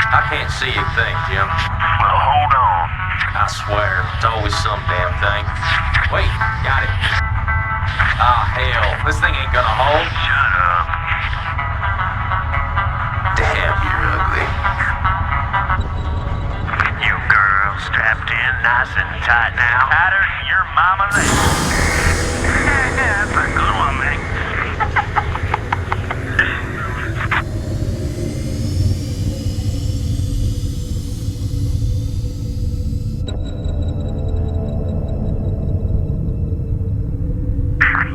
I can't see a thing, Jim. Well, hold on. I swear, it's always some damn thing. Wait, got it. Ah, hell, this thing ain't gonna hold. Shut up. Damn, you're ugly. You girls strapped in nice and tight now. Tighter than your mama leg. That's a good one, Mick.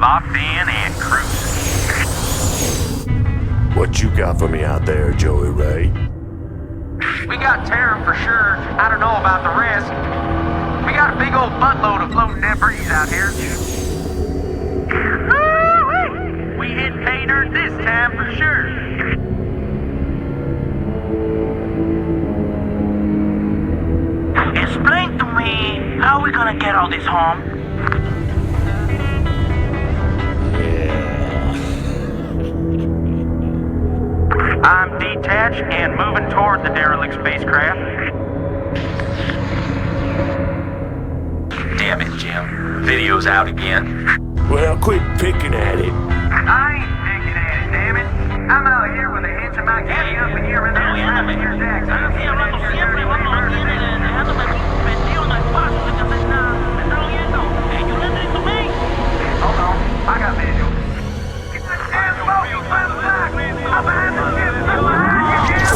Locked in and cruising. What you got for me out there, Joey Ray? We got Terran for sure. I don't know about the rest. We got a big old buttload of floating debris out here. Woo-wee! We hit pay dirt this time for sure. Explain to me, how are we gonna get all this home? I'm detached and moving toward the derelict spacecraft. Damn it, Jim. Video's out again. Well, quit picking at it. I ain't picking at it, damn it. I'm out here with a hitch in my caddy up and here and there. Hold on, I got visual. Get the damn boat, you final back! I'm behind the ship, I'm behind you, Jim!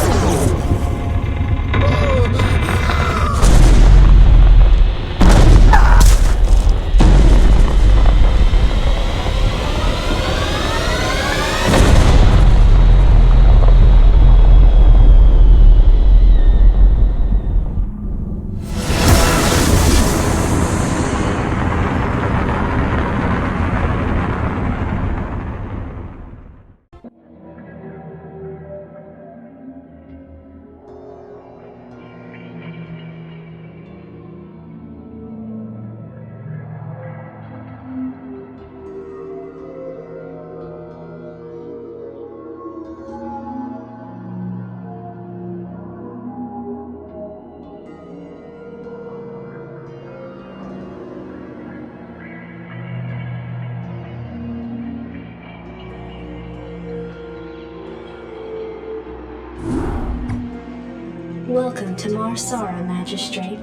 Welcome to Marsara, Magistrate.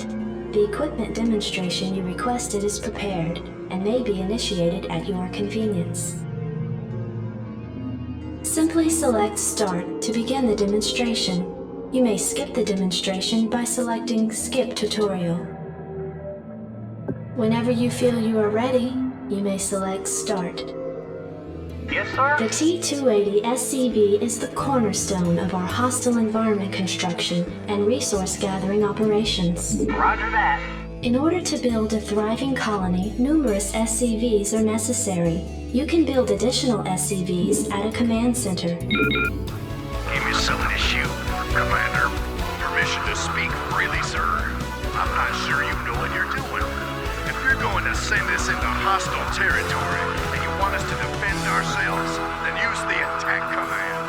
The equipment demonstration you requested is prepared and may be initiated at your convenience. Simply select Start to begin the demonstration. You may skip the demonstration by selecting Skip Tutorial. Whenever you feel you are ready, you may select Start. Yes, sir? The T-280 SCV is the cornerstone of our hostile environment construction and resource gathering operations. Roger that. In order to build a thriving colony, numerous SCVs are necessary. You can build additional SCVs at a command center. Give me something to shoot. Commander, permission to speak freely, sir. I'm not sure you know what you're doing. If you're going to send us into hostile territory and you want us to defend ourselves, then use the attack command.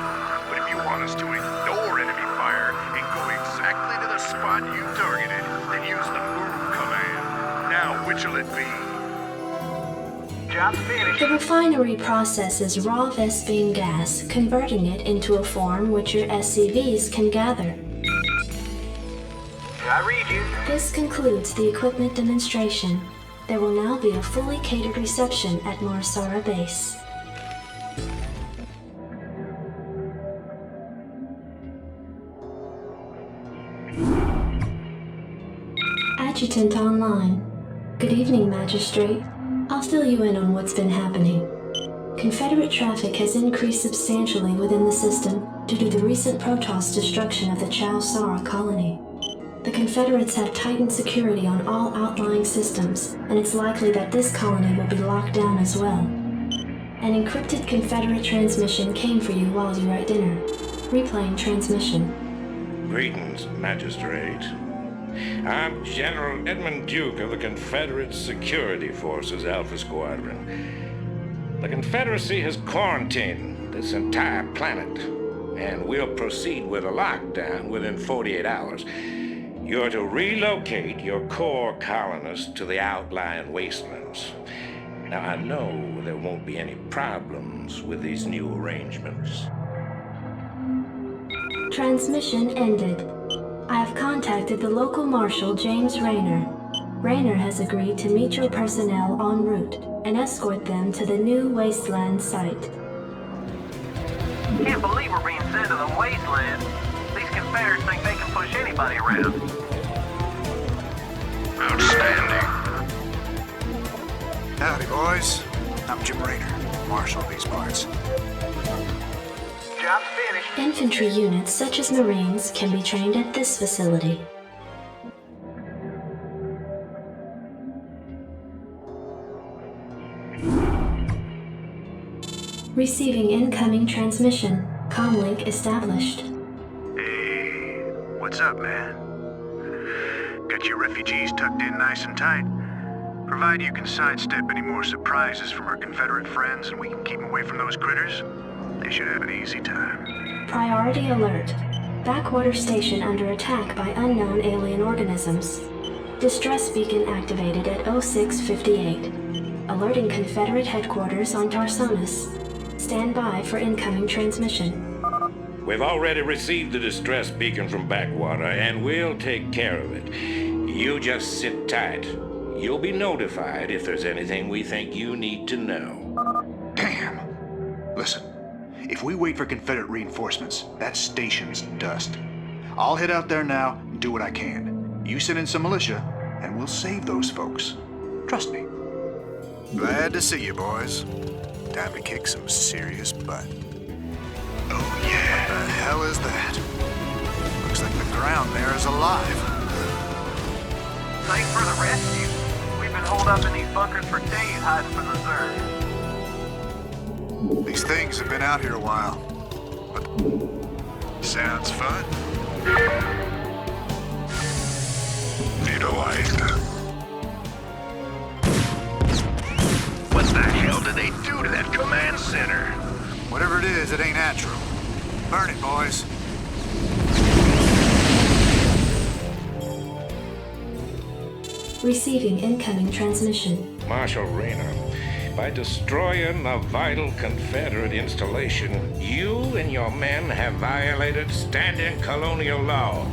But if you want us to ignore enemy fire and go exactly to the spot you targeted, then use the move command. Now, which'll it be? Job's finished. The refinery processes raw Vespene gas, converting it into a form which your SCVs can gather. I read you. This concludes the equipment demonstration. There will now be a fully catered reception at Marsara Base. Adjutant online. Good evening, Magistrate. I'll fill you in on what's been happening. Confederate traffic has increased substantially within the system due to the recent Protoss destruction of the Chao Sara colony. The Confederates have tightened security on all outlying systems, and it's likely that this colony will be locked down as well. An encrypted Confederate transmission came for you while you were at dinner. Replaying transmission. Greetings, Magistrate. I'm General Edmund Duke of the Confederate Security Forces Alpha Squadron. The Confederacy has quarantined this entire planet. and we'll proceed with a lockdown within 48 hours. You're to relocate your core colonists to the outlying wastelands. Now, I know there won't be any problems with these new arrangements. Transmission ended. I have contacted the local marshal, James Rayner. Rayner has agreed to meet your personnel en route and escort them to the new wasteland site. Can't believe we're being sent to the wasteland. These Confederates think they can push anybody around. Outstanding. Howdy, boys. I'm Jim Rayner, marshal of these parts. Job's finished. Infantry units such as Marines can be trained at this facility. Receiving incoming transmission. Comlink established. Hey, what's up, man? Got your refugees tucked in nice and tight. Provided you can sidestep any more surprises from our Confederate friends and we can keep them away from those critters, they should have an easy time. Priority alert. Backwater station under attack by unknown alien organisms. Distress beacon activated at 0658. Alerting Confederate headquarters on Tarsonis. Stand by for incoming transmission. We've already received the distress beacon from Backwater, and we'll take care of it. You just sit tight. You'll be notified if there's anything we think you need to know. Damn. Listen, if we wait for Confederate reinforcements, that station's dust. I'll head out there now and do what I can. You send in some militia, and we'll save those folks. Trust me. Glad to see you, boys. Time to kick some serious butt. Oh yeah. What the hell is that? Looks like the ground there is alive. Thanks for the rescue. We've been holed up in these bunkers for days hiding from the Zerg. These things have been out here a while. But sounds fun. What the hell did they do to that command center? Whatever it is, it ain't natural. Burn it, boys. Receiving incoming transmission. Marshal Rayner, by destroying a vital Confederate installation, you and your men have violated standing colonial law.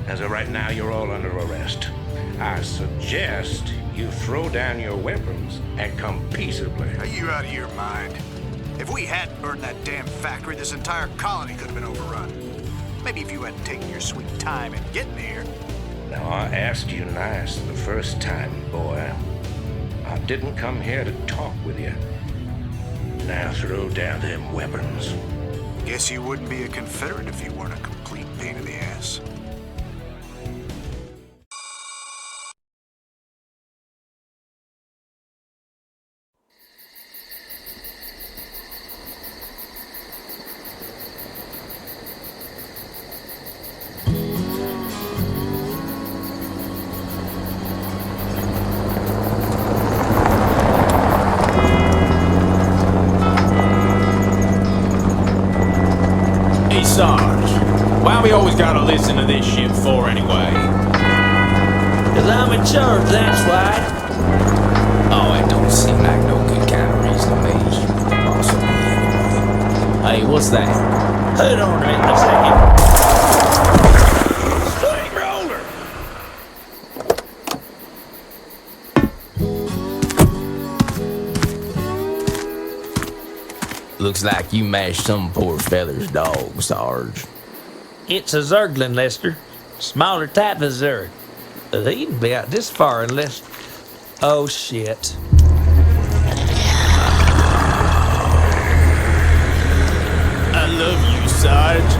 As of right now, you're all under arrest. I suggest you throw down your weapons and come peaceably. Are you out of your mind? If we hadn't burned that damn factory, this entire colony could have been overrun. Maybe if you hadn't taken your sweet time in getting here. Now, I asked you nice the first time, boy. I didn't come here to talk with you. Now throw down them weapons. Guess you wouldn't be a Confederate if you weren't a complete pain in the ass. Hey Sarge, why we always gotta listen to this shit for anyway? Cause I'm in charge, that's why. Oh, it don't seem like no good kind of reason to me. Possibly anyway. Hey, what's that? Hold on a second. Steamroller! Looks like you mashed some poor feather's dog, Sarge. It's a Zergling, Lester. Smaller type of Zerg. They'd be out this far unless... Oh, shit. I love you, Sarge.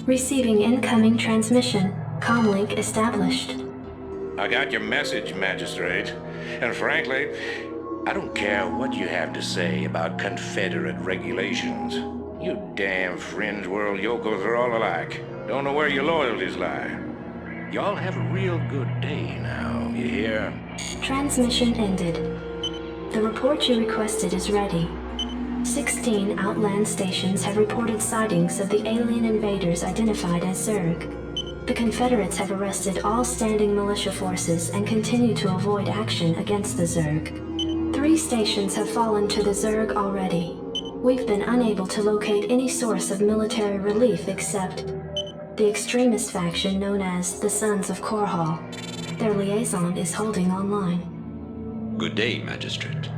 Receiving incoming transmission. Comlink established. I got your message, Magistrate. And frankly, I don't care what you have to say about Confederate regulations. You damn fringe world yokels are all alike. Don't know where your loyalties lie. Y'all have a real good day now, you hear? Transmission ended. The report you requested is ready. 16 outland stations have reported sightings of the alien invaders identified as Zerg. The Confederates have arrested all standing militia forces and continue to avoid action against the Zerg. 3 stations have fallen to the Zerg already. We've been unable to locate any source of military relief except the extremist faction known as the Sons of Korhal. Their liaison is holding online. Good day, Magistrate.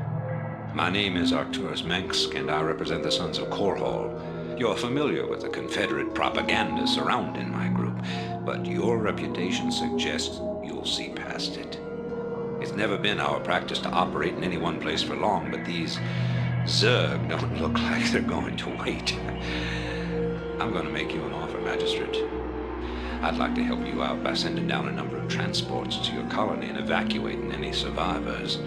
My name is Arcturus Mansk, and I represent the Sons of Korhal. You're familiar with the Confederate propaganda surrounding my group, but your reputation suggests you'll see past it. It's never been our practice to operate in any one place for long, but these Zerg don't look like they're going to wait. I'm going to make you an offer, Magistrate. I'd like to help you out by sending down a number of transports to your colony and evacuating any survivors.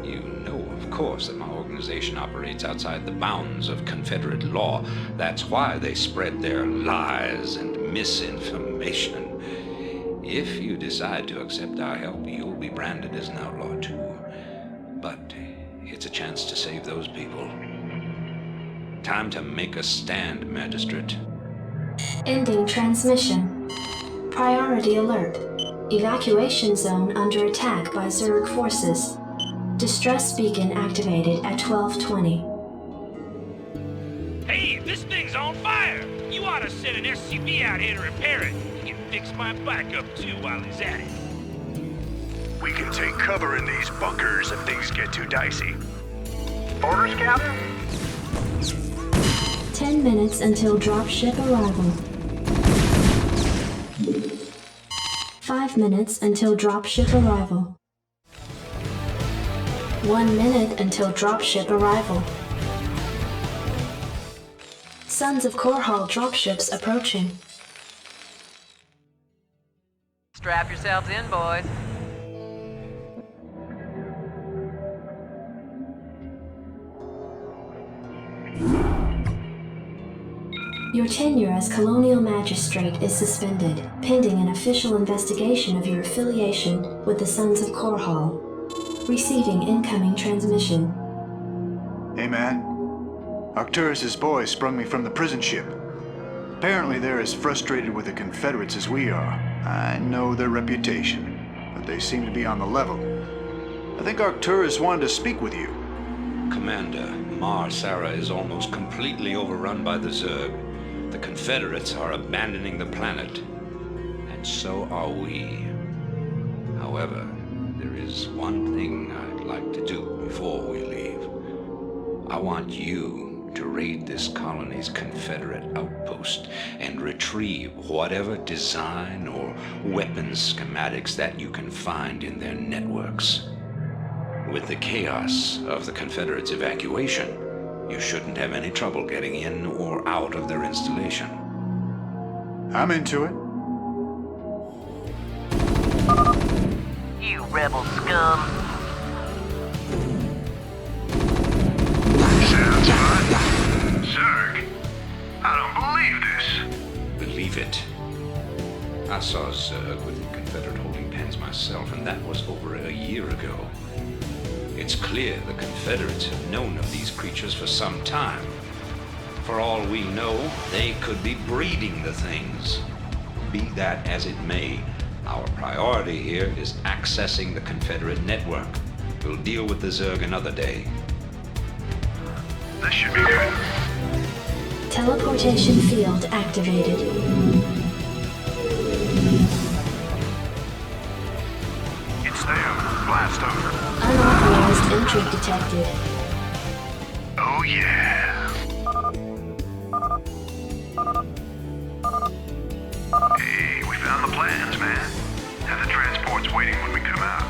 You know, of course, that my organization operates outside the bounds of Confederate law. That's why they spread their lies and misinformation. If you decide to accept our help, you'll be branded as an outlaw too. But it's a chance to save those people. Time to make a stand, Magistrate. Ending transmission. Priority alert. Evacuation zone under attack by Zerg forces. Distress beacon activated at 12:20. Hey, this thing's on fire! You ought to send an SCV out here to repair it. He can fix my bike up too while he's at it. We can take cover in these bunkers if things get too dicey. Orders, Captain? 10 minutes until dropship arrival. 5 minutes until dropship arrival. 1 minute until dropship arrival. Sons of Korhal dropships approaching. Strap yourselves in, boys. Your tenure as Colonial Magistrate is suspended, pending an official investigation of your affiliation with the Sons of Korhal. Receiving incoming transmission. Hey, man. Arcturus's boys sprung me from the prison ship. Apparently they're as frustrated with the Confederates as we are. I know their reputation, but they seem to be on the level. I think Arcturus wanted to speak with you. Commander, Mar Sara is almost completely overrun by the Zerg. The Confederates are abandoning the planet, and so are we. However, there is one thing I'd like to do before we leave. I want you to raid this colony's Confederate outpost and retrieve whatever design or weapons schematics that you can find in their networks. With the chaos of the Confederates' evacuation, you shouldn't have any trouble getting in or out of their installation. I'm into it. You rebel scum. Sounds fun. Zerg, I don't believe this. Believe it. I saw Zerg with Confederate holding pens myself, and that was over a year ago. It's clear the Confederates have known of these creatures for some time. For all we know, they could be breeding the things. Be that as it may, our priority here is accessing the Confederate network. We'll deal with the Zerg another day. This should be good. Teleportation field activated. It's them. Blast over. Unauthorized entry detected. Oh yeah. Hey, we found the plans, man. Have the transports waiting when we come out.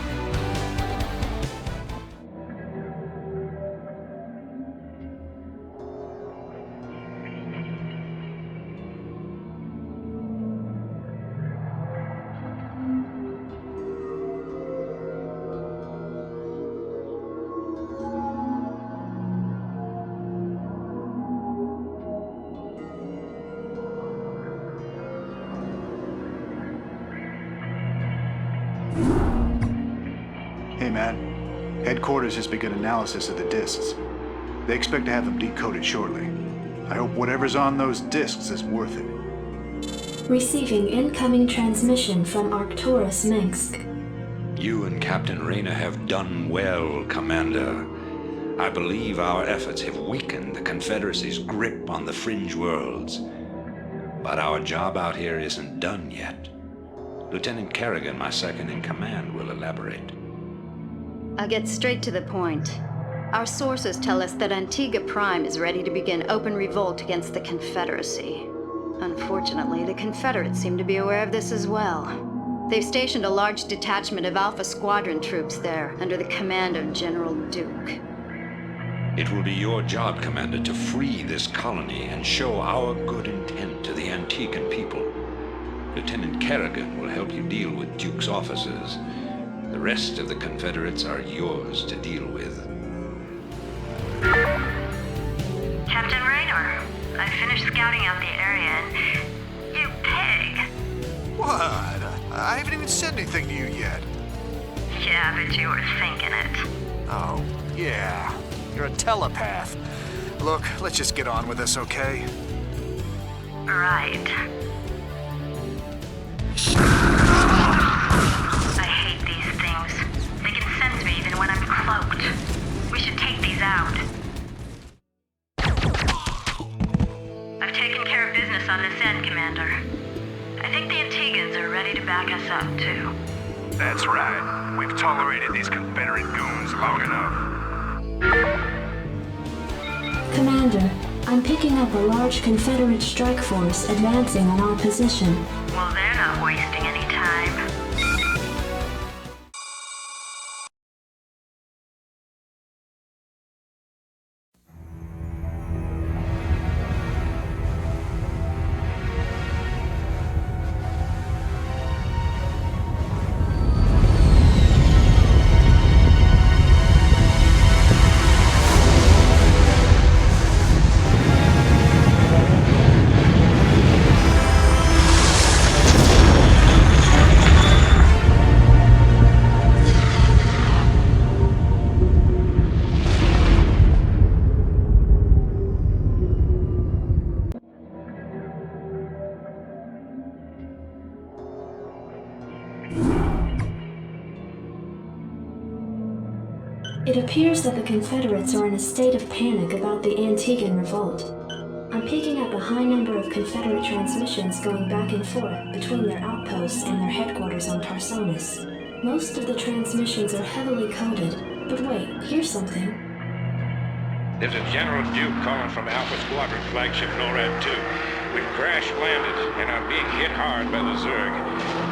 Headquarters has begun analysis of the discs. They expect to have them decoded shortly. I hope whatever's on those discs is worth it. Receiving incoming transmission from Arcturus Minsk. You and Captain Rayner have done well, Commander. I believe our efforts have weakened the Confederacy's grip on the fringe worlds. But our job out here isn't done yet. Lieutenant Kerrigan, my second in command, will elaborate. I'll get straight to the point. Our sources tell us that Antigua Prime is ready to begin open revolt against the Confederacy. Unfortunately, the Confederates seem to be aware of this as well. They've stationed a large detachment of Alpha Squadron troops there, under the command of General Duke. It will be your job, Commander, to free this colony and show our good intent to the Antiguan people. Lieutenant Kerrigan will help you deal with Duke's officers. The rest of the Confederates are yours to deal with. Captain Rayner, I finished scouting out the area and... You pig! What? I haven't even said anything to you yet. Yeah, but you were thinking it. Oh, yeah. You're a telepath. Look, let's just get on with this, okay? Right. I hate these things. They can sense me even when I'm cloaked. We should take these out. I've taken care of business on this end, Commander. I think the Antigans are ready to back us up, too. That's right. We've tolerated these Confederate goons long enough. Commander, I'm picking up a large Confederate strike force advancing on our position. Well, they're not wasting any time. It appears that the Confederates are in a state of panic about the Antiguan revolt. I'm picking up a high number of Confederate transmissions going back and forth between their outposts and their headquarters on Tarsonis. Most of the transmissions are heavily coded, but wait, here's something. This is General Duke calling from Alpha Squadron flagship NORAD 2. We've crash-landed and are being hit hard by the Zerg.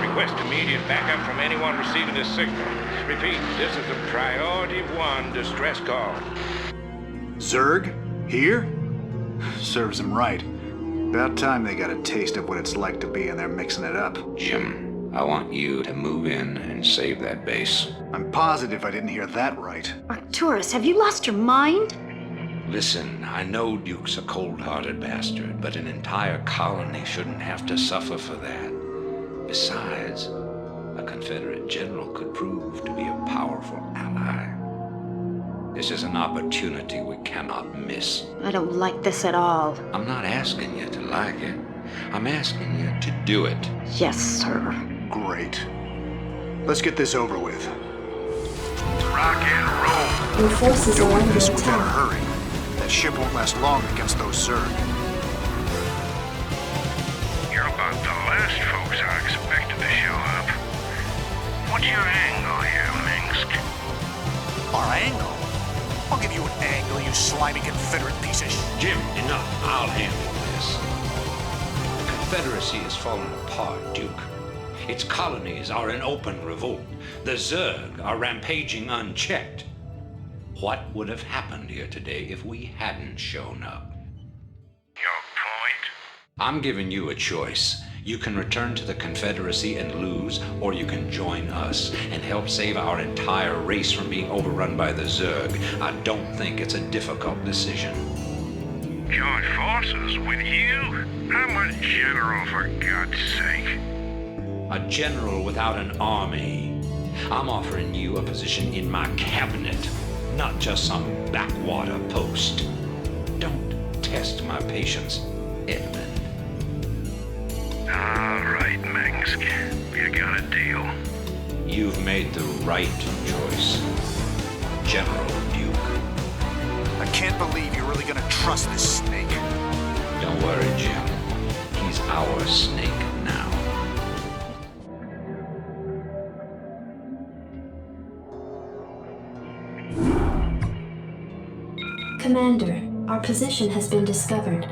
Request immediate backup from anyone receiving this signal. Repeat, this is a Priority 1 distress call. Zerg? Here? Serves them right. About time they got a taste of what it's like to be in there mixing it up. Jim, I want you to move in and save that base. I'm positive I didn't hear that right. Arcturus, have you lost your mind? Listen, I know Duke's a cold-hearted bastard, but an entire colony shouldn't have to suffer for that. Besides, a Confederate general could prove to be a powerful ally. This is an opportunity we cannot miss. I don't like this at all. I'm not asking you to like it. I'm asking you to do it. Yes, sir. Great. Let's get this over with. Rock and roll. Your forces are Doing under this without a attack. hurry. That ship won't last long against those Zerg. You're about the last folks I expected to show up. What's your angle here, Minsk? Our angle? I'll give you an angle, you slimy Confederate piece of Jim, enough. I'll handle this. The Confederacy is falling apart, Duke. Its colonies are in open revolt. The Zerg are rampaging unchecked. What would have happened here today if we hadn't shown up? Your point? I'm giving you a choice. You can return to the Confederacy and lose, or you can join us and help save our entire race from being overrun by the Zerg. I don't think it's a difficult decision. Join forces with you? I'm a general, for God's sake. A general without an army I'm offering you a position in my cabinet, not just some backwater post. Don't test my patience, Edmund. All right, Mengsk. You got a deal. You've made the right choice, General Duke. I can't believe you're really gonna trust this snake. Don't worry, Jim. He's our snake now. Commander, our position has been discovered.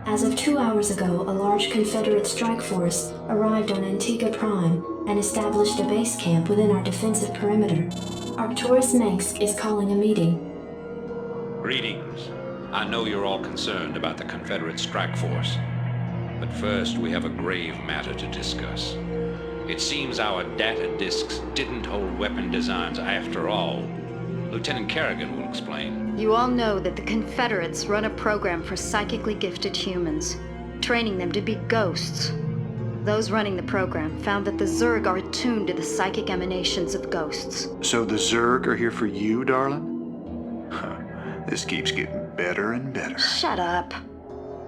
As of 2 hours ago, a large Confederate strike force arrived on Antigua Prime and established a base camp within our defensive perimeter. Arcturus Mengsk is calling a meeting. Greetings. I know you're all concerned about the Confederate strike force. But first, we have a grave matter to discuss. It seems our data disks didn't hold weapon designs after all. Lieutenant Kerrigan will explain. You all know that the Confederates run a program for psychically gifted humans, training them to be ghosts. Those running the program found that the Zerg are attuned to the psychic emanations of ghosts. So the Zerg are here for you, darling? Huh. This keeps getting better and better. Shut up.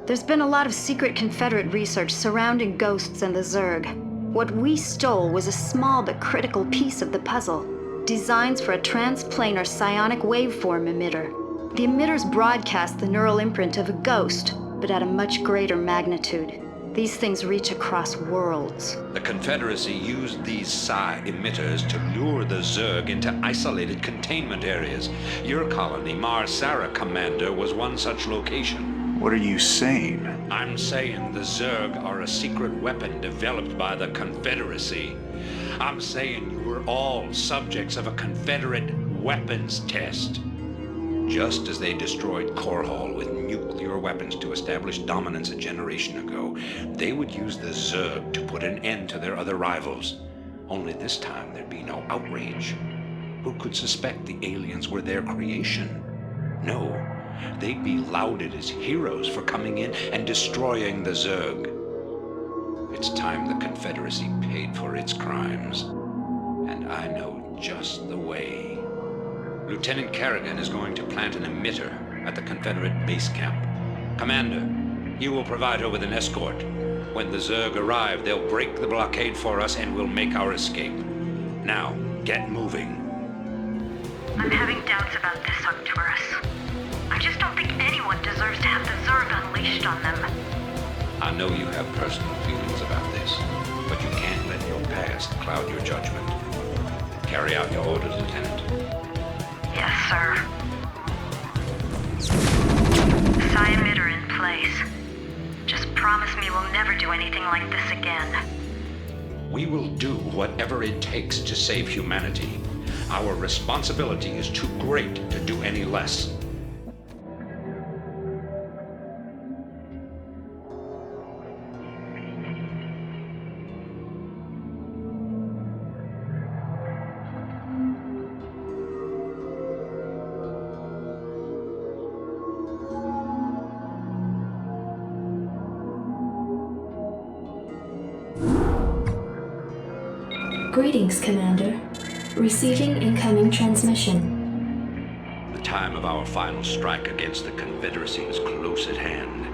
There's been a lot of secret Confederate research surrounding ghosts and the Zerg. What we stole was a small but critical piece of the puzzle. Designs for a transplanar psionic waveform emitter. The emitters broadcast the neural imprint of a ghost, but at a much greater magnitude. These things reach across worlds. The Confederacy used these psi emitters to lure the Zerg into isolated containment areas. Your colony, Mars Sara Commander, was one such location. What are you saying? I'm saying the Zerg are a secret weapon developed by the Confederacy. I'm saying you were all subjects of a Confederate weapons test. Just as they destroyed Core Hall with nuclear weapons to establish dominance a generation ago, they would use the Zerg to put an end to their other rivals. Only this time there'd be no outrage. Who could suspect the aliens were their creation? No, they'd be lauded as heroes for coming in and destroying the Zerg. It's time the Confederacy paid for its crimes. And I know just the way. Lieutenant Kerrigan is going to plant an emitter at the Confederate base camp. Commander, you will provide her with an escort. When the Zerg arrive, they'll break the blockade for us and we'll make our escape. Now, get moving. I'm having doubts about this, Arcturus. I just don't think anyone deserves to have the Zerg unleashed on them. I know you have personal feelings about this, but you can't let your past cloud your judgment. Carry out your orders, Lieutenant. Yes, sir. Psi emitter in place. Just promise me we'll never do anything like this again. We will do whatever it takes to save humanity. Our responsibility is too great to do any less. Greetings, Commander. Receiving incoming transmission. The time of our final strike against the Confederacy is close at hand.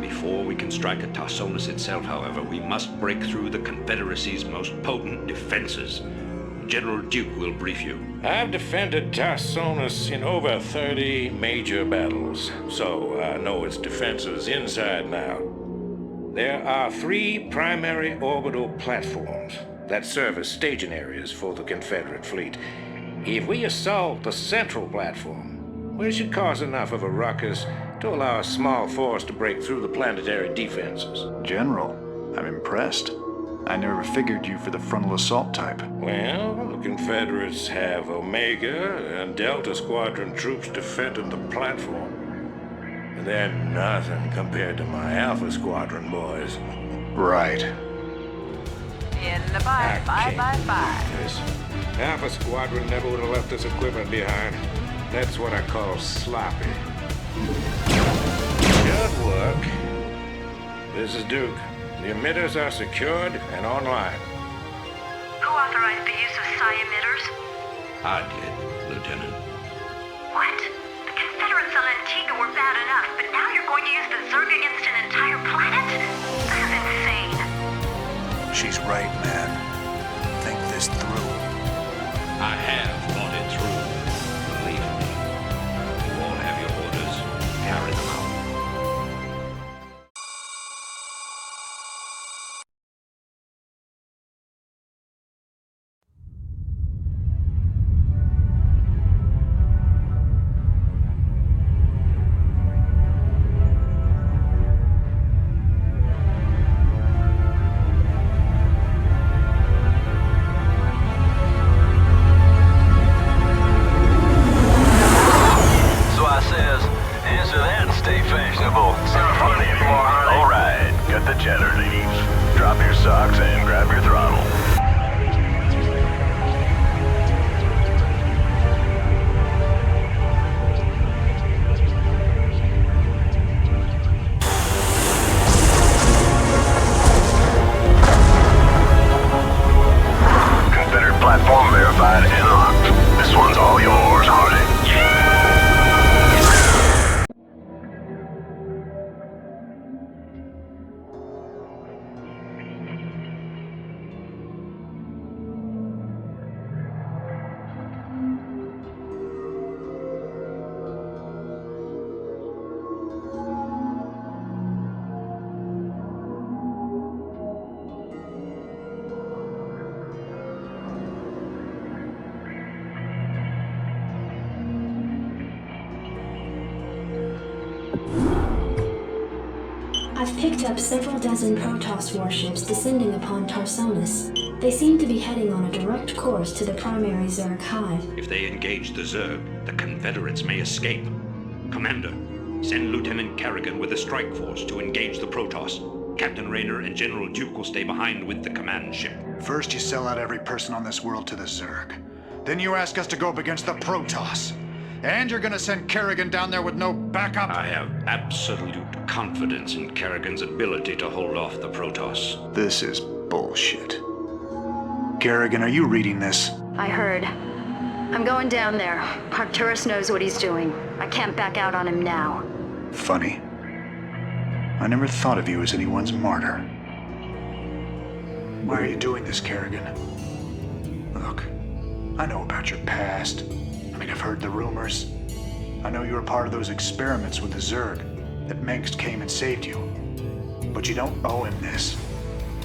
Before we can strike at Tarsonis itself, however, we must break through the Confederacy's most potent defenses. General Duke will brief you. I've defended Tarsonis in over 30 major battles, so I know its defenses inside and out. There are 3 primary orbital platforms that serve as staging areas for the Confederate fleet. If we assault the central platform, we should cause enough of a ruckus to allow a small force to break through the planetary defenses. General, I'm impressed. I never figured you for the frontal assault type. Well, the Confederates have Omega and Delta Squadron troops defending the platform. And they're nothing compared to my Alpha Squadron boys. Right. In the bye, bye, bye, bye. This Alpha Squadron never would have left this equipment behind. That's what I call sloppy. Good work. This is Duke. The emitters are secured and online. Who authorized the use of psi-emitters? I did, Lieutenant. What? The Confederates on Antigua were bad enough, but now you're going to use the Zerg against an entire planet? This is insane. She's right, man. Think this through. I have thought it through. Believe me. You all have your orders. Carry them out. I've picked up several dozen Protoss warships descending upon Tarsonis. They seem to be heading on a direct course to the primary Zerg hive. If they engage the Zerg, the Confederates may escape. Commander, send Lieutenant Kerrigan with a strike force to engage the Protoss. Captain Rayner and General Duke will stay behind with the command ship. First you sell out every person on this world to the Zerg. Then you ask us to go up against the Protoss. And you're gonna send Kerrigan down there with no backup? I have absolute confidence in Kerrigan's ability to hold off the Protoss. This is bullshit. Kerrigan, are you reading this? I heard. I'm going down there. Arcturus knows what he's doing. I can't back out on him now. Funny. I never thought of you as anyone's martyr. Why are you doing this, Kerrigan? Look, I know about your past. I've heard the rumors. I know you were part of those experiments with the Zerg, that Mengsk came and saved you. But you don't owe him this.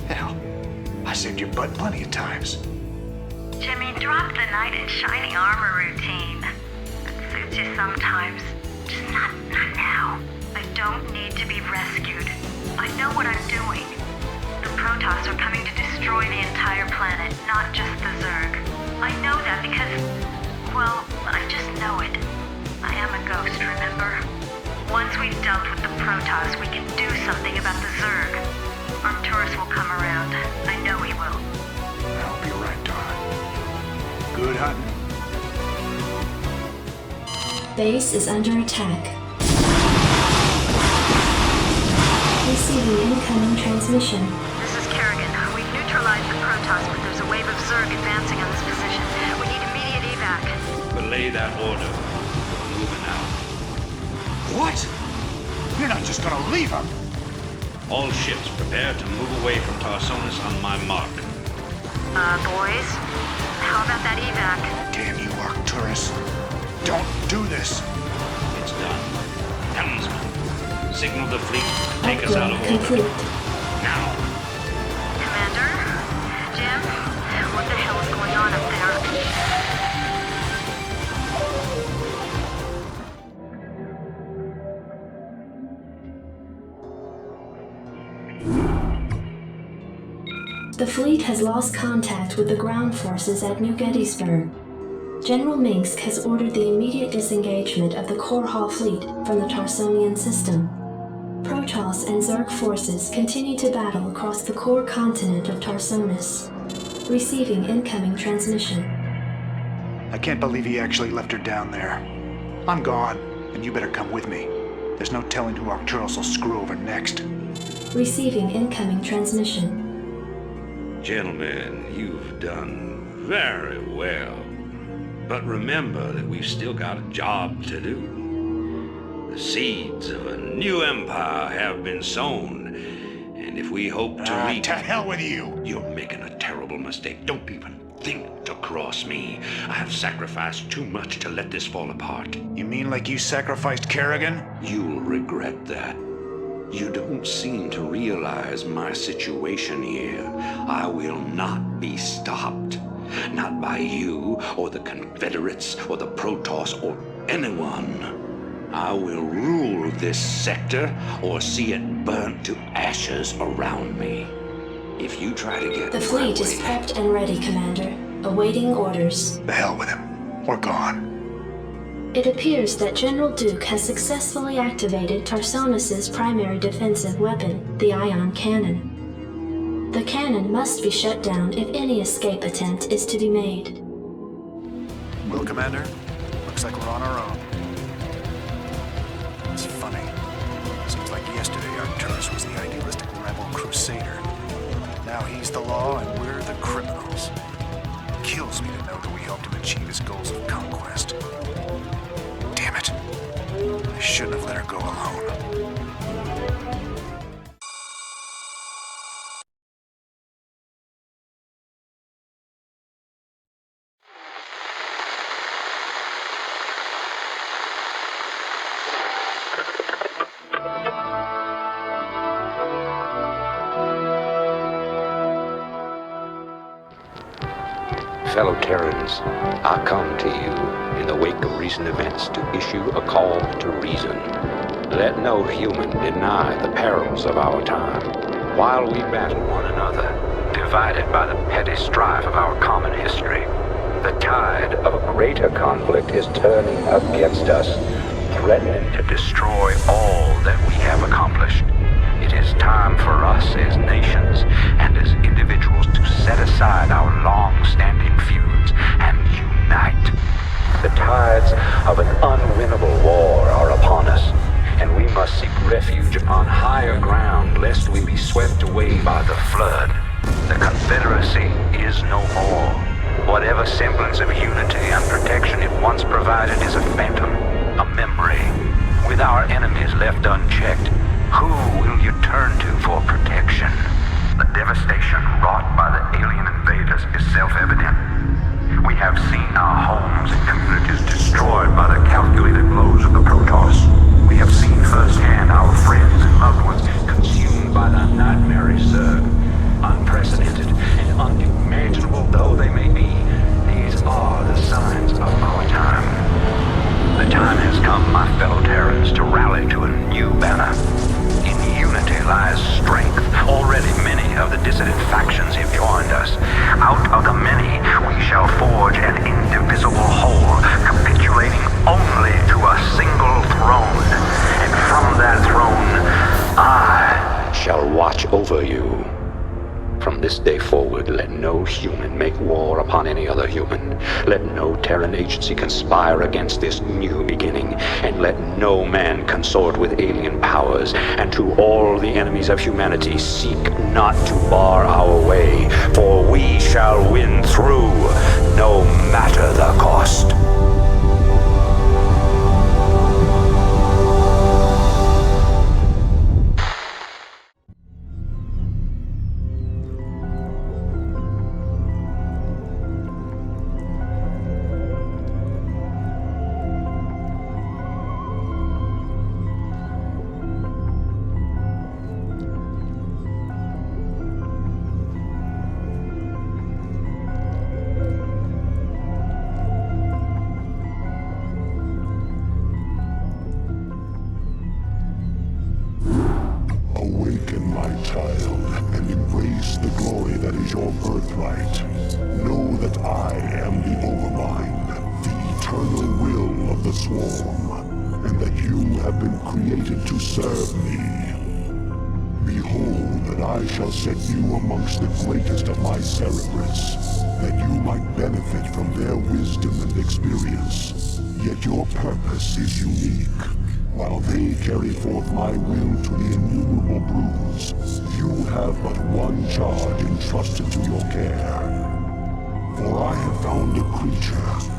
Hell, I saved your butt plenty of times. Jimmy, drop the knight in shining armor routine. It suits you sometimes. Just not now. I don't need to be rescued. I know what I'm doing. The Protoss are coming to destroy the entire planet, not just the Zerg. I know that because... well, I just know it. I am a ghost, remember? Once we've dealt with the Protoss, we can do something about the Zerg. Arcturus will come around. I know he will. I hope you're right, darling. Good hunting. Base is under attack. Receiving incoming transmission. This is Kerrigan. We've neutralized the Protoss, but there's a wave of Zerg advancing on this position. We need immediate evac. Belay that order. We're moving out. What? You're not just gonna leave him? All ships prepare to move away from Tarsonis on my mark. Boys? How about that evac? Damn you, Arcturus. Don't do this. It's done. Helmsman, signal the fleet to take us out of orbit. Complete. Now. Commander? Jim? What the hell is going on up there? The fleet has lost contact with the ground forces at New Gettysburg. General Mengsk has ordered the immediate disengagement of the Core Hall fleet from the Tarsonian system. Protoss and Zerg forces continue to battle across the core continent of Tarsonis. Receiving incoming transmission. I can't believe he actually left her down there. I'm gone, and you better come with me. There's no telling who Arcturus will screw over next. Receiving incoming transmission. Gentlemen, you've done very well. But remember that we've still got a job to do. The seeds of a new empire have been sown, and if we hope to reach... To hell with you! You're making a terrible mistake. Don't even think to cross me. I have sacrificed too much to let this fall apart. You mean like you sacrificed Kerrigan? You'll regret that. You don't seem to realize my situation here. I will not be stopped. Not by you, or the Confederates, or the Protoss, or anyone. I will rule this sector, or see it burnt to ashes around me. If you try to get The fleet is prepped and ready, Commander, awaiting orders. The hell with him. We're gone. It appears that General Duke has successfully activated Tarsonis' primary defensive weapon, the ion cannon. The cannon must be shut down if any escape attempt is to be made. Well, Commander, looks like we're on our own. It's funny. Seems like yesterday Arcturus was the idealistic rebel crusader. Now he's the law and we're the criminals. It kills me to know that we helped him achieve his goals of conquest. Damn it. I shouldn't have let her go alone. Fellow Terrans, I come to you in the wake of recent events to issue a call to reason. Let no human deny the perils of our time. While we battle one another, divided by the petty strife of our common history, the tide of a greater conflict is turning against us, threatening to destroy all that we have accomplished. It is time for us as nations and as individuals to set aside our long-standing feuds and unite. The tides of an unwinnable war are upon us, and we must seek refuge upon higher ground lest we be swept away by the flood. The Confederacy is no more. Whatever semblance of unity and protection it once provided is a phantom, a memory. With our enemies left unchecked, who will you turn to for protection? The devastation wrought by the alien invaders is self-evident. We have seen our homes and communities destroyed by the calculated blows of the Protoss. We have seen firsthand our friends and loved ones consumed by the nightmare Zerg. Unprecedented and unimaginable though they may be, these are the signs of our time. The time has come, my fellow Terrans, to rally to a new banner. In unity lies strength. Already many of the dissident factions have joined us. Out of the many, we shall forge an indivisible whole, capitulating only to a single throne. And from that throne, I shall watch over you. From this day forward, let no human make war upon any other human. Let no Terran agency conspire against this new beginning, and let no man consort with alien powers. And to all the enemies of humanity, seek not to bar our way, for we shall win through, no matter the cost. Awaken, my child, and embrace the glory that is your birthright. Know that I am the Overmind, the eternal will of the Swarm, and that you have been created to serve me. Behold that I shall set you amongst the greatest of my Cerebrists, that you might benefit from their wisdom and experience. Yet your purpose is unique. While they carry forth my will to the innumerable broods, you have but one one charge entrusted to your care. For I have found a creature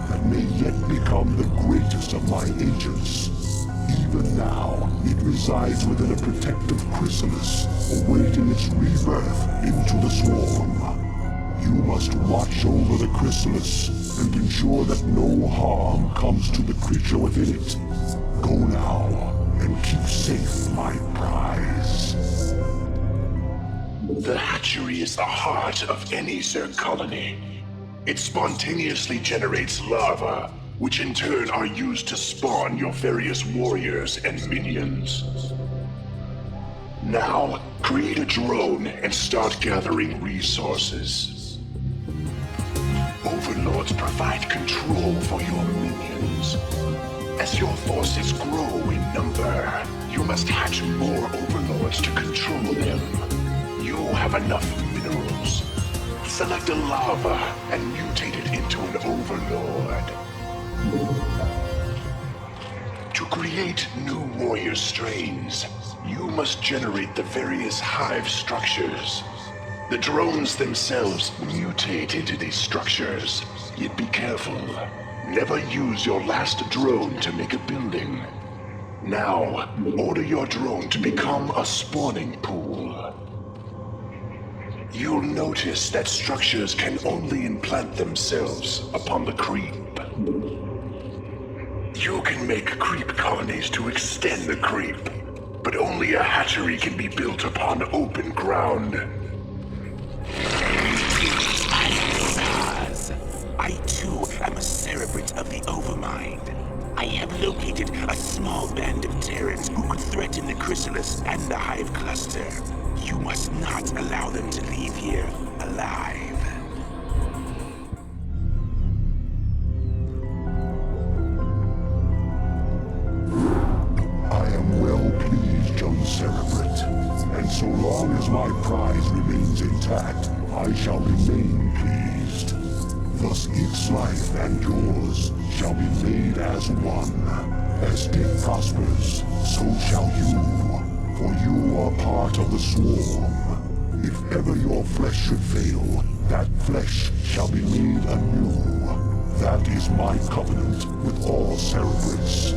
that may yet become the greatest of my agents. Even now, it resides within a protective chrysalis, awaiting its rebirth into the swarm. You must watch over the chrysalis and ensure that no harm comes to the creature within it. Go now, and keep safe my prize. The hatchery is the heart of any Zerg colony. It spontaneously generates larvae, which in turn are used to spawn your various warriors and minions. Now, create a drone and start gathering resources. Overlords provide control for your minions. As your forces grow in number, you must hatch more overlords to control them. You have enough minerals. Select a larva and mutate it into an overlord. To create new warrior strains, you must generate the various hive structures. The drones themselves mutate into these structures. Yet be careful. Never use your last drone to make a building. Now, order your drone to become a spawning pool. You'll notice that structures can only implant themselves upon the creep. You can make creep colonies to extend the creep, but only a hatchery can be built upon open ground. I too am a cerebrate of the Overmind. I have located a small band of Terrans who could threaten the chrysalis and the hive cluster. You must not allow them to leave here alive. I am well pleased, young Cerebrate, and so long as my prize remains intact, I shall remain pleased. Thus its life and yours shall be made as one. As it prospers, so shall you, for you are part of the swarm. If ever your flesh should fail, that flesh shall be made anew. That is my covenant with all Cerebrates.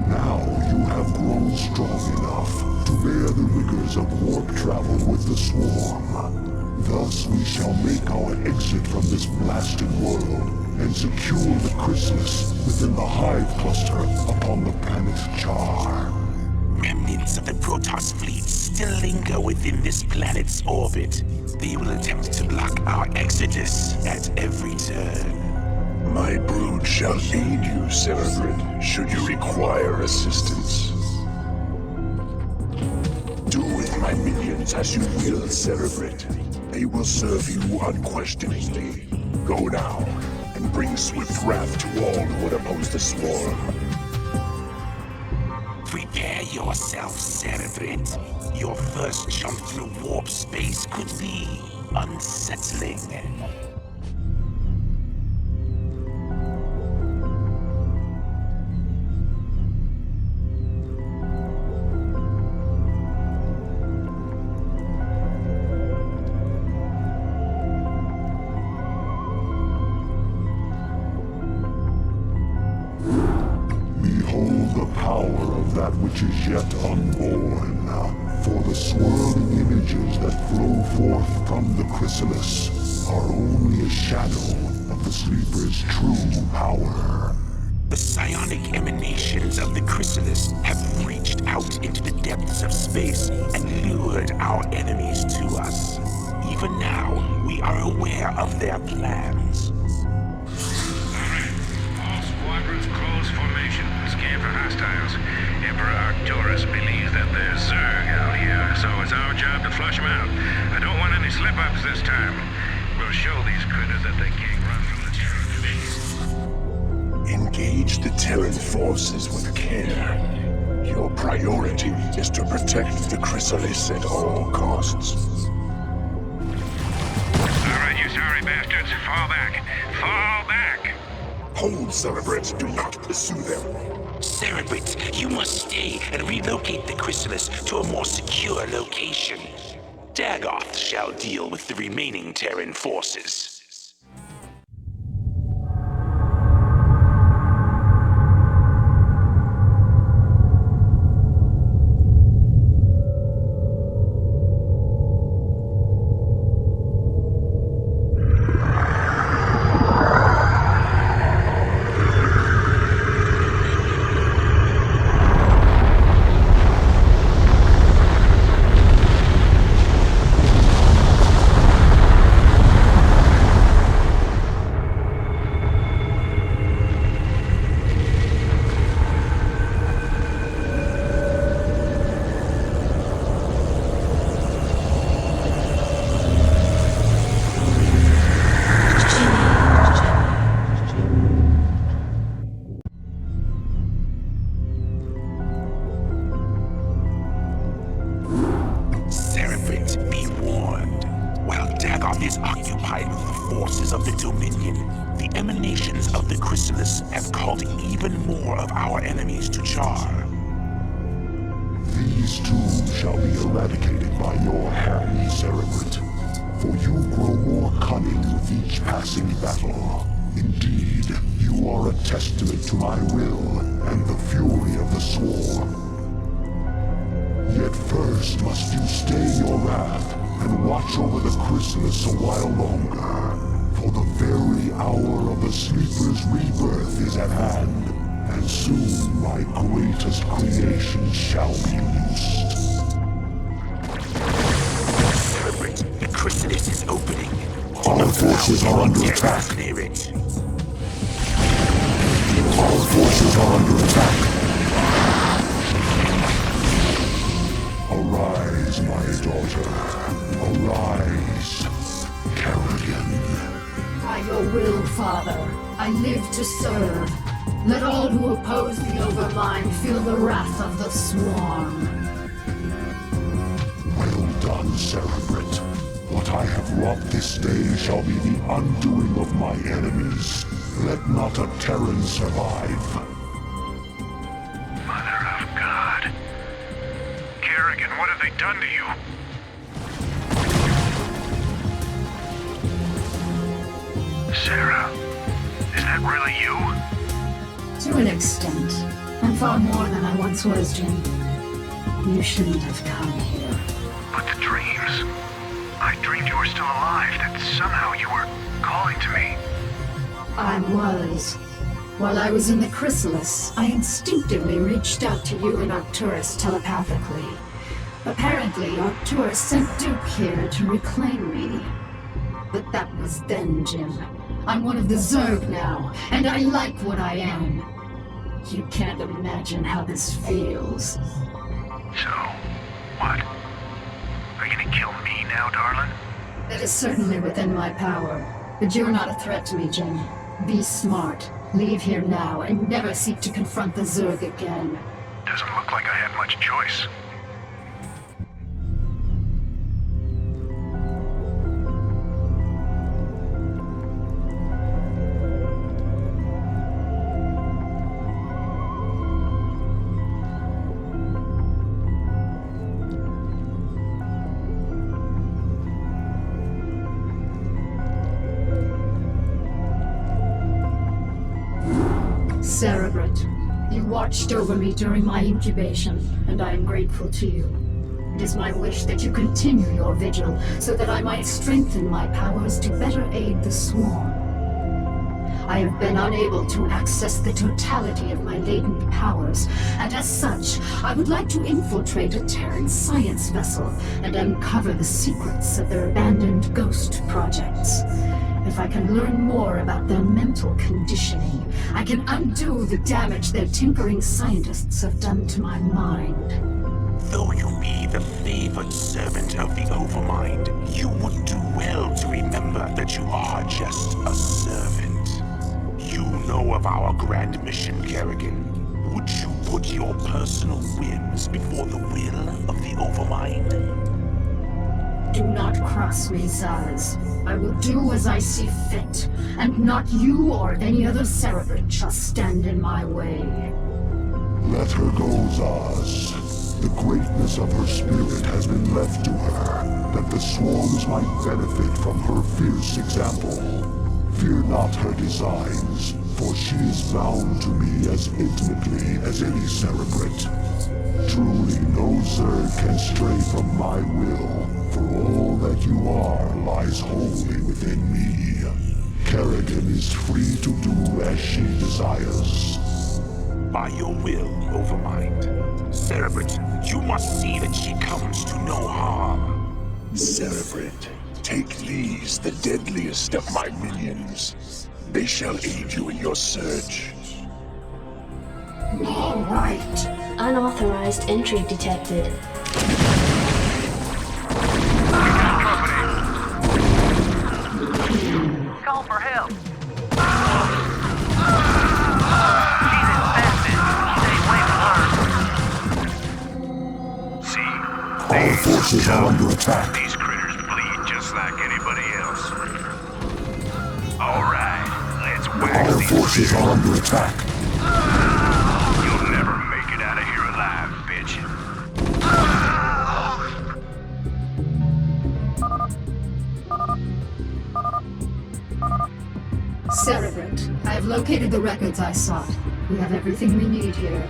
Now you have grown strong enough to bear the rigors of warp travel with the swarm. Thus we shall make our exit from this blasted world and secure the chrysalis within the hive cluster upon the planet Char. Remnants of the Protoss fleet still linger within this planet's orbit. They will attempt to block our exodus at every turn. My brood shall aid you, Cerebrate, should you require assistance. Do with my minions as you will, Cerebrate. They will serve you unquestioningly. Go now, and bring swift wrath to all who would oppose the swarm. Prepare yourself, Cerebrate. Your first jump through warp space could be unsettling. Which is yet unborn, for the swirling images that flow forth from the chrysalis are only a shadow of the sleeper's true power. The psionic emanations of the chrysalis have reached out into the depths of space and lured our enemies to us. Even now, we are aware of their plans. All squadrons close formation. Scan for hostiles. Emperor Arcturus believes that there's Zerg out here, so it's our job to flush them out. I don't want any slip-ups this time. We'll show these critters that they can't run from the Terran invasion. Engage the Terran forces with care. Your priority is to protect the chrysalis at all costs. Alright, you sorry bastards. Fall back. Fall back! Hold, Cerebrates. Do not pursue them. Cerebrate, you must stay and relocate the chrysalis to a more secure location. Dagoth shall deal with the remaining Terran forces. These too shall be eradicated by your hand, Cerebrate. For you grow more cunning with each passing battle. Indeed, you are a testament to my will and the fury of the Swarm. Yet first must you stay your wrath and watch over the chrysalis a while longer. For the very hour of the Sleeper's rebirth is at hand, and soon my greatest creation shall be loosed. Cerebrate, the chrysalis is opening. Our forces are under attack. Clear it. Our forces are under attack. Arise, my daughter. Arise, Kerrigan. By your will, Father, I live to serve. Let all who oppose the Overmind feel the wrath of the Swarm. Well done, Cerebrate. What I have wrought this day shall be the undoing of my enemies. Let not a Terran survive. Mother of God. Kerrigan, what have they done to you? Sarah, is that really you? To an extent. I'm far more than I once was, Jim. You shouldn't have come here. But the dreams. I dreamed you were still alive, that somehow you were calling to me. I was. While I was in the chrysalis, I instinctively reached out to you and Arcturus telepathically. Apparently, Arcturus sent Duke here to reclaim me. But that was then, Jim. I'm one of the Zerg now, and I like what I am. You can't imagine how this feels. So, what? Are you gonna kill me now, darling? It is certainly within my power. But you're not a threat to me, Jim. Be smart. Leave here now, and never seek to confront the Zerg again. Doesn't look like I had much choice. Cerebrate, you watched over me during my incubation, and I am grateful to you. It is my wish that you continue your vigil, so that I might strengthen my powers to better aid the Swarm. I have been unable to access the totality of my latent powers, and as such, I would like to infiltrate a Terran science vessel and uncover the secrets of their abandoned ghost projects. If I can learn more about their mental conditioning, I can undo the damage their tinkering scientists have done to my mind. Though you be the favored servant of the Overmind, you would do well to remember that you are just a servant. You know of our grand mission, Kerrigan. Would you put your personal whims before the will of the Overmind? Do not cross me, Zaz. I will do as I see fit, and not you or any other Cerebrate shall stand in my way. Let her go, Zaz. The greatness of her spirit has been left to her. The The swarms might benefit from her fierce example. Fear not her designs, for she is bound to me as intimately as any cerebrate. Truly, no Zerg can stray from my will, for all that you are lies wholly within me. Kerrigan is free to do as she desires. By your will, Overmind. Cerebrate, you must see that she comes to no harm. Cerebrate, take these, the deadliest of my minions. They shall aid you in your search. All right. Unauthorized entry detected. Call for help. Our forces are under attack. These critters bleed just like anybody else. Alright, let's wax Our these forces are under attack. You'll never make it out of here alive, bitch. Cerebrate, I have located the records I sought. We have everything we need here.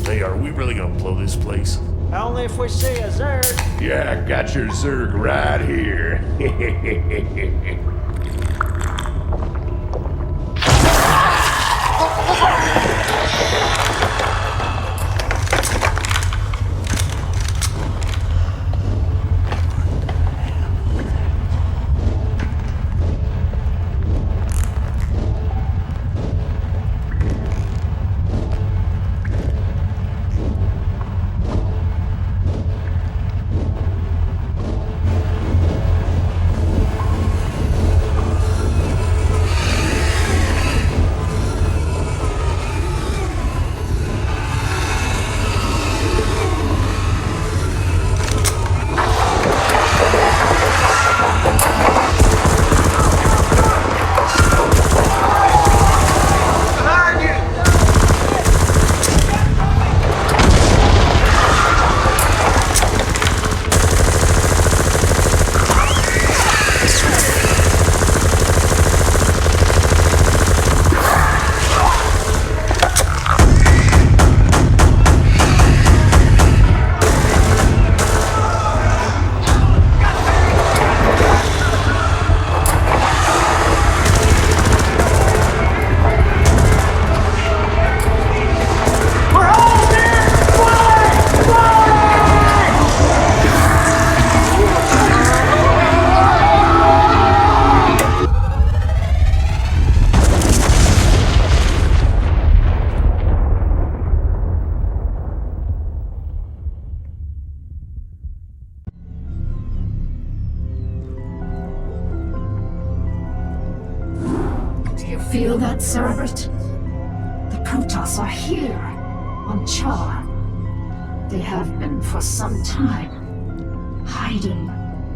Hey, are we really gonna blow this place? Only if we see a Zerg. Yeah, got your Zerg right here. feel that, Cerebrit? The Protoss are here, on Char. They have been for some time, hiding.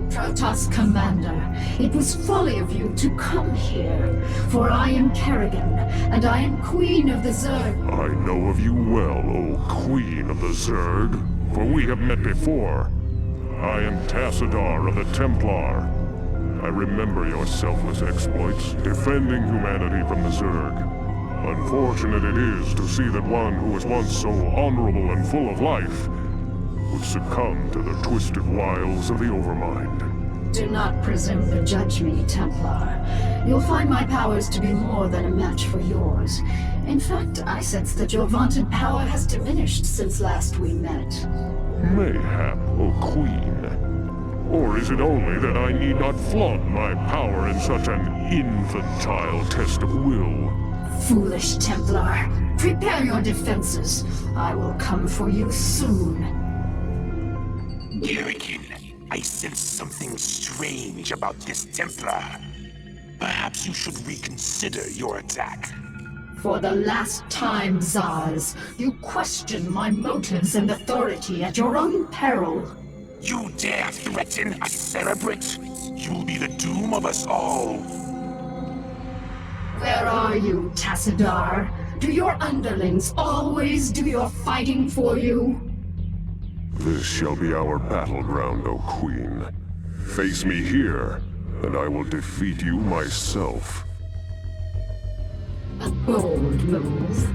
Protoss Commander, it was folly of you to come here, for I am Kerrigan, and I am Queen of the Zerg. I know of you well, O Queen of the Zerg, for we have met before. I am Tassadar of the Templar. I remember your selfless exploits, defending humanity from the Zerg. Unfortunate it is to see that one who was once so honorable and full of life would succumb to the twisted wiles of the Overmind. Do not presume to judge me, Templar. You'll find my powers to be more than a match for yours. In fact, I sense that your vaunted power has diminished since last we met. Mayhap, O Queen. Or is it only that I need not flaunt my power in such an infantile test of will? Foolish Templar. Prepare your defenses. I will come for you soon. Kerrigan, I sense something strange about this Templar. Perhaps you should reconsider your attack. For the last time, Zaz, you question my motives and authority at your own peril. You dare threaten a Cerebrit? You'll be the doom of us all. Where are you, Tassadar? Do your underlings always do your fighting for you? This shall be our battleground, O Queen. Face me here, and I will defeat you myself. A bold move.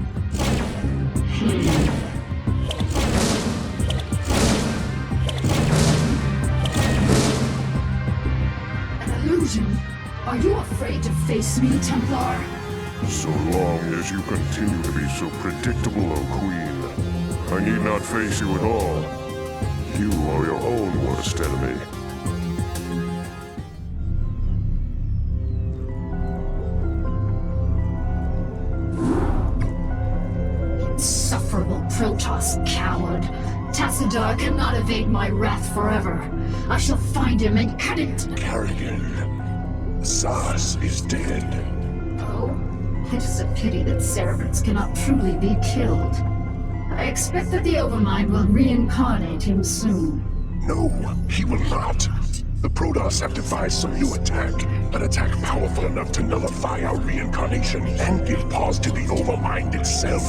An illusion? Are you afraid to face me, Templar? So long as you continue to be so predictable, O Queen, I need not face you at all. You are your own worst enemy. Insufferable Protoss coward. Tassadar cannot evade my wrath forever. I shall find him and cut it. Kerrigan, Zaz is dead. Oh, it is a pity that Cerebrits cannot truly be killed. I expect that the Overmind will reincarnate him soon. No, he will not. The Protoss have devised some new attack, an attack powerful enough to nullify our reincarnation and give pause to the Overmind itself.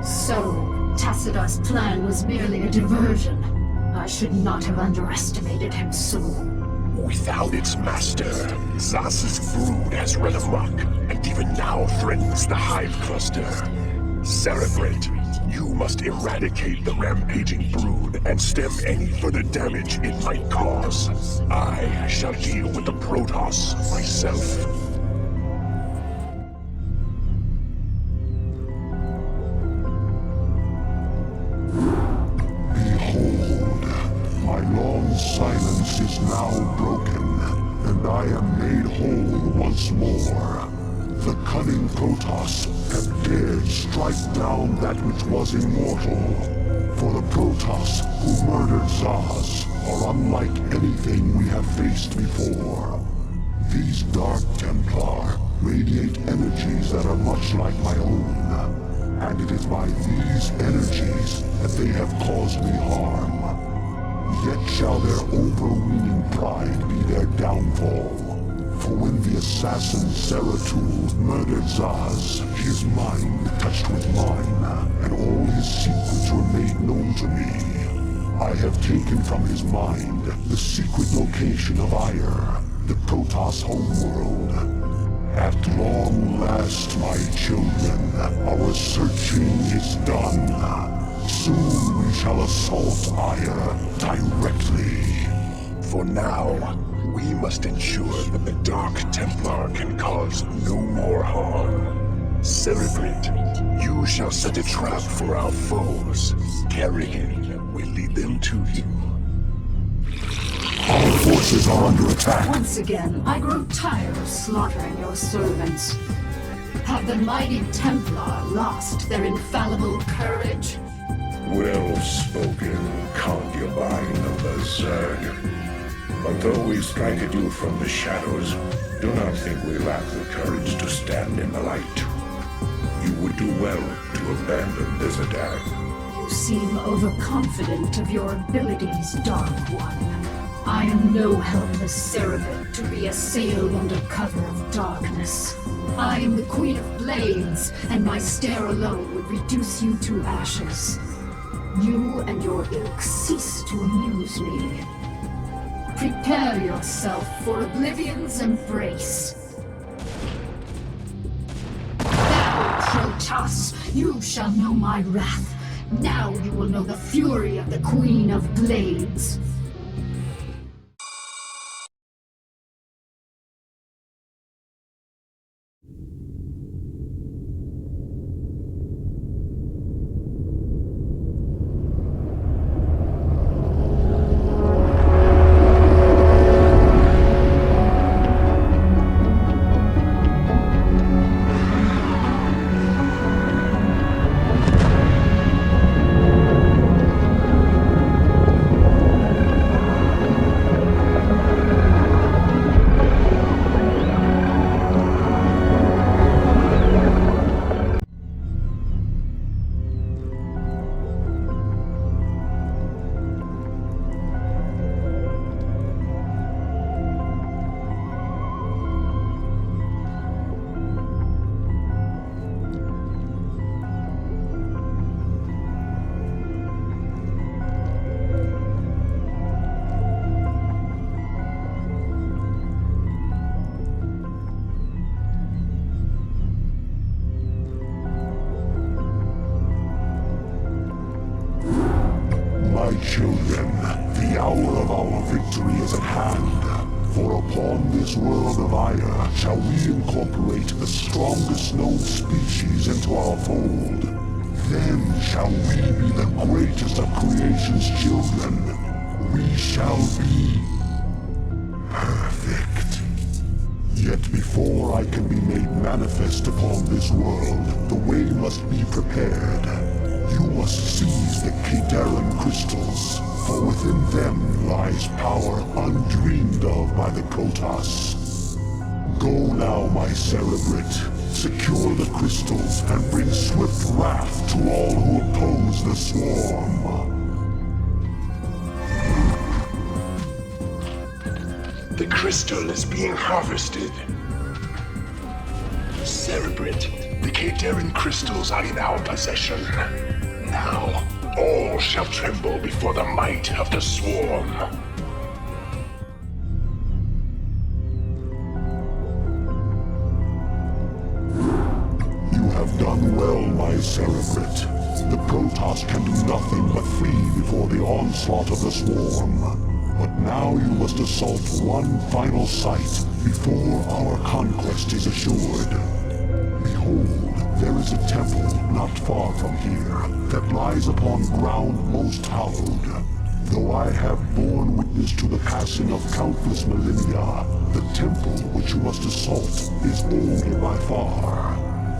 So, Tassadar's plan was merely a diversion. I should not have underestimated him so. Without its master, Zaz's brood has run amok, and even now threatens the Hive Cluster. Cerebrit, you must eradicate the rampaging brood and stem any further damage it might cause. I shall deal with the Protoss myself. Behold, my long silence is now broken, and I am made whole once more. The cunning Protoss have dared strike down that which was immortal. For the Protoss who murdered Zaz are unlike anything we have faced before. These Dark Templar radiate energies that are much like my own, and it is by these energies that they have caused me harm. Yet shall their overweening pride be their downfall. For when the assassin Zeratul murdered Zaz, his mind touched with mine, and all his secrets were made known to me. I have taken from his mind the secret location of Ire, the Protoss homeworld. At long last, my children, our searching is done. Soon we shall assault Ire directly. For now, we must ensure that the Dark Templar can cause no more harm. Cerebrit, you shall set a trap for our foes. Kerrigan will lead them to you. Our forces are under attack. Once again, I grow tired of slaughtering your servants. Have the mighty Templar lost their infallible courage? Well spoken, concubine of the Zerg. But though we strike at you from the shadows, do not think we lack the courage to stand in the light. You would do well to abandon this attack. You seem overconfident of your abilities, Dark One. I am no helpless Cerebit to be assailed under cover of darkness. I am the Queen of Blades, and my stare alone would reduce you to ashes. You and your ilk cease to amuse me. Prepare yourself for Oblivion's embrace. Now, Protoss, you shall know my wrath. Now you will know the fury of the Queen of Blades. My children, the hour of our victory is at hand. For upon this world of ire shall we incorporate the strongest known species into our fold. Then shall we be the greatest of creation's children. We shall be perfect. Yet before I can be made manifest upon this world, the way must be prepared. You must seize the Terran crystals, for within them lies power undreamed of by the Protoss. Go now, my Cerebrit. Secure the crystals and bring swift wrath to all who oppose the swarm. The crystal is being harvested. Cerebrit, the Terran crystals are in our possession. Now, all shall tremble before the might of the swarm. You have done well, my Cerebrit. The Protoss can do nothing but flee before the onslaught of the swarm. But now you must assault one final site before our conquest is assured. Behold, there is a temple not far from here that lies upon ground most hallowed. Though I have borne witness to the passing of countless millennia, the temple which you must assault is older by far.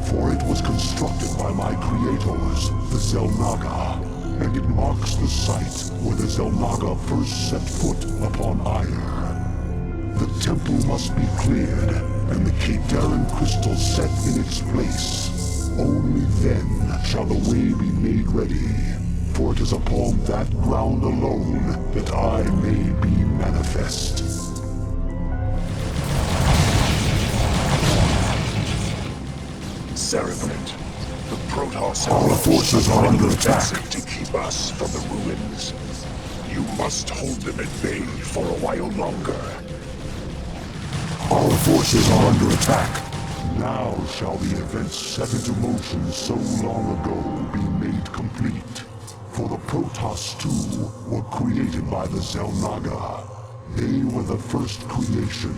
For it was constructed by my creators, the Xel'Naga, and it marks the site where the Xel'Naga first set foot upon Ire. The temple must be cleared, and the Terran crystal set in its place. Only then shall the way be made ready, for it is upon that ground alone that I may be manifest. Cerebrit, the Protoss Our forces are under attack. To keep us from the ruins. You must hold them at bay for a while longer. Our forces are under attack. Now shall the events set into motion so long ago be made complete. For the Protoss too were created by the Xel'Naga. They were the first creation,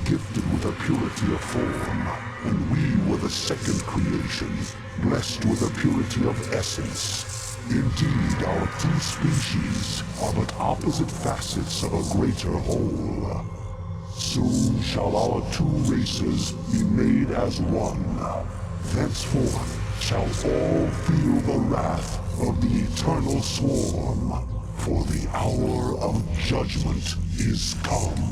gifted with a purity of form, and we were the second creation, blessed with a purity of essence. Indeed, our two species are but opposite facets of a greater whole. Soon shall our two races be made as one. Thenceforth shall all feel the wrath of the eternal swarm. for the hour of judgment is come.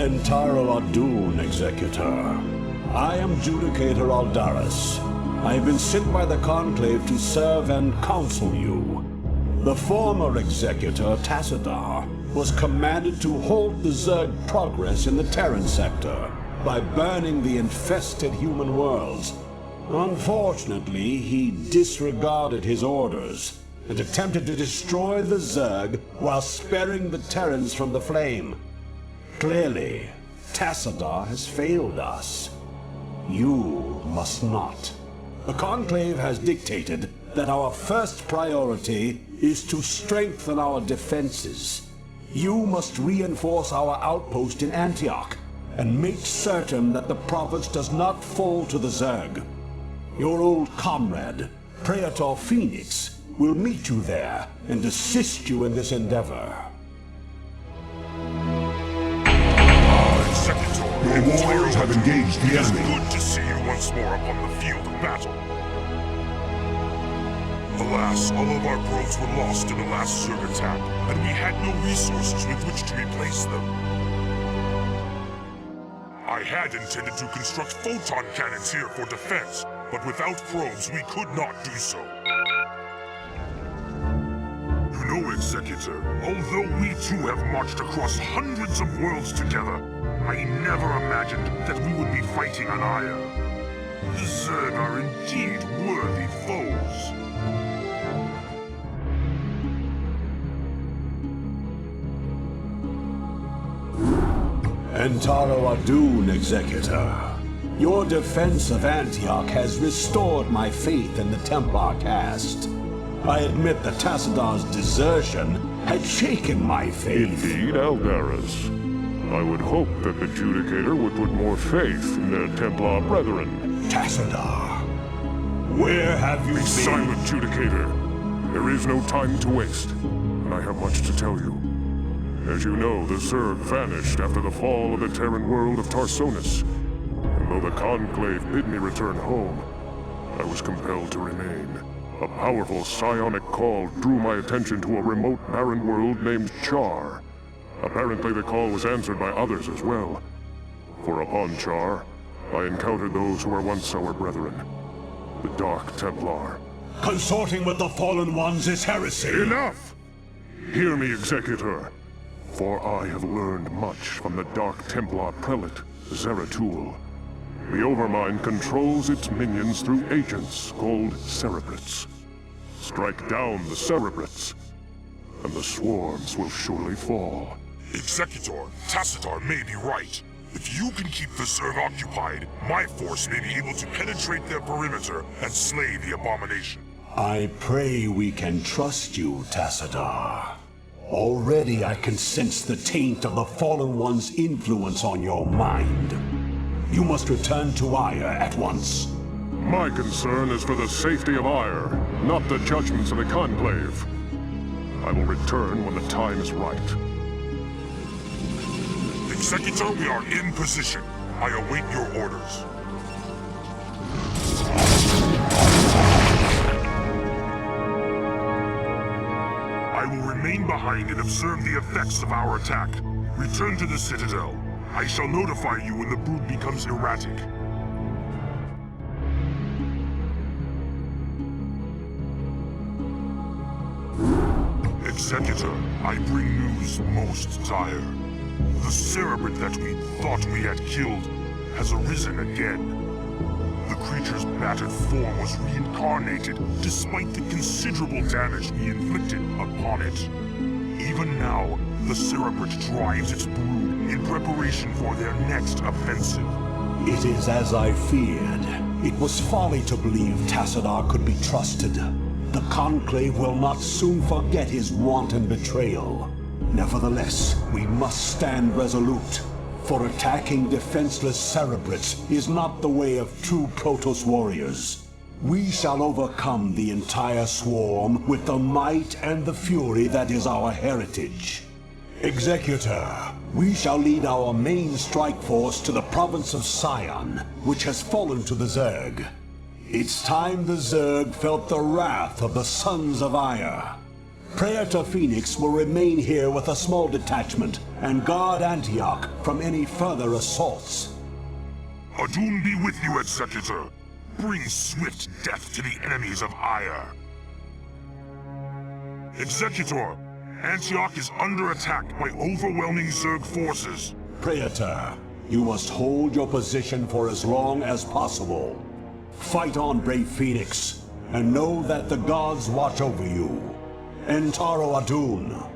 Entaro Adun, Executor. I am Judicator Aldaris. I have been sent by the Conclave to serve and counsel you. The former Executor, Tassadar, was commanded to halt the Zerg progress in the Terran sector by burning the infested human worlds. Unfortunately, he disregarded his orders and attempted to destroy the Zerg while sparing the Terrans from the flame. Clearly, Tassadar has failed us. You must not. The Conclave has dictated that our first priority is to strengthen our defenses. You must reinforce our outpost in Antioch and make certain that the province does not fall to the Zerg. Your old comrade, Praetor Phoenix, will meet you there and assist you in this endeavor. Your warriors have engaged the enemy. It is good to see you once more upon the field of battle. Alas, all of our probes were lost in the last Zerg attack, and we had no resources with which to replace them. I had intended to construct photon cannons here for defense, but without probes we could not do so. You know, Executor, although we too have marched across hundreds of worlds together, I never imagined that we would be fighting on Aya. The Zerg are indeed worthy foes. Entaro Adun, Executor. Your defense of Antioch has restored my faith in the Templar caste. I admit that Tassadar's desertion had shaken my faith. Indeed, Aldaris. I would hope that the Judicator would put more faith in their Templar brethren. Tassadar, where have you been? Be silent, Judicator. There is no time to waste, and I have much to tell you. As you know, the Zerg vanished after the fall of the Terran world of Tarsonis. And though the Conclave bid me return home, I was compelled to remain. A powerful psionic call drew my attention to a remote barren world named Char. Apparently the call was answered by others as well. For upon Char, I encountered those who were once our brethren. The Dark Templar. Consorting with the Fallen Ones is heresy! Enough! Hear me, Executor. For I have learned much from the Dark Templar Prelate, Zeratul. The Overmind controls its minions through agents called Cerebrates. Strike down the Cerebrates, and the swarms will surely fall. Executor, Tacitar may be right. If you can keep the Zerg occupied, my force may be able to penetrate their perimeter and slay the abomination. I pray we can trust you, Tacitar. Already I can sense the taint of the Fallen One's influence on your mind. You must return to Ire at once. My concern is for the safety of Ire, not the judgments of the Conclave. I will return when the time is right. Executor, we are in position. I await your orders. I will remain behind and observe the effects of our attack. Return to the Citadel. I shall notify you when the brood becomes erratic. Executor, I bring news most dire. The Cerebrate that we thought we had killed has arisen again. The creature's battered form was reincarnated despite the considerable damage we inflicted upon it. Even now, the Cerebrate drives its brood in preparation for their next offensive. It is as I feared. It was folly to believe Tacitar could be trusted. The Conclave will not soon forget his wanton betrayal. Nevertheless, we must stand resolute, for attacking defenseless Cerebrates is not the way of true Protoss warriors. We shall overcome the entire swarm with the might and the fury that is our heritage. Executor, we shall lead our main strike force to the province of Sion, which has fallen to the Zerg. It's time the Zerg felt the wrath of the Sons of Ire. Praetor Phoenix will remain here with a small detachment and guard Antioch from any further assaults. Adun be with you, Executor. Bring swift death to the enemies of Ire. Executor, Antioch is under attack by overwhelming Zerg forces. Praetor, you must hold your position for as long as possible. Fight on, brave Phoenix, and know that the gods watch over you. Entaro Adun.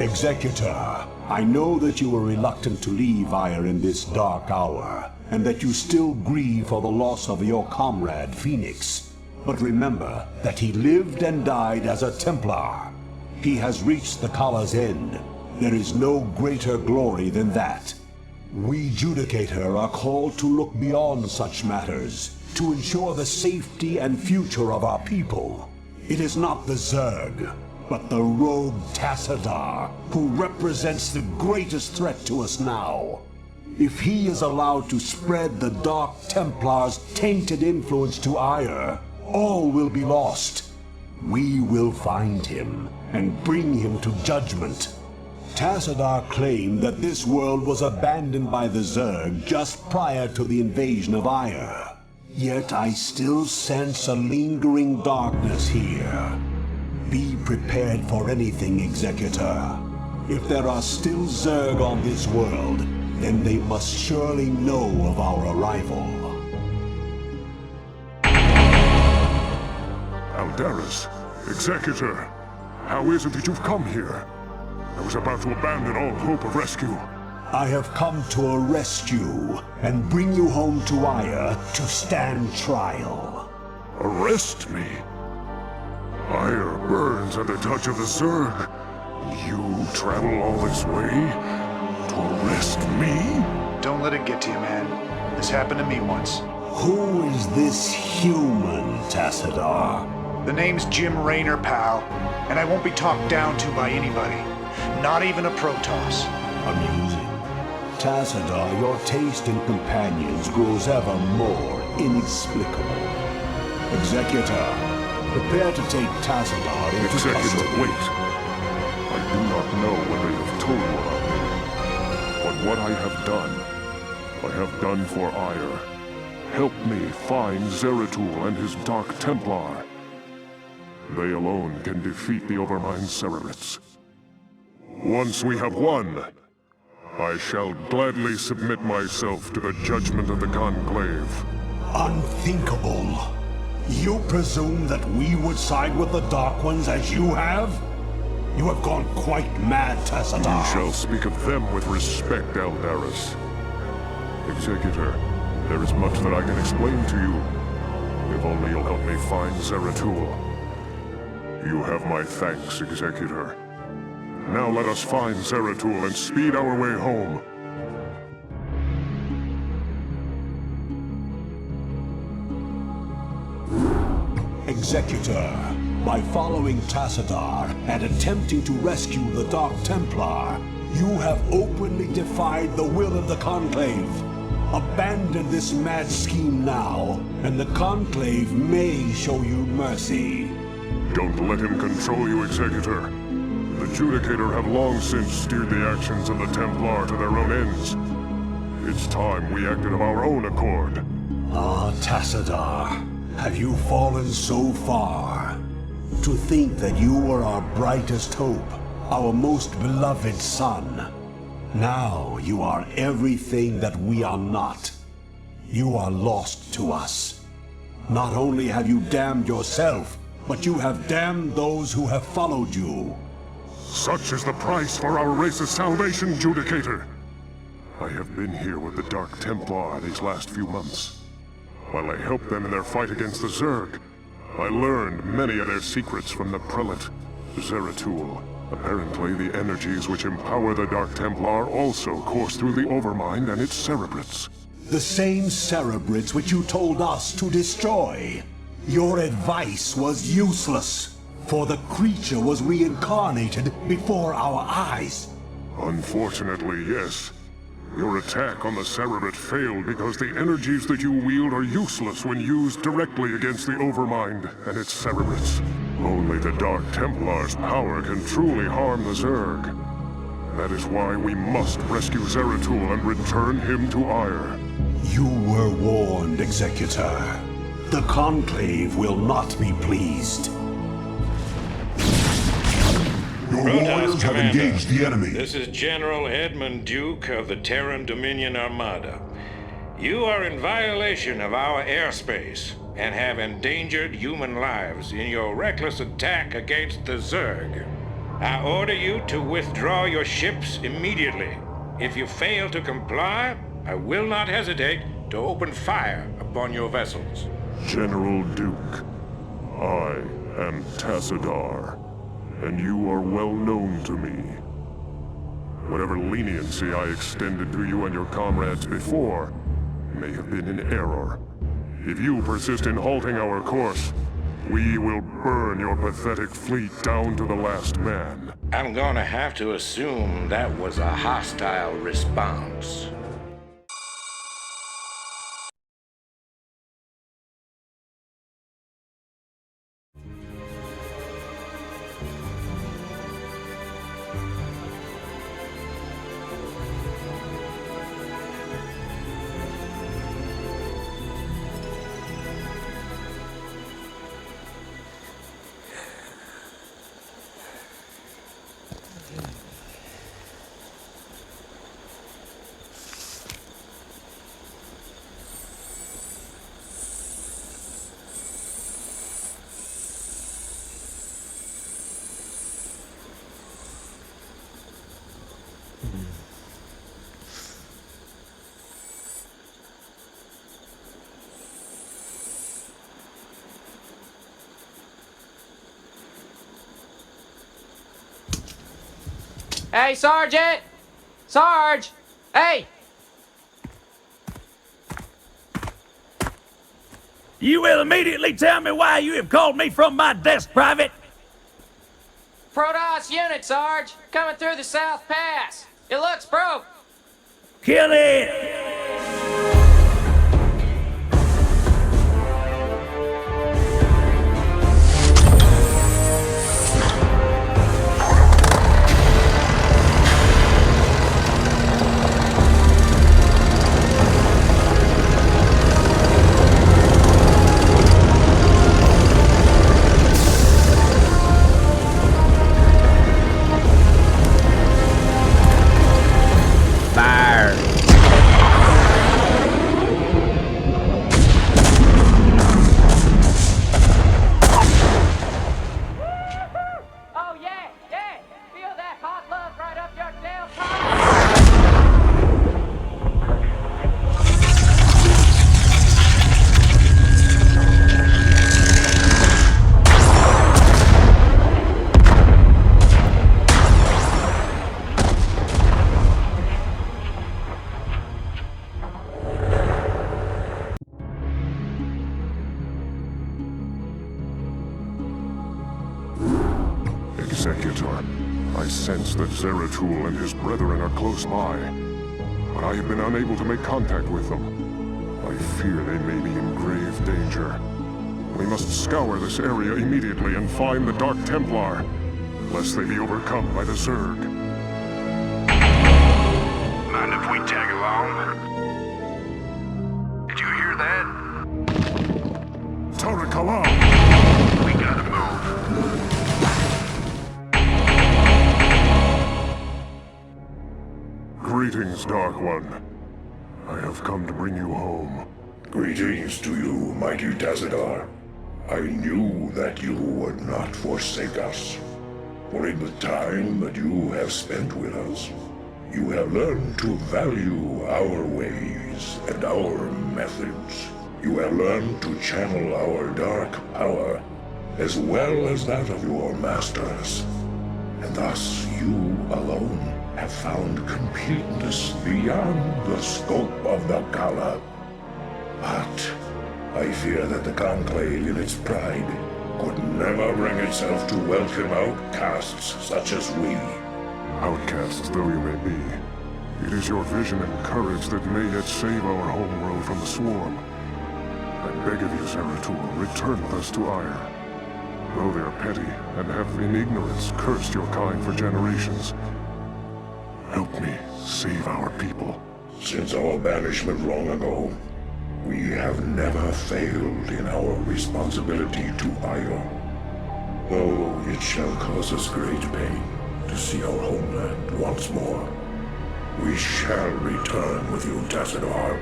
Executor, I know that you were reluctant to leave Ire in this dark hour, and that you still grieve for the loss of your comrade, Phoenix. But remember that he lived and died as a Templar. He has reached the Kala's end. There is no greater glory than that. We Judicator are called to look beyond such matters, to ensure the safety and future of our people. It is not the Zerg, but the rogue Tacitar, who represents the greatest threat to us now. If he is allowed to spread the Dark Templar's tainted influence to Ire, all will be lost. We will find him and bring him to judgment. Tassadar claimed that this world was abandoned by the Zerg just prior to the invasion of Ire. Yet I still sense a lingering darkness here. Be prepared for anything, Executor. If there are still Zerg on this world, then they must surely know of our arrival. Aldaris, Executor, how is it that you've come here? I was about to abandon all hope of rescue. I have come to arrest you and bring you home to Ire to stand trial. Arrest me? Ire burns at the touch of the Zerg. You travel all this way to arrest me? Don't let it get to you, man. This happened to me once. Who is this human, Tassadar? The name's Jim Raynor, pal, and I won't be talked down to by anybody. Not even a Protoss. Amusing. Tassadar, your taste in companions grows ever more inexplicable. Executor, prepare to take Tassadar into Executor, custody. wait. I do not know what they have told you about me. But what I have done for Ire. Help me find Zeratul and his Dark Templar. They alone can defeat the Overmind Cerebrits. Once we have won, I shall gladly submit myself to the judgment of the Conclave. Unthinkable. You presume that we would side with the Dark Ones as you have? You have gone quite mad, Tassadar. You shall speak of them with respect, Aldaris. Executor, there is much that I can explain to you. If only you'll help me find Zeratul. You have my thanks, Executor. Now let us find Zeratul and speed our way home. Executor, by following Tassadar and attempting to rescue the Dark Templar, you have openly defied the will of the Conclave. Abandon this mad scheme now, and the Conclave may show you mercy. Don't let him control you, Executor. The Judicator have long since steered the actions of the Templar to their own ends. It's time we acted of our own accord. Ah, Tassadar, have you fallen so far? To think that you were our brightest hope, our most beloved son. Now you are everything that we are not. You are lost to us. Not only have you damned yourself, but you have damned those who have followed you. Such is the price for our race's salvation, Judicator. I have been here with the Dark Templar these last few months. While I helped them in their fight against the Zerg, I learned many of their secrets from the prelate, Zeratul. Apparently, the energies which empower the Dark Templar also course through the Overmind and its Cerebrits. The same Cerebrits which you told us to destroy. Your advice was useless, for the creature was reincarnated before our eyes. Unfortunately, yes. Your attack on the Cerebrit failed because the energies that you wield are useless when used directly against the Overmind and its Cerebrits. Only the Dark Templar's power can truly harm the Zerg. That is why we must rescue Zeratul and return him to Ire. You were warned, Executor. The Conclave will not be pleased. Your warriors have engaged the enemy. This is General Edmund Duke of the Terran Dominion Armada. You are in violation of our airspace and have endangered human lives in your reckless attack against the Zerg. I order you to withdraw your ships immediately. If you fail to comply, I will not hesitate to open fire upon your vessels. General Duke, I am Tassadar, and you are well known to me. Whatever leniency I extended to you and your comrades before may have been in error. If you persist in halting our course, we will burn your pathetic fleet down to the last man. I'm gonna have to assume that was a hostile response. Hey, Sergeant! Sarge! Hey! You will immediately tell me why you have called me from my desk, Private. Protoss unit, Sarge! Coming through the South Pass! It looks broke! Kill it! Fire! Oh yeah, yeah! Feel that hot love right up your tailpipe! Executor, I sense that Zeratul and his brethren are close by, but I have been unable to make contact with them. I fear they may be in grave danger. We must scour this area immediately and find the Dark Templar, lest they be overcome by the Zerg. Mind if we tag along? Did you hear that? Tarakalam! We gotta move. Greetings, Dark One. I have come to bring you home. Greetings to you, mighty Tazadar. I knew that you would not forsake us. For in the time that you have spent with us, you have learned to value our ways and our methods. You have learned to channel our dark power, as well as that of your masters. And thus you alone have found completeness beyond the scope of the Gala. But I fear that the Conclave in its pride could never bring itself to welcome outcasts such as we. Outcasts though you may be, it is your vision and courage that may yet save our homeworld from the swarm. I beg of you, Zeratul, return with us to Ire. Though they are petty and have in ignorance cursed your kind for generations, help me save our people. Since our banishment long ago, we have never failed in our responsibility to Ire. Though it shall cause us great pain to see our homeland once more, we shall return with you, Tassadar.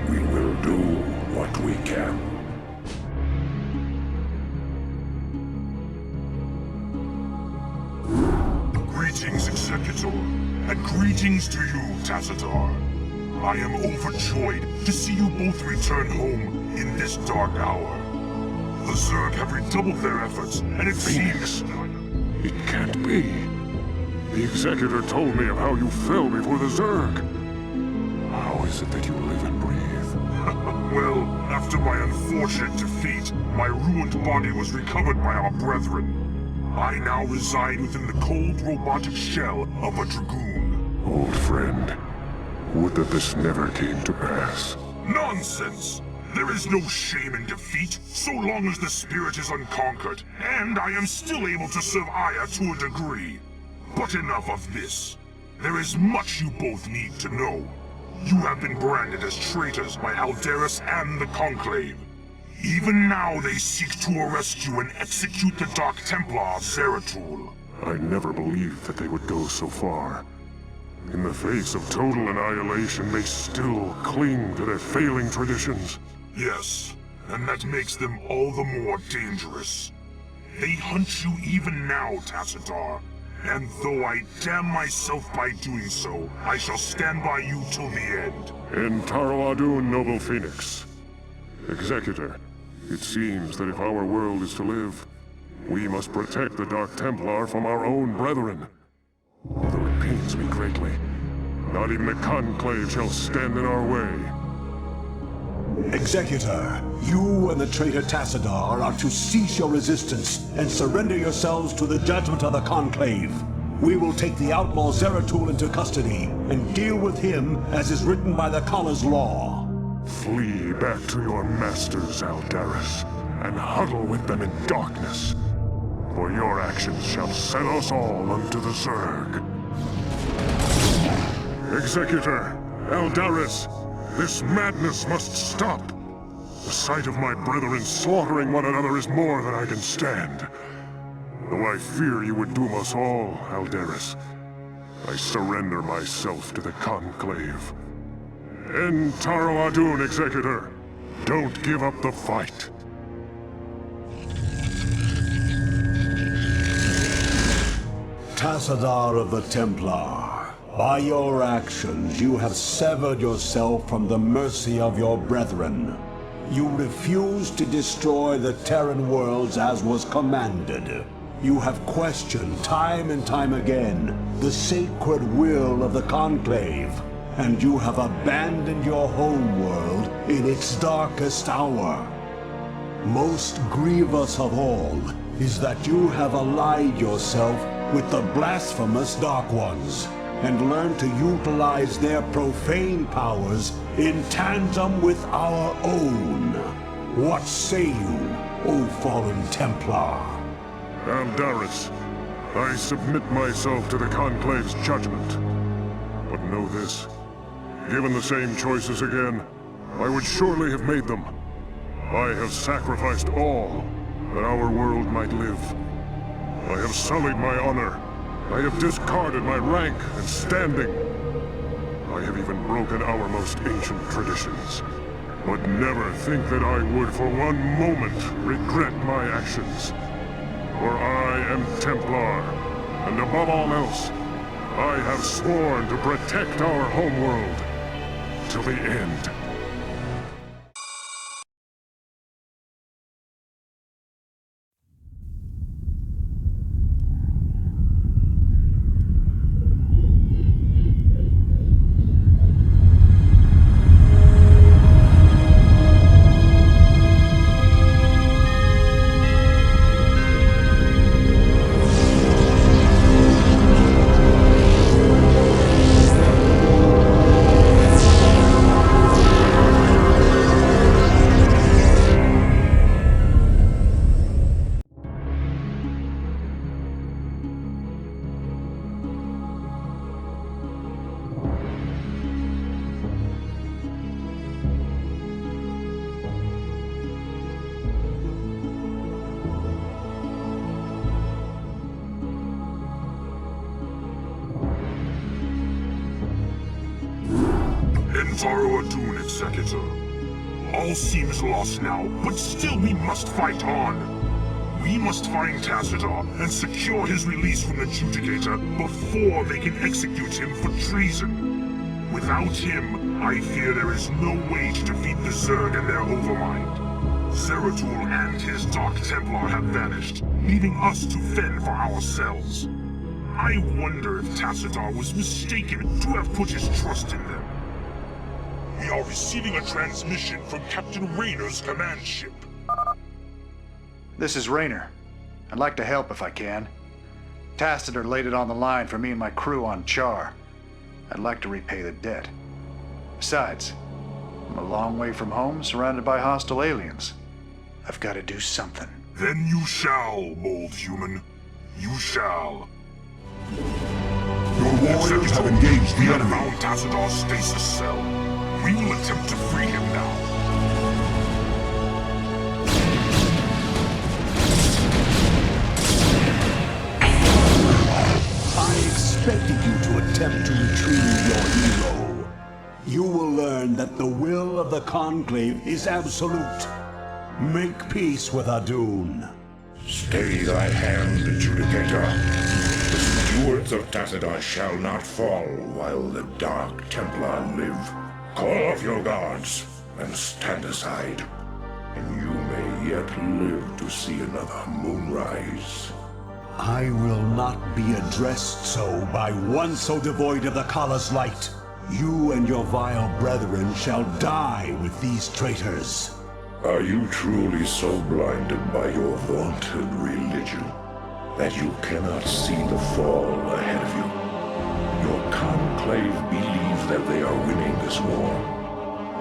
We will do what we can. Greetings, Executor, and greetings to you, Tassadar. I am overjoyed to see you both return home in this dark hour. The Zerg have redoubled their efforts, and it seems... It can't be. The Executor told me of how you fell before the Zerg. How is it that you live and breathe? Well, after my unfortunate defeat, my ruined body was recovered by our brethren. I now reside within the cold robotic shell of a Dragoon. Old friend, would that this never came to pass. Nonsense! There is no shame in defeat, so long as the spirit is unconquered, and I am still able to serve Aya to a degree. But enough of this. There is much you both need to know. You have been branded as traitors by Alderus and the Conclave. Even now they seek to arrest you and execute the Dark Templar, Zeratul. I never believed that they would go so far. In the face of total annihilation, they still cling to their failing traditions. Yes, and that makes them all the more dangerous. They hunt you even now, Tassadar. And though I damn myself by doing so, I shall stand by you till the end. En Taro Adun, noble Phoenix. Executor, it seems that if our world is to live, we must protect the Dark Templar from our own brethren. Although it pains pains me greatly. Not even the Conclave shall stand in our way. Executor, you and the traitor Tassadar are to cease your resistance and surrender yourselves to the judgment of the Conclave. We will take the outlaw Zeratul into custody and deal with him as is written by the Khan's law. Flee back to your masters, Aldaris, and huddle with them in darkness. For your actions shall set us all unto the Zerg. Executor, Aldaris, this madness must stop. The sight of my brethren slaughtering one another is more than I can stand. Though I fear you would doom us all, Aldaris, I surrender myself to the Conclave. End Taro Adun, Executor. Don't give up the fight. Tassadar of the Templar, by your actions you have severed yourself from the mercy of your brethren. You refused to destroy the Terran worlds as was commanded. You have questioned time and time again the sacred will of the Conclave, and you have abandoned your home world in its darkest hour. Most grievous of all is that you have allied yourself with the blasphemous Dark Ones, and learned to utilize their profane powers in tandem with our own. What say you, O fallen Templar? Aldaris, I submit myself to the Conclave's judgment. But know this, given the same choices again, I would surely have made them. I have sacrificed all that our world might live. I have sullied my honor. I have discarded my rank and standing. I have even broken our most ancient traditions. But never think that I would for one moment regret my actions. For I am Templar, and above all else, I have sworn to protect our homeworld till the end. Taro Adun, Executor. All seems lost now, but still we must fight on. We must find Tassadar and secure his release from the Judicator before they can execute him for treason. Without him, I fear there is no way to defeat the Zerg and their Overmind. Zeratul and his Dark Templar have vanished, leaving us to fend for ourselves. I wonder if Tassadar was mistaken to have put his trust in them. We are receiving a transmission from Captain Rayner's command ship. This is Rayner. I'd like to help if I can. Tassadar laid it on the line for me and my crew on Char. I'd like to repay the debt. Besides, I'm a long way from home, surrounded by hostile aliens. I've got to do something. Then you shall, Mold Human. You shall. Your warriors have engaged the enemy. Found Tassadar's stasis cell. We will attempt to free him now. I expected you to attempt to retrieve your hero. You will learn that the will of the Conclave is absolute. Make peace with Adun. Stay thy hand, Judicator. The stewards of Tassadar shall not fall while the Dark Templar live. Call off your guards and stand aside, and you may yet live to see another moonrise. I will not be addressed so by one so devoid of the Kala's light. You and your vile brethren shall die with these traitors. Are you truly so blinded by your vaunted religion that you cannot see the fall ahead of you? Your conclave believes that they are winning this war,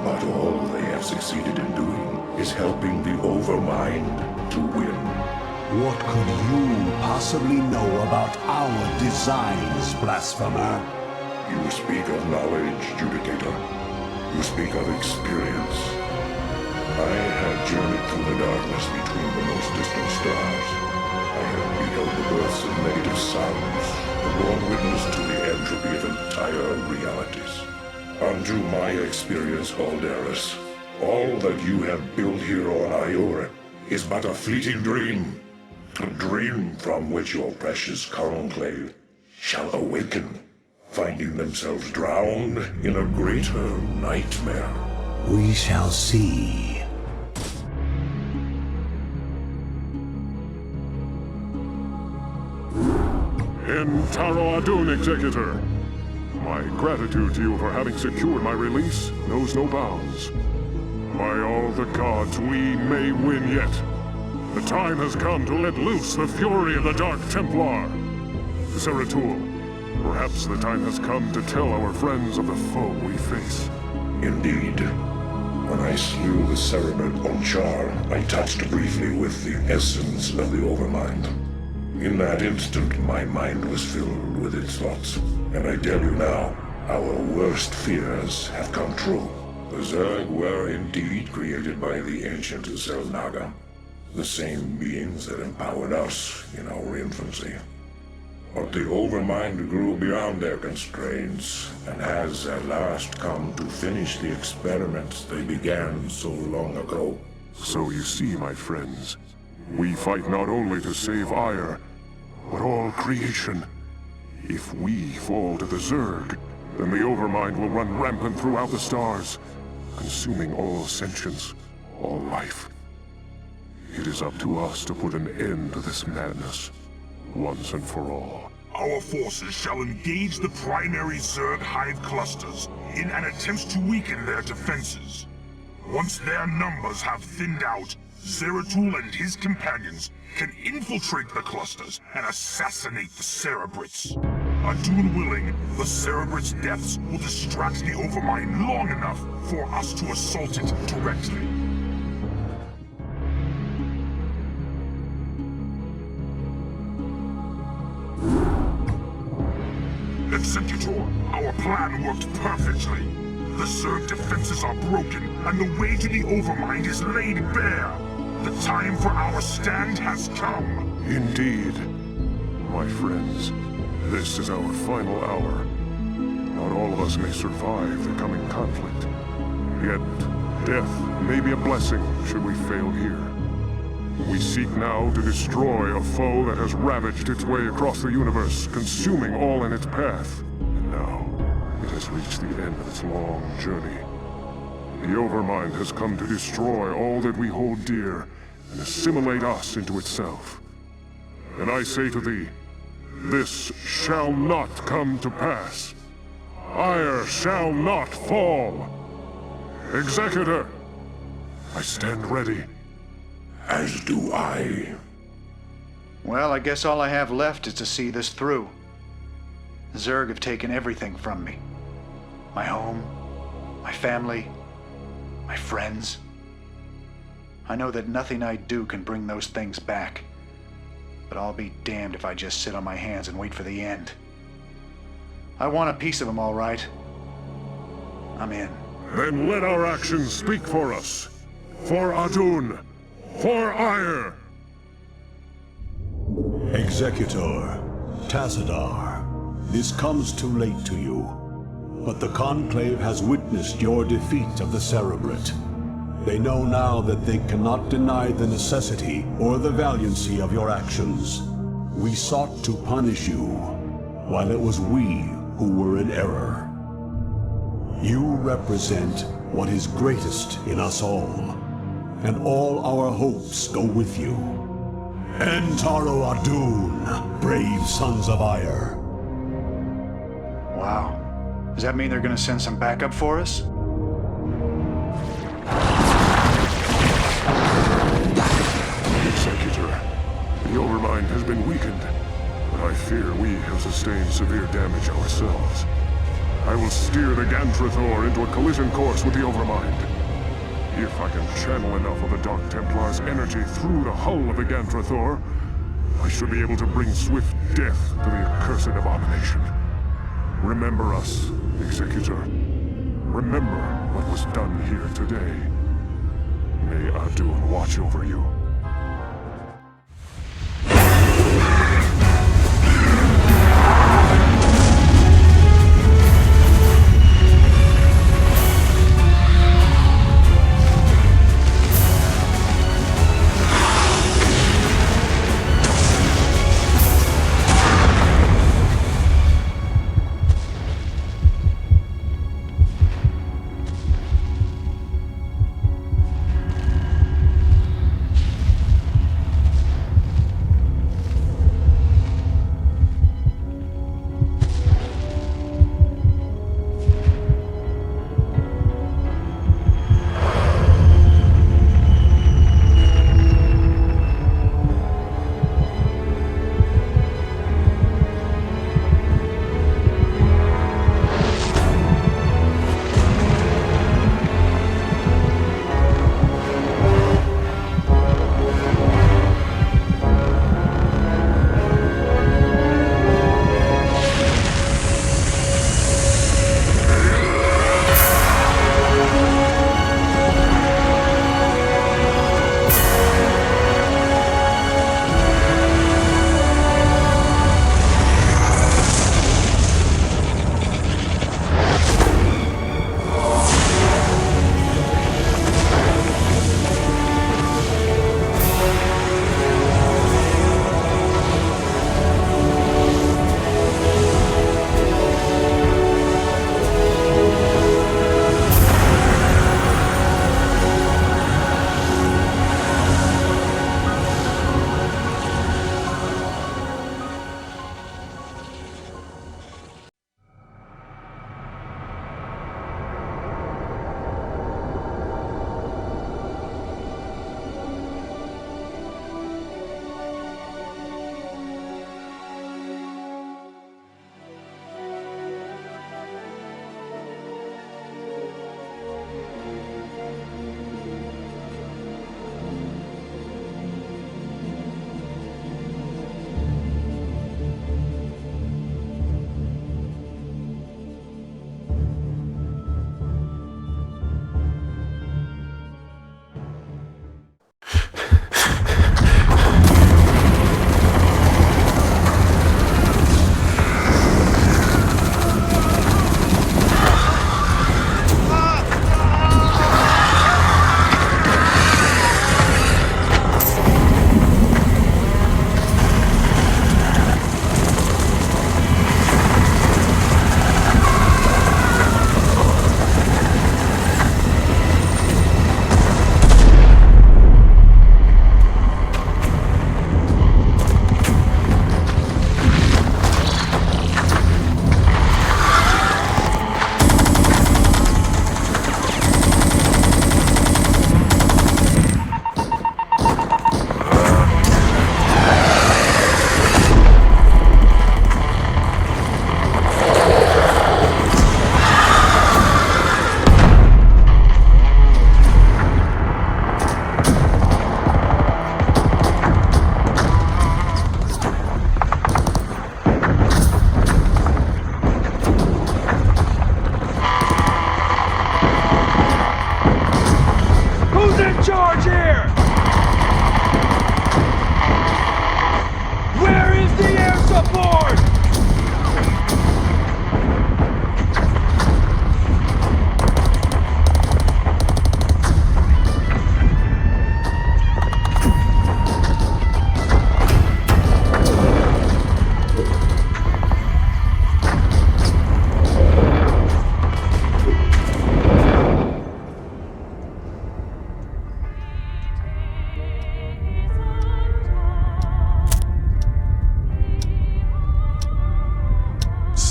but all they have succeeded in doing is helping the Overmind to win. What could you possibly know about our designs, blasphemer? You speak of knowledge, Judicator. You speak of experience. I have journeyed through the darkness between the most distant stars. I have beheld the births of negative sounds, and borne witness to the entropy of entire realities. Unto my experience, Aldaris, all that you have built here on Iora is but a fleeting dream. A dream from which your precious conclave shall awaken, finding themselves drowned in a greater nightmare. We shall see. In Taro Adun, Executor. My gratitude to you for having secured my release knows no bounds. By all the gods, we may win yet. The time has come to let loose the fury of the Dark Templar. Zeratul, perhaps the time has come to tell our friends of the foe we face. Indeed. When I slew the Cerebrit Onchar, I touched briefly with the essence of the Overmind. In that instant, my mind was filled with its thoughts. And I tell you now, our worst fears have come true. The Zerg were indeed created by the ancient Zelnaga, the same beings that empowered us in our infancy. But the Overmind grew beyond their constraints, and has at last come to finish the experiments they began so long ago. So you see, my friends, we fight not only to save Ire, but all creation. If we fall to the Zerg, then the Overmind will run rampant throughout the stars, consuming all sentience, all life. It is up to us to put an end to this madness, once and for all. Our forces shall engage the primary Zerg hive clusters in an attempt to weaken their defenses. Once their numbers have thinned out, Zeratul and his companions can infiltrate the clusters and assassinate the Cerebrits. Adun willing, the Cerebrits' deaths will distract the Overmind long enough for us to assault it directly. Executor, our plan worked perfectly. The Zerg defenses are broken, and the way to the Overmind is laid bare. The time for our stand has come. Indeed. My friends, this is our final hour. Not all of us may survive the coming conflict. Yet, death may be a blessing should we fail here. We seek now to destroy a foe that has ravaged its way across the universe, consuming all in its path. And now, it has reached the end of its long journey. The Overmind has come to destroy all that we hold dear, and assimilate us into itself. And I say to thee, this shall not come to pass. Ire shall not fall. Executor, I stand ready. As do I. Well, I guess all I have left is to see this through. The Zerg have taken everything from me. My home, my family, my friends. I know that nothing I do can bring those things back. But I'll be damned if I just sit on my hands and wait for the end. I want a piece of them, all right. I'm in. Then let our actions speak for us. For Adun. For Ire! Executor, Tassadar, this comes too late to you. But the Conclave has witnessed your defeat of the Cerebrit. They know now that they cannot deny the necessity or the valiancy of your actions. We sought to punish you, while it was we who were in error. You represent what is greatest in us all, and all our hopes go with you. Entaro Adun, brave sons of Ire. Wow. Does that mean they're gonna send some backup for us? Executor, the Overmind has been weakened, but I fear we have sustained severe damage ourselves. I will steer the Gantrathor into a collision course with the Overmind. If I can channel enough of the Dark Templar's energy through the hull of the Gantrathor, I should be able to bring swift death to the accursed abomination. Remember us, Executor. Remember what was done here today. May Adun watch over you.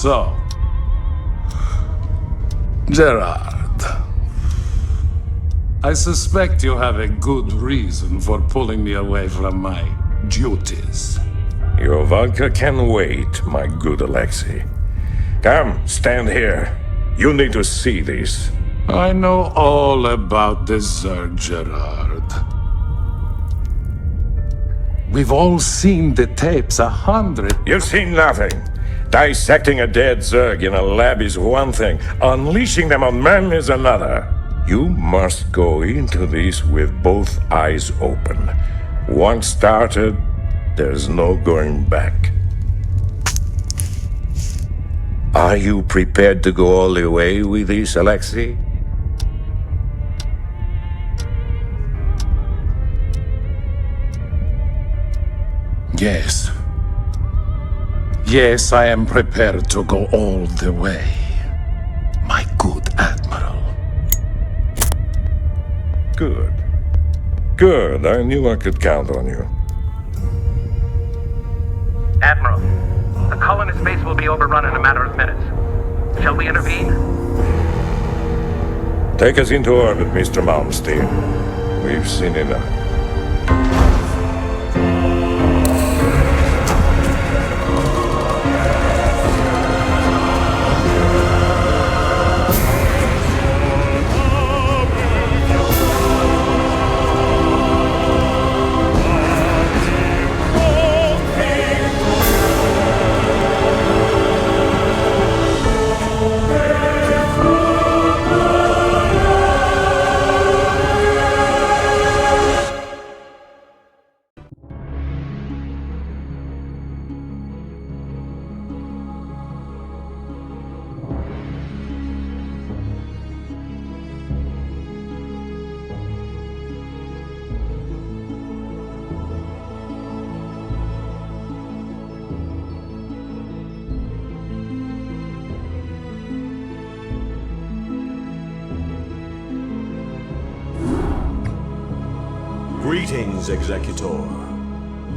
So, Gerard, I suspect you have a good reason for pulling me away from my duties. Your vodka can wait, my good Alexei. Come, stand here. You need to see this. I know all about the Zerg, Gerard. We've all seen the tapes 100. You've seen nothing. Dissecting a dead Zerg in a lab is one thing. Unleashing them on men is another. You must go into this with both eyes open. Once started, there's no going back. Are you prepared to go all the way with this, Alexei? Yes. Yes, I am prepared to go all the way, my good Admiral. Good. Good. I knew I could count on you. Admiral, the colonist base will be overrun in a matter of minutes. Shall we intervene? Take us into orbit, Mr. Malmsteen. We've seen enough. Greetings, Executor.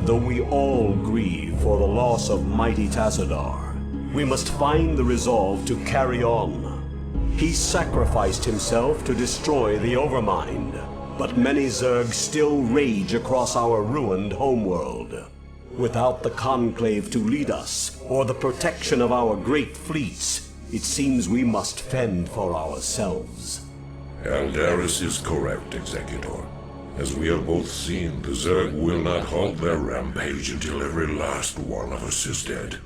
Though we all grieve for the loss of mighty Tassadar, we must find the resolve to carry on. He sacrificed himself to destroy the Overmind, but many Zerg still rage across our ruined homeworld. Without the Conclave to lead us, or the protection of our great fleets, it seems we must fend for ourselves. Eldaris is correct, Executor. As we have both seen, the Zerg will not halt their rampage until every last one of us is dead.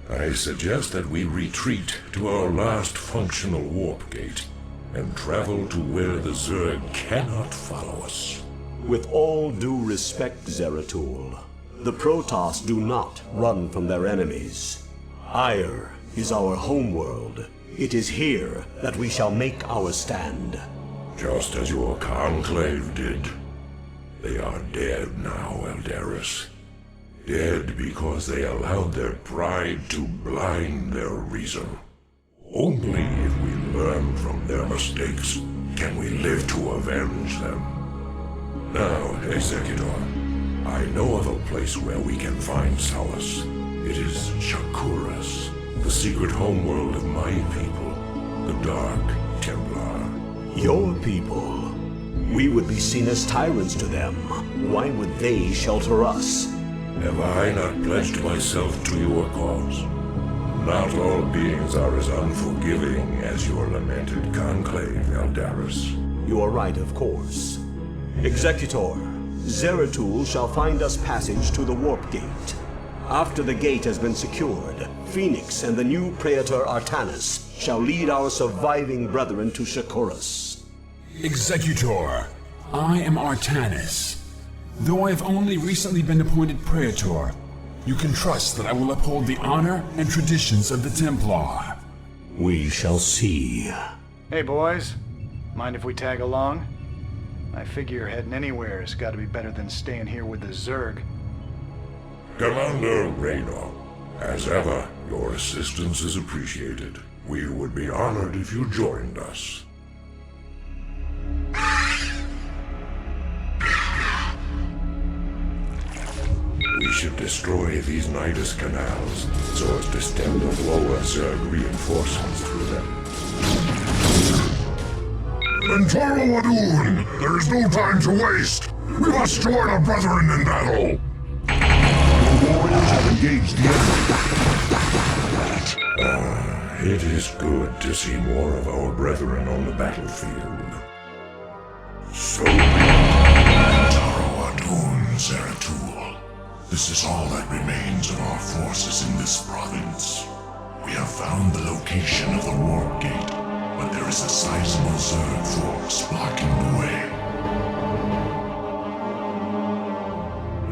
I suggest that we retreat to our last functional warp gate and travel to where the Zerg cannot follow us. With all due respect, Zeratul, the Protoss do not run from their enemies. Ire is our homeworld. It is here that we shall make our stand. Just as your Conclave did. They are dead now, Eldaris. Dead because they allowed their pride to blind their reason. Only if we learn from their mistakes can we live to avenge them. Now, Executor, I know of a place where we can find solace. It is Shakuras, the secret homeworld of my people, the Dark Templar. Your people? We would be seen as tyrants to them. Why would they shelter us? Have I not pledged myself to your cause? Not all beings are as unforgiving as your lamented Conclave, Eldaris. You are right, of course. Executor, Zeratul shall find us passage to the warp gate. After the gate has been secured, Phoenix and the new Praetor Artanis shall lead our surviving brethren to Shakuras. Executor, I am Artanis. Though I have only recently been appointed Praetor, you can trust that I will uphold the honor and traditions of the Templar. We shall see. Hey boys, mind if we tag along? I figure heading anywhere has got to be better than staying here with the Zerg. Commander Raynor, as ever, your assistance is appreciated. We would be honored if you joined us. We should destroy these Nidus canals so as to stem the flow of Zerg reinforcements through them. Mentaro Adun! There is no time to waste! We must join our brethren in battle! The warriors have engaged the enemy. It is good to see more of our brethren on the battlefield. So Mentaro Adun, Zeratul. This is all that remains of our forces in this province. We have found the location of the warp gate, but there is a sizable Zerg force blocking the way.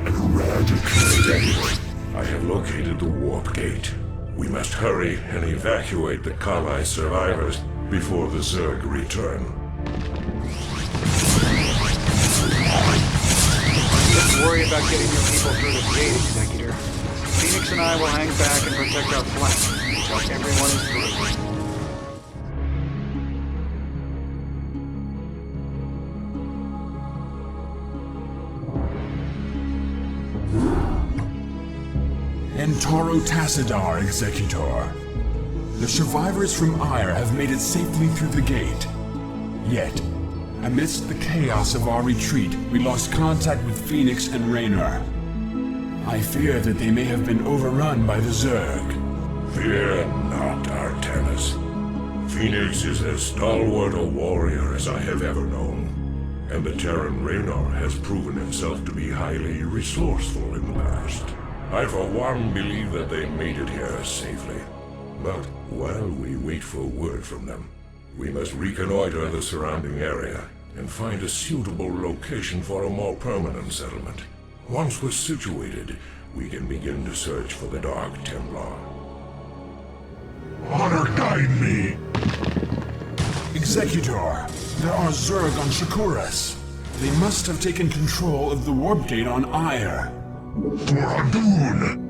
Eradicate. I have located the warp gate. We must hurry and evacuate the Kali survivors before the Zerg return. Don't worry about getting your people through the gate, Executor. Phoenix and I will hang back and protect our flank until everyone is through. Entaro Tassadar, Executor. The survivors from Ire have made it safely through the gate. Yet, amidst the chaos of our retreat, we lost contact with Phoenix and Raynor. I fear that they may have been overrun by the Zerg. Fear not, Artanis. Phoenix is as stalwart a warrior as I have ever known, and the Terran Raynor has proven himself to be highly resourceful in the past. I for one believe that they made it here safely. But while we wait for word from them, we must reconnoiter the surrounding area and find a suitable location for a more permanent settlement. Once we're situated, we can begin to search for the Dark Templar. Honor guide me! Executor, there are Zerg on Shakuras. They must have taken control of the warp gate on Ire. For Adun!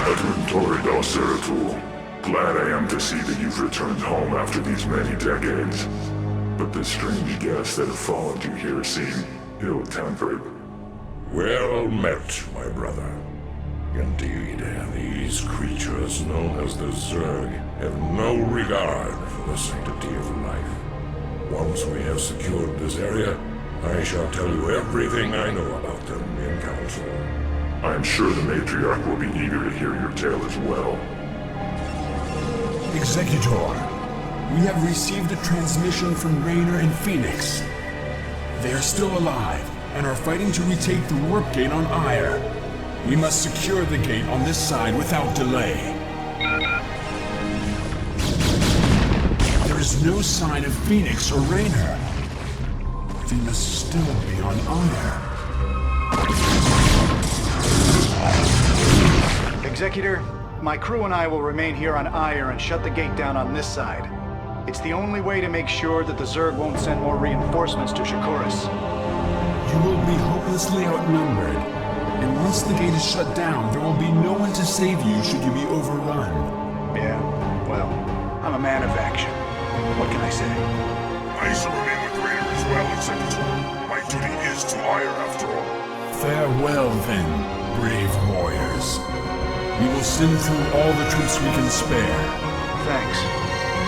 Adun Toridal Zeratul. Glad I am to see that you've returned home after these many decades. But the strange guests that have followed you here seem ill-tempered. Well met, my brother. Indeed, these creatures known as the Zerg have no regard for the sanctity of life. Once we have secured this area, I shall tell you everything I know about them in council. I'm sure the matriarch will be eager to hear your tale as well. Executor, we have received a transmission from Raynor and Phoenix. They are still alive and are fighting to retake the warp gate on Ire. We must secure the gate on this side without delay. There is no sign of Phoenix or Raynor. They must still be on Ire. Executor, my crew and I will remain here on Ire and shut the gate down on this side. It's the only way to make sure that the Zerg won't send more reinforcements to Shakuras. You will be hopelessly outnumbered. And once the gate is shut down, there will be no one to save you should you be overrun. Yeah, well, I'm a man of action. What can I say? I shall remain with Raynor as well, Executor. My duty is to Ire after all. Farewell then, brave warriors. We will send through all the troops we can spare. Thanks.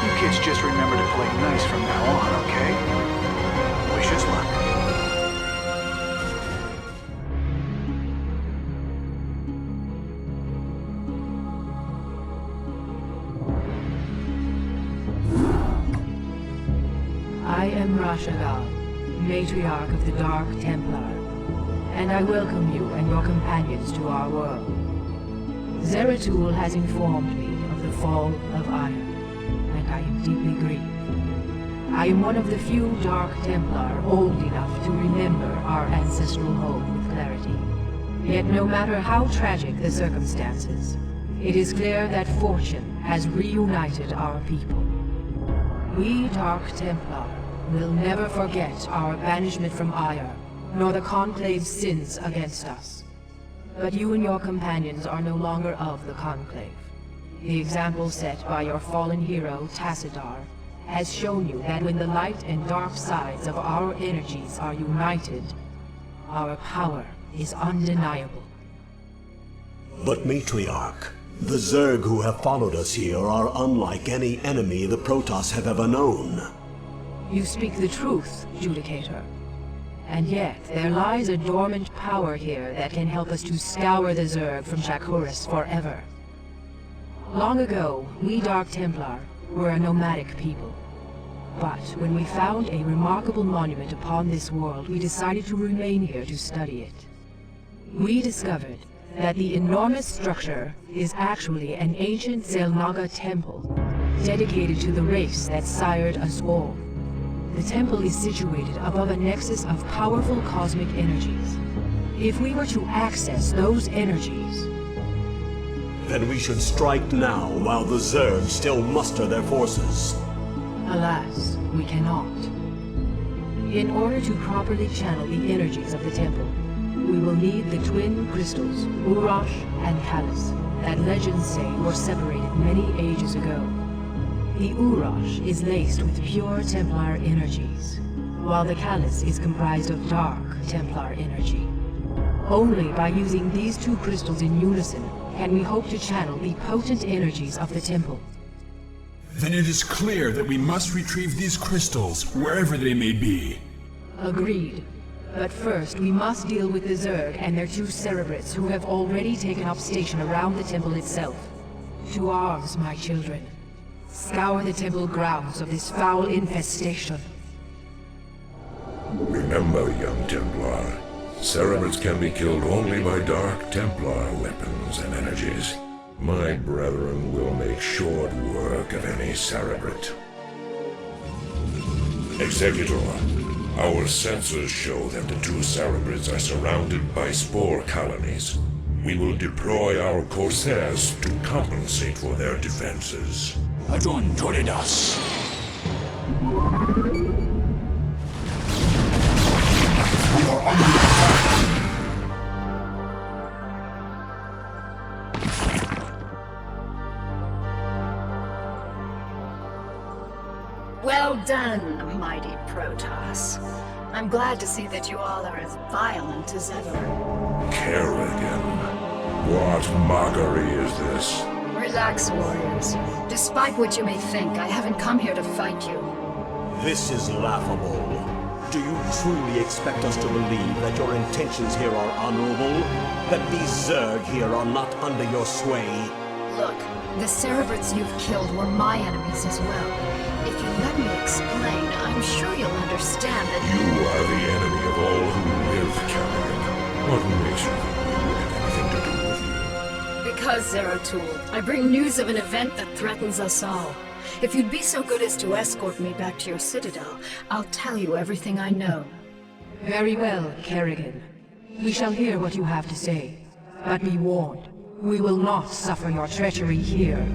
You kids just remember to play nice from now on, okay? Wish us luck. I am Rashagal, matriarch of the Dark Templar, and I welcome you and your companions to our world. Zeratul has informed me of the fall of Ire, and I am deeply grieved. I am one of the few Dark Templar old enough to remember our ancestral home with clarity. Yet no matter how tragic the circumstances, it is clear that fortune has reunited our people. We Dark Templar will never forget our banishment from Ire, nor the Conclave's sins against us. But you and your companions are no longer of the Conclave. The example set by your fallen hero, Tassadar, has shown you that when the light and dark sides of our energies are united, our power is undeniable. But Matriarch, the Zerg who have followed us here are unlike any enemy the Protoss have ever known. You speak the truth, Judicator. And yet, there lies a dormant power here that can help us to scour the Zerg from Shakuras forever. Long ago, we Dark Templar were a nomadic people. But when we found a remarkable monument upon this world, we decided to remain here to study it. We discovered that the enormous structure is actually an ancient Xel'Naga temple, dedicated to the race that sired us all. The temple is situated above a nexus of powerful cosmic energies. If we were to access those energies... Then we should strike now while the Zerg still muster their forces. Alas, we cannot. In order to properly channel the energies of the temple, we will need the twin crystals, Urash and Callus, that legends say were separated many ages ago. The Urash is laced with pure Templar energies, while the Callus is comprised of dark Templar energy. Only by using these two crystals in unison can we hope to channel the potent energies of the temple. Then it is clear that we must retrieve these crystals, wherever they may be. Agreed. But first, we must deal with the Zerg and their two Cerebrates who have already taken up station around the temple itself. To arms, my children. Scour the temple grounds of this foul infestation. Remember, young Templar, Cerebrates can be killed only by Dark Templar weapons and energies. My brethren will make short work of any Cerebrate. Executor, our sensors show that the two Cerebrates are surrounded by spore colonies. We will deploy our Corsairs to compensate for their defenses. Adon Toridas. We are under attack! Well done, mighty Protoss. I'm glad to see that you all are as violent as ever. Kerrigan, what mockery is this? Relax, warriors. Despite what you may think, I haven't come here to fight you. This is laughable. Do you truly expect us to believe that your intentions here are honorable? That these Zerg here are not under your sway? Look, the Cerebrates you've killed were my enemies as well. If you let me explain, I'm sure you'll understand that You are the enemy of all who live, Kerrigan. What makes you think we would have anything to do with you? Because, Zeratul, I bring news of an event that threatens us all. If you'd be so good as to escort me back to your citadel, I'll tell you everything I know. Very well, Kerrigan. We shall hear what you have to say. But be warned, we will not suffer your treachery here.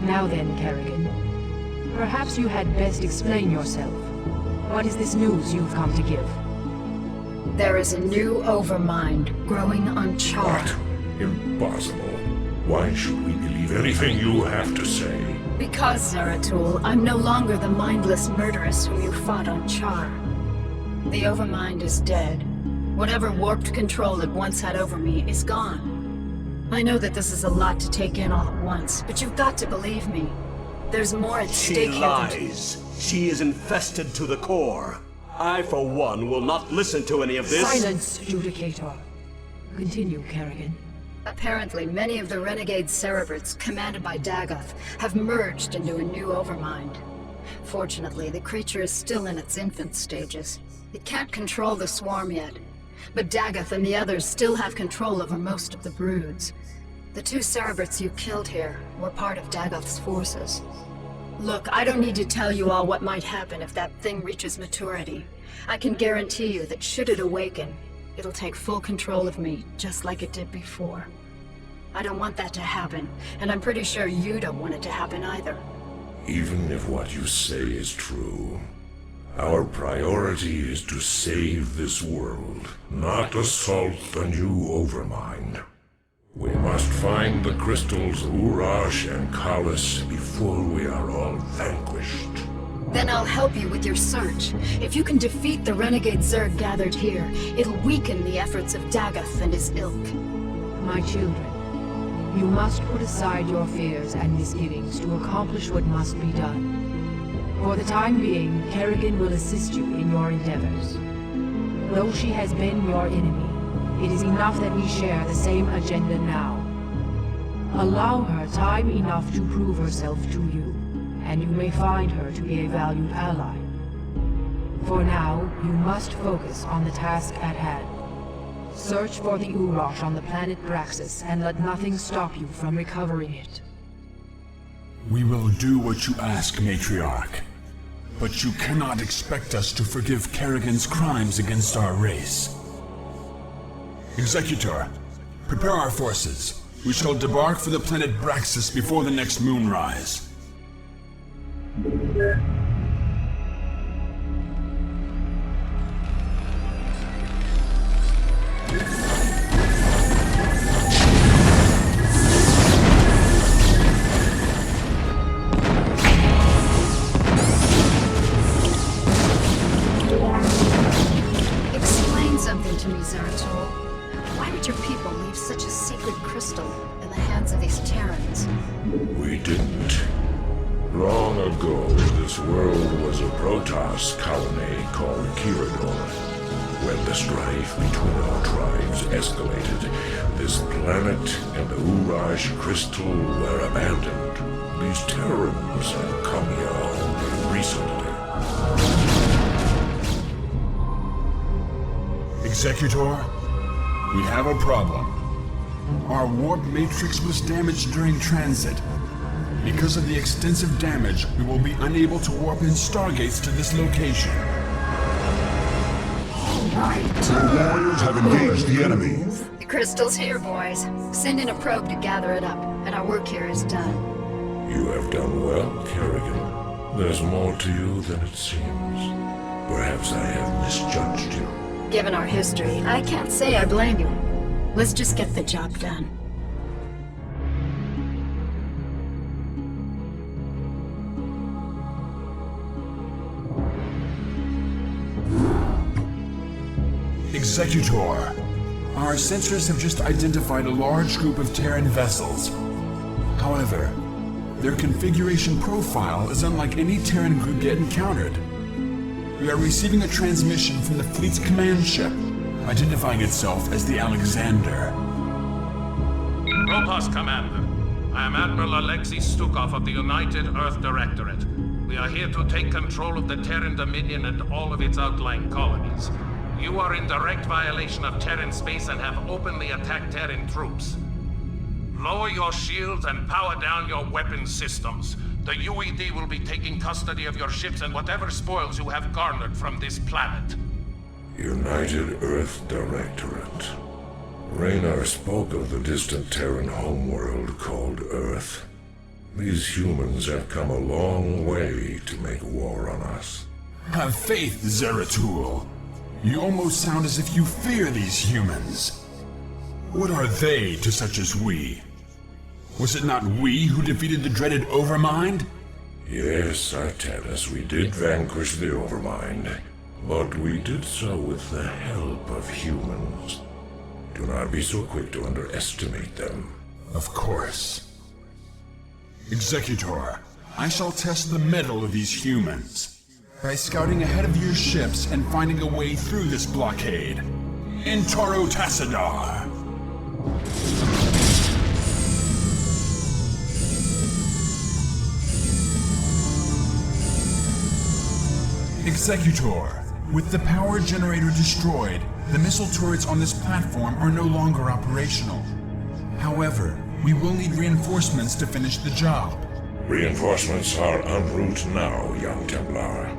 Now then, Kerrigan. Perhaps you had best explain yourself. What is this news you've come to give? There is a new Overmind growing on Char. What? Impossible. Why should we believe anything you have to say? Because, Zeratul, I'm no longer the mindless murderess whom you fought on Char. The Overmind is dead. Whatever warped control it once had over me is gone. I know that this is a lot to take in all at once, but you've got to believe me. There's more at stake here. She lies. She is infested to the core. I, for one, will not listen to any of this. Silence, Judicator. Continue, Kerrigan. Apparently, many of the renegade Cerebrates, commanded by Dagoth, have merged into a new Overmind. Fortunately, the creature is still in its infant stages. It can't control the swarm yet, but Dagoth and the others still have control over most of the broods. The two Cerebrates you killed here were part of Dagoth's forces. Look, I don't need to tell you all what might happen if that thing reaches maturity. I can guarantee you that should it awaken, it'll take full control of me, just like it did before. I don't want that to happen, and I'm pretty sure you don't want it to happen either. Even if what you say is true, our priority is to save this world, not assault the new Overmind. We must find the crystals Urash and Kalis before we are all vanquished. Then I'll help you with your search. If you can defeat the renegade Zerg gathered here, it'll weaken the efforts of Dagath and his ilk. My children, you must put aside your fears and misgivings to accomplish what must be done. For the time being, Kerrigan will assist you in your endeavors. Though she has been your enemy, it is enough that we share the same agenda now. Allow her time enough to prove herself to you, and you may find her to be a valued ally. For now, you must focus on the task at hand. Search for the Urash on the planet Braxis, and let nothing stop you from recovering it. We will do what you ask, Matriarch. But you cannot expect us to forgive Kerrigan's crimes against our race. Executor, prepare our forces. We shall debark for the planet Braxis before the next moonrise. Explain something to me, Zeratul. Why would your people leave such a secret crystal in the hands of these Terrans? We didn't. Long ago, this world was a Protoss colony called Kirador. When the strife between our tribes escalated, this planet and the Urash crystal were abandoned. These Terrans have come here only recently. Executor, we have a problem. Our warp matrix was damaged during transit. Because of the extensive damage, we will be unable to warp in stargates to this location. Your warriors have engaged the enemy. The crystal's here, boys. Send in a probe to gather it up, and our work here is done. You have done well, Kerrigan. There's more to you than it seems. Perhaps I have misjudged you. Given our history, I can't say I blame you. Let's just get the job done. Executor, our sensors have just identified a large group of Terran vessels. However, their configuration profile is unlike any Terran group yet encountered. We are receiving a transmission from the fleet's command ship, identifying itself as the Alexander. Protoss Commander, I am Admiral Alexei Stukov of the United Earth Directorate. We are here to take control of the Terran Dominion and all of its outlying colonies. You are in direct violation of Terran space and have openly attacked Terran troops. Lower your shields and power down your weapon systems. The UED will be taking custody of your ships and whatever spoils you have garnered from this planet. United Earth Directorate. Raynar spoke of the distant Terran homeworld called Earth. These humans have come a long way to make war on us. Have faith, Zeratul. You almost sound as if you fear these humans. What are they to such as we? Was it not we who defeated the dreaded Overmind? Yes, Artanis, we did vanquish the Overmind, but we did so with the help of humans. Do not be so quick to underestimate them. Of course. Executor, I shall test the mettle of these humans by scouting ahead of your ships and finding a way through this blockade. In Toro Tassadar! Executor, with the power generator destroyed, the missile turrets on this platform are no longer operational. However, we will need reinforcements to finish the job. Reinforcements are en route now, young Templar.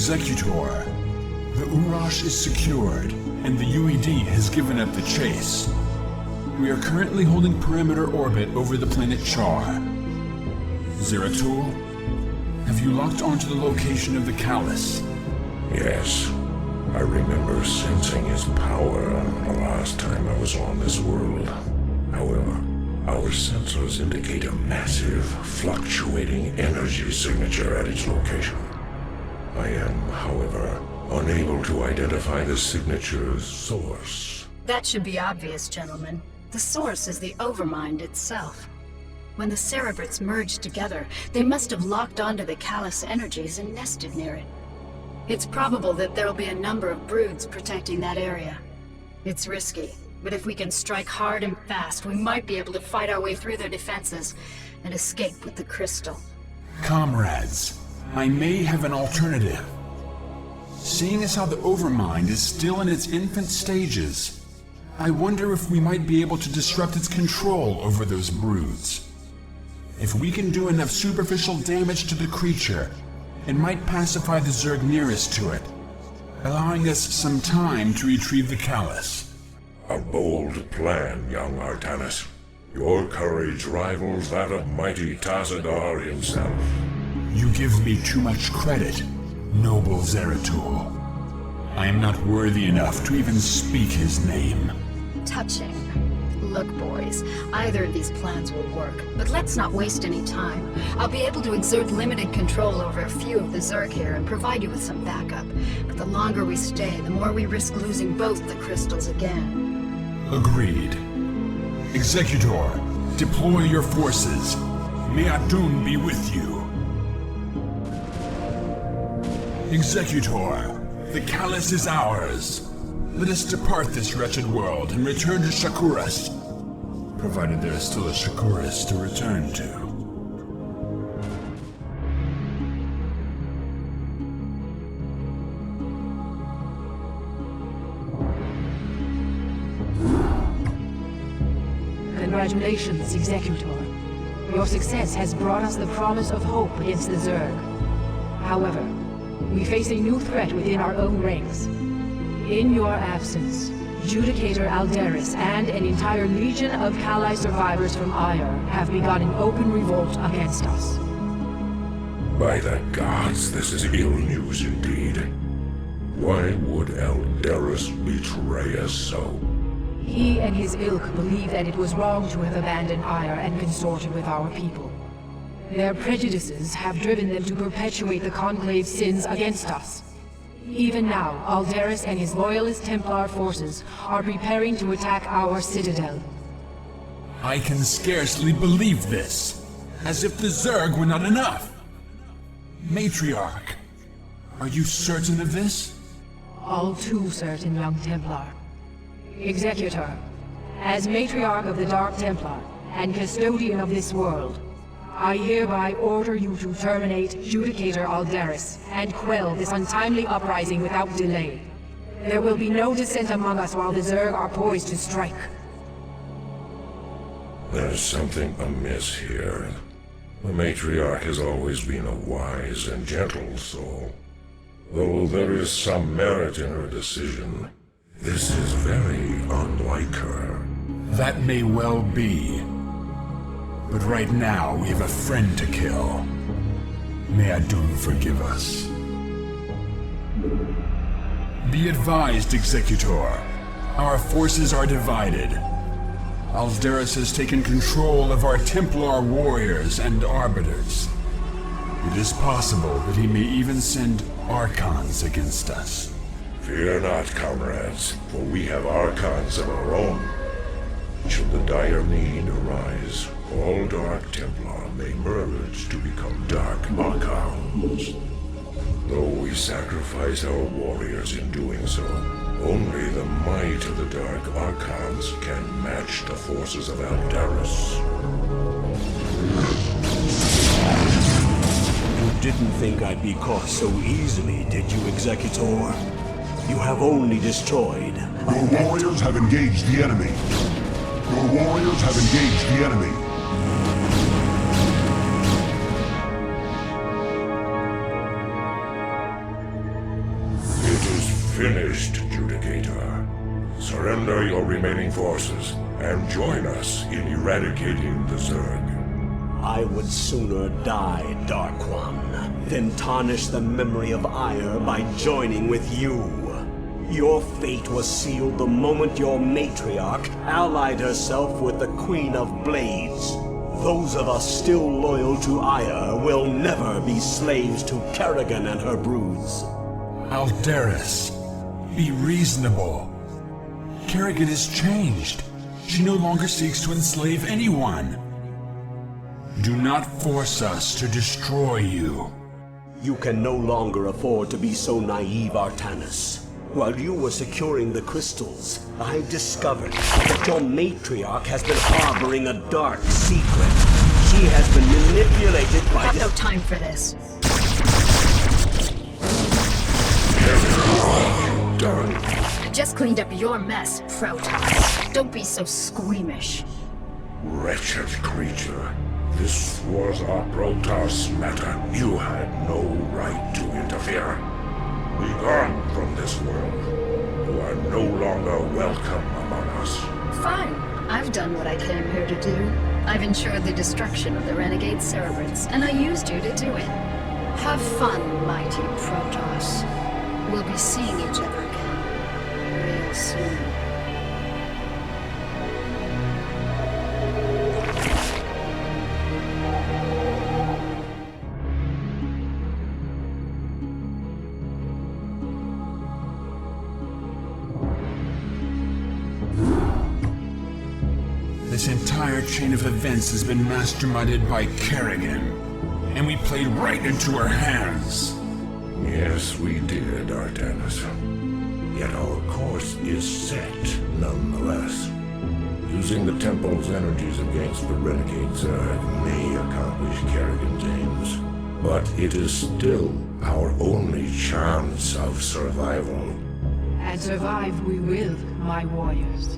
Executor, the Urash is secured, and the UED has given up the chase. We are currently holding perimeter orbit over the planet Char. Zeratul, have you locked onto the location of the Callus? Yes. I remember sensing his power the last time I was on this world. However, our sensors indicate a massive, fluctuating energy signature at its location. I am, however, unable to identify the signature's source. That should be obvious, gentlemen. The source is the Overmind itself. When the Cerebrits merged together, they must have locked onto the Callus energies and nested near it. It's probable that there'll be a number of broods protecting that area. It's risky, but if we can strike hard and fast, we might be able to fight our way through their defenses and escape with the crystal. Comrades, I may have an alternative. Seeing as how the Overmind is still in its infant stages, I wonder if we might be able to disrupt its control over those broods. If we can do enough superficial damage to the creature, it might pacify the Zerg nearest to it, allowing us some time to retrieve the Callus. A bold plan, young Artanis. Your courage rivals that of mighty Tazadar himself. You give me too much credit, noble Zeratul. I am not worthy enough to even speak his name. Touching. Look, boys, either of these plans will work, but let's not waste any time. I'll be able to exert limited control over a few of the Zerg here and provide you with some backup. But the longer we stay, the more we risk losing both the crystals again. Agreed. Executor, deploy your forces. May Adun be with you. Executor, the Callus is ours. Let us depart this wretched world and return to Shakuras. Provided there is still a Shakuras to return to. Congratulations, Executor. Your success has brought us the promise of hope against the Zerg. However, we face a new threat within our own ranks. In your absence, Judicator Aldaris and an entire legion of Kali survivors from Ire have begun an open revolt against us. By the gods, this is ill news indeed. Why would Aldaris betray us so? He and his ilk believe that it was wrong to have abandoned Ire and consorted with our people. Their prejudices have driven them to perpetuate the Conclave's sins against us. Even now, Aldaris and his loyalist Templar forces are preparing to attack our citadel. I can scarcely believe this. As if the Zerg were not enough. Matriarch, are you certain of this? All too certain, young Templar. Executor, as Matriarch of the Dark Templar and Custodian of this world, I hereby order you to terminate Judicator Aldaris and quell this untimely uprising without delay. There will be no dissent among us while the Zerg are poised to strike. There's something amiss here. The Matriarch has always been a wise and gentle soul. Though there is some merit in her decision, this is very unlike her. That may well be. But right now, we have a friend to kill. May Adun forgive us. Be advised, Executor. Our forces are divided. Aldaris has taken control of our Templar warriors and arbiters. It is possible that he may even send Archons against us. Fear not, comrades, for we have Archons of our own. Should the dire need arise, all Dark Templar may merge to become Dark Archons. Though we sacrifice our warriors in doing so, only the might of the Dark Archons can match the forces of Aldaris. You didn't think I'd be caught so easily, did you, Executor? You have only destroyed. Your warriors have engaged the enemy. Your warriors have engaged the enemy. finished, Judicator. Surrender your remaining forces and join us in eradicating the Zerg. I would sooner die, Dark One, than tarnish the memory of Ire by joining with you. Your fate was sealed the moment your matriarch allied herself with the Queen of Blades. Those of us still loyal to Ire will never be slaves to Kerrigan and her broods. Aldaris, be reasonable. Kerrigan has changed. She no longer seeks to enslave anyone. Do not force us to destroy you. You can no longer afford to be so naive, Artanis. While you were securing the crystals, I discovered that your matriarch has been harboring a dark secret. She has been manipulated by I have no time for this. I just cleaned up your mess, Protoss. Don't be so squeamish. Wretched creature. This was a Protoss matter. You had no right to interfere. Be gone from this world. You are no longer welcome among us. Fine. I've done what I came here to do. I've ensured the destruction of the renegade Cerebrants, and I used you to do it. Have fun, mighty Protoss. We'll be seeing each other again real soon. This entire chain of events has been masterminded by Kerrigan, and we played right into her hands. Yes, we did, Artanis. Yet our course is set, nonetheless. Using the Temple's energies against the renegade Zerg may accomplish Kerrigan's aims, but it is still our only chance of survival. And survive we will, my warriors.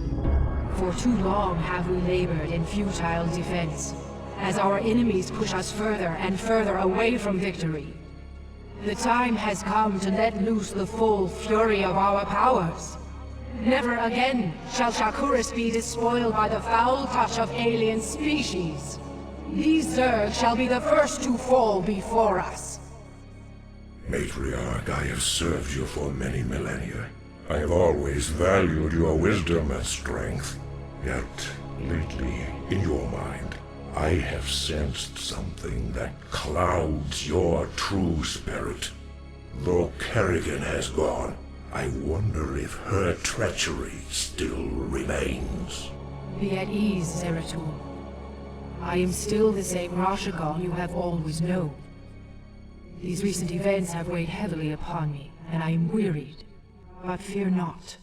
For too long have we labored in futile defense, as our enemies push us further and further away from victory. The time has come to let loose the full fury of our powers. Never again shall Shakuris be despoiled by the foul touch of alien species. These Zerg shall be the first to fall before us. Matriarch, I have served you for many millennia. I have always valued your wisdom and strength. Yet, lately, in your mind, I have sensed something that clouds your true spirit. Though Kerrigan has gone, I wonder if her treachery still remains. Be at ease, Zeratul. I am still the same Rashagal you have always known. These recent events have weighed heavily upon me, and I am wearied. But fear not.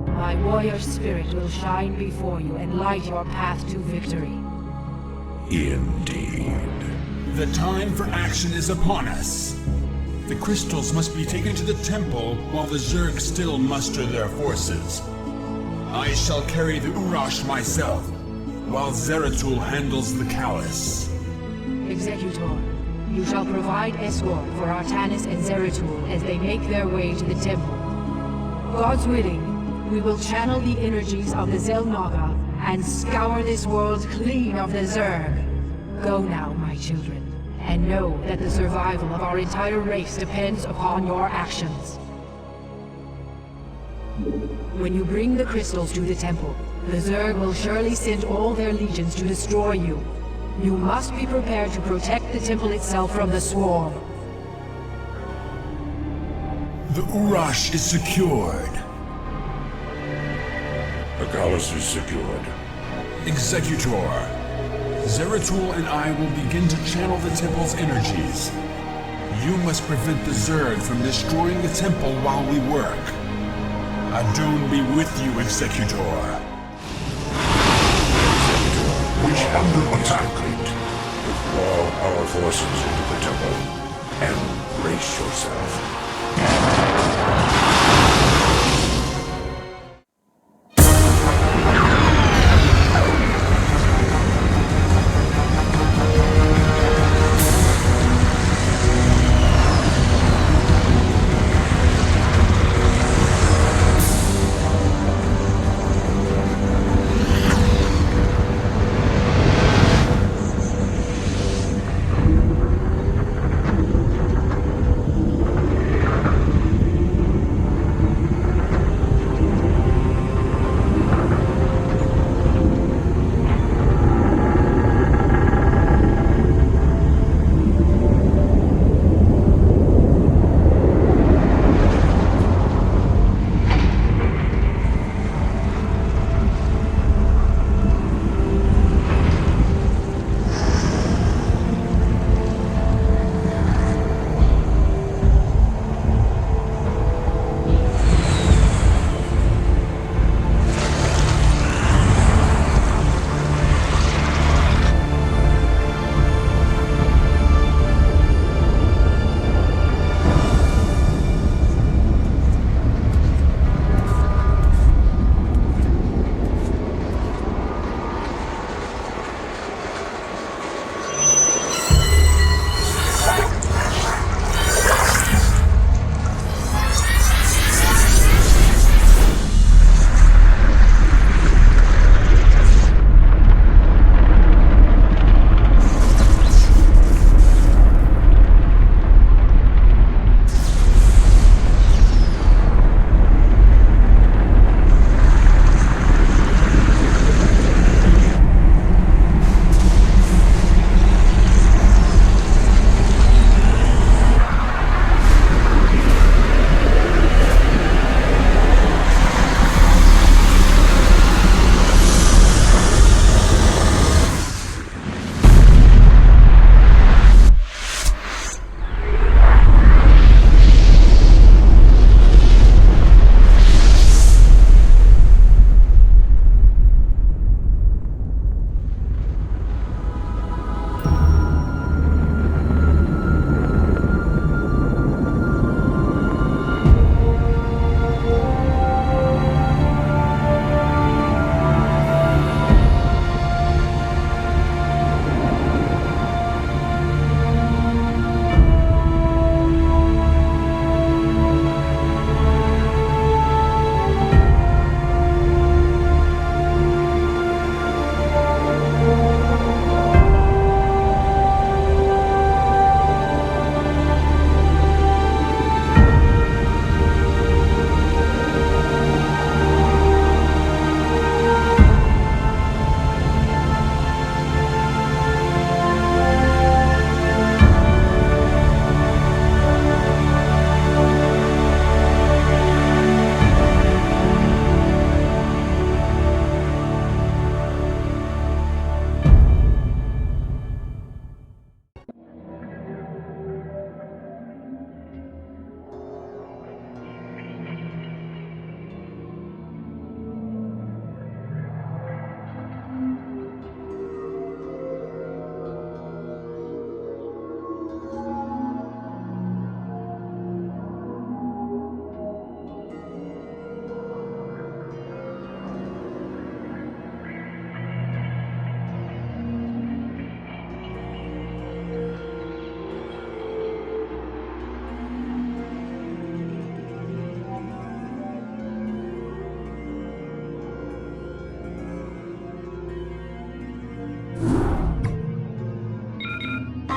My warrior spirit will shine before you and light your path to victory. Indeed. The time for action is upon us. The crystals must be taken to the temple while the Zerg still muster their forces. I shall carry the Urash myself, while Zeratul handles the Callus. Executor, you shall provide escort for Artanis and Zeratul as they make their way to the temple. God's willing, we will channel the energies of the Zelnaga and scour this world clean of the Zerg. Go now, my children, and know that the survival of our entire race depends upon your actions. When you bring the crystals to the temple, the Zerg will surely send all their legions to destroy you. You must be prepared to protect the temple itself from the swarm. The Urash is secured. The Callus is secured. Executor, Zeratul and I will begin to channel the temple's energies. You must prevent the Zerg from destroying the temple while we work. Adun be with you, Executor. We shall concentrate. Withdraw our forces into the temple and brace yourself.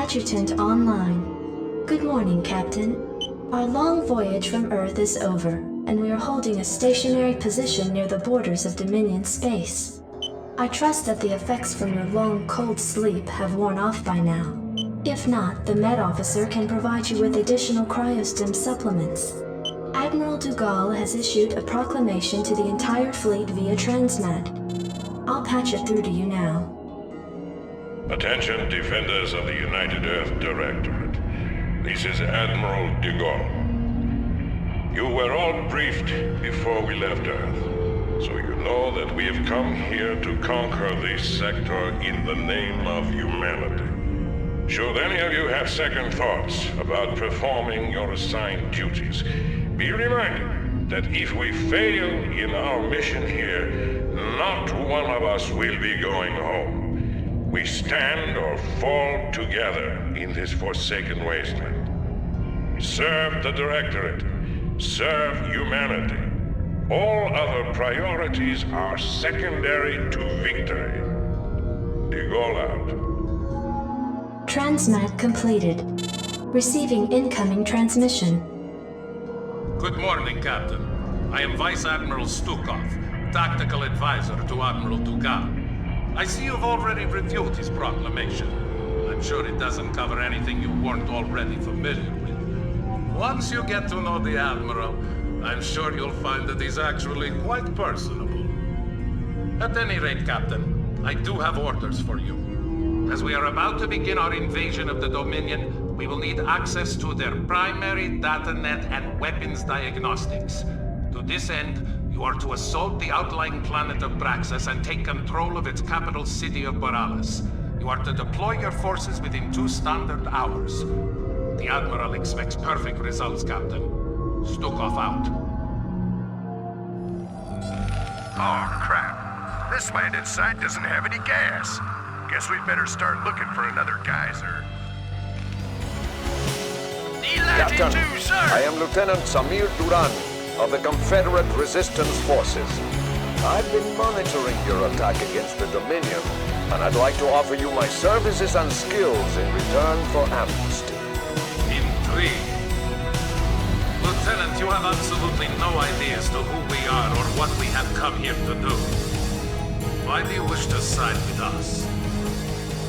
Adjutant online. Good morning, Captain. Our long voyage from Earth is over, and we are holding a stationary position near the borders of Dominion space. I trust that the effects from your long, cold sleep have worn off by now. If not, the Med Officer can provide you with additional cryostim supplements. Admiral Dugal has issued a proclamation to the entire fleet via Transmat. I'll patch it through to you now. Attention, defenders of the United Earth Directorate. This is Admiral Dugal. You were all briefed before we left Earth, so you know that we have come here to conquer this sector in the name of humanity. Should any of you have second thoughts about performing your assigned duties, be reminded that if we fail in our mission here, not one of us will be going home. We stand or fall together in this forsaken wasteland. Serve the Directorate. Serve humanity. All other priorities are secondary to victory. Dugal out. Transmat completed. Receiving incoming transmission. Good morning, Captain. I am Vice Admiral Stukov, Tactical Advisor to Admiral Dugal. I see you've already reviewed his proclamation. I'm sure it doesn't cover anything you weren't already familiar with. Once you get to know the Admiral, I'm sure you'll find that he's actually quite personable. At any rate, Captain, I do have orders for you. As we are about to begin our invasion of the Dominion, we will need access to their primary data net and weapons diagnostics. To this end, you are to assault the outlying planet of Braxis and take control of its capital city of Boralis. You are to deploy your forces within 2 standard hours. The Admiral expects perfect results, Captain. Stukov out. Oh, crap. This landed site doesn't have any gas. Guess we'd better start looking for another geyser. Captain, I am Lieutenant Samir Duran of the Confederate Resistance Forces. I've been monitoring your attack against the Dominion, and I'd like to offer you my services and skills in return for amnesty. Intrigue. Lieutenant, you have absolutely no idea as to who we are or what we have come here to do. Why do you wish to side with us?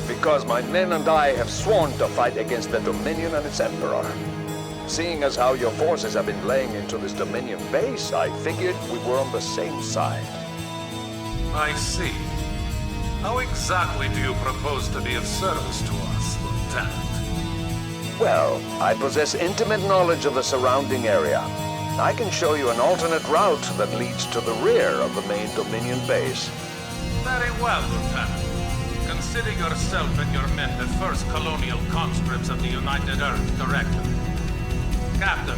Because my men and I have sworn to fight against the Dominion and its Emperor. Seeing as how your forces have been laying into this Dominion base, I figured we were on the same side. I see. How exactly do you propose to be of service to us, Lieutenant? Well, I possess intimate knowledge of the surrounding area. I can show you an alternate route that leads to the rear of the main Dominion base. Very well, Lieutenant. Consider yourself and your men the first colonial conscripts of the United Earth Directorate. Captain,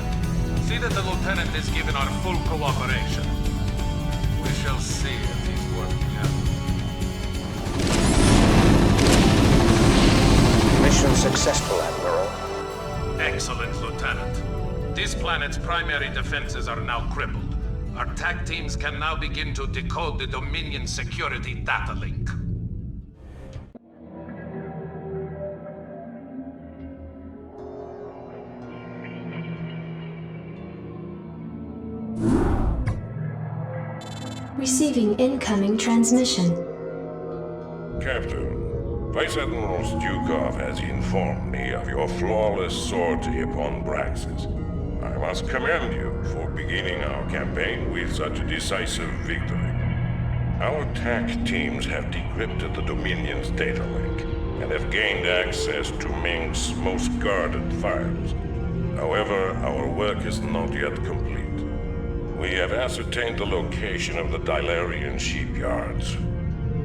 see that the Lieutenant is given our full cooperation. We shall see if he's working out. Mission successful, Admiral. Excellent, Lieutenant. This planet's primary defenses are now crippled. Our TAC teams can now begin to decode the Dominion security data link. Receiving incoming transmission. Captain, Vice Admiral Stukov has informed me of your flawless sortie upon Braxis. I must commend you for beginning our campaign with such a decisive victory. Our TAC teams have decrypted the Dominion's data link and have gained access to Ming's most guarded files. However, our work is not yet complete. We have ascertained the location of the Dilarian shipyards.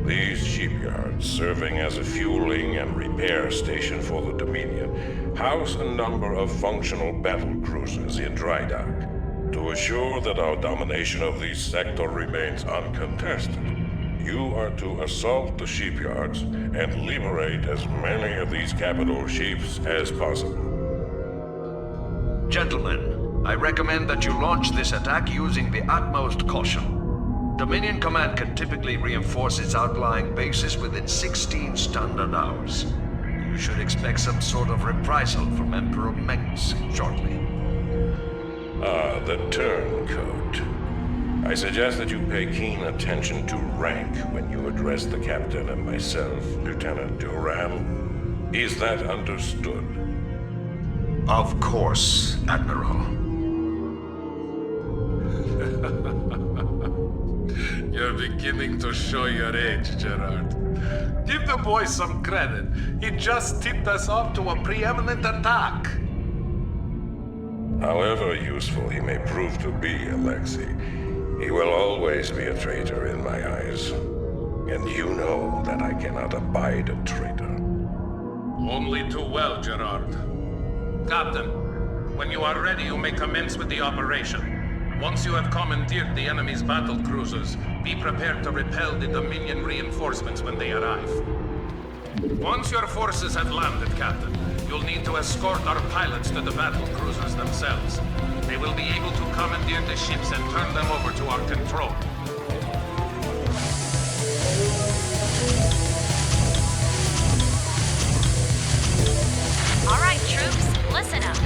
These shipyards, serving as a fueling and repair station for the Dominion, house a number of functional battle cruisers in dry dock. To assure that our domination of this sector remains uncontested, you are to assault the shipyards and liberate as many of these capital ships as possible. Gentlemen, I recommend that you launch this attack using the utmost caution. Dominion Command can typically reinforce its outlying bases within 16 standard hours. You should expect some sort of reprisal from Emperor Mengsk shortly. Ah, the turncoat. I suggest that you pay keen attention to rank when you address the captain and myself, Lieutenant Duran. Is that understood? Of course, Admiral. You're beginning to show your age, Gerard. Give the boy some credit. He just tipped us off to a preeminent attack. However useful he may prove to be, Alexei, he will always be a traitor in my eyes. And you know that I cannot abide a traitor. Only too well, Gerard. Captain, when you are ready, you may commence with the operation. Once you have commandeered the enemy's battle cruisers, be prepared to repel the Dominion reinforcements when they arrive. Once your forces have landed, Captain, you'll need to escort our pilots to the battle cruisers themselves. They will be able to commandeer the ships and turn them over to our control. All right, troops, listen up.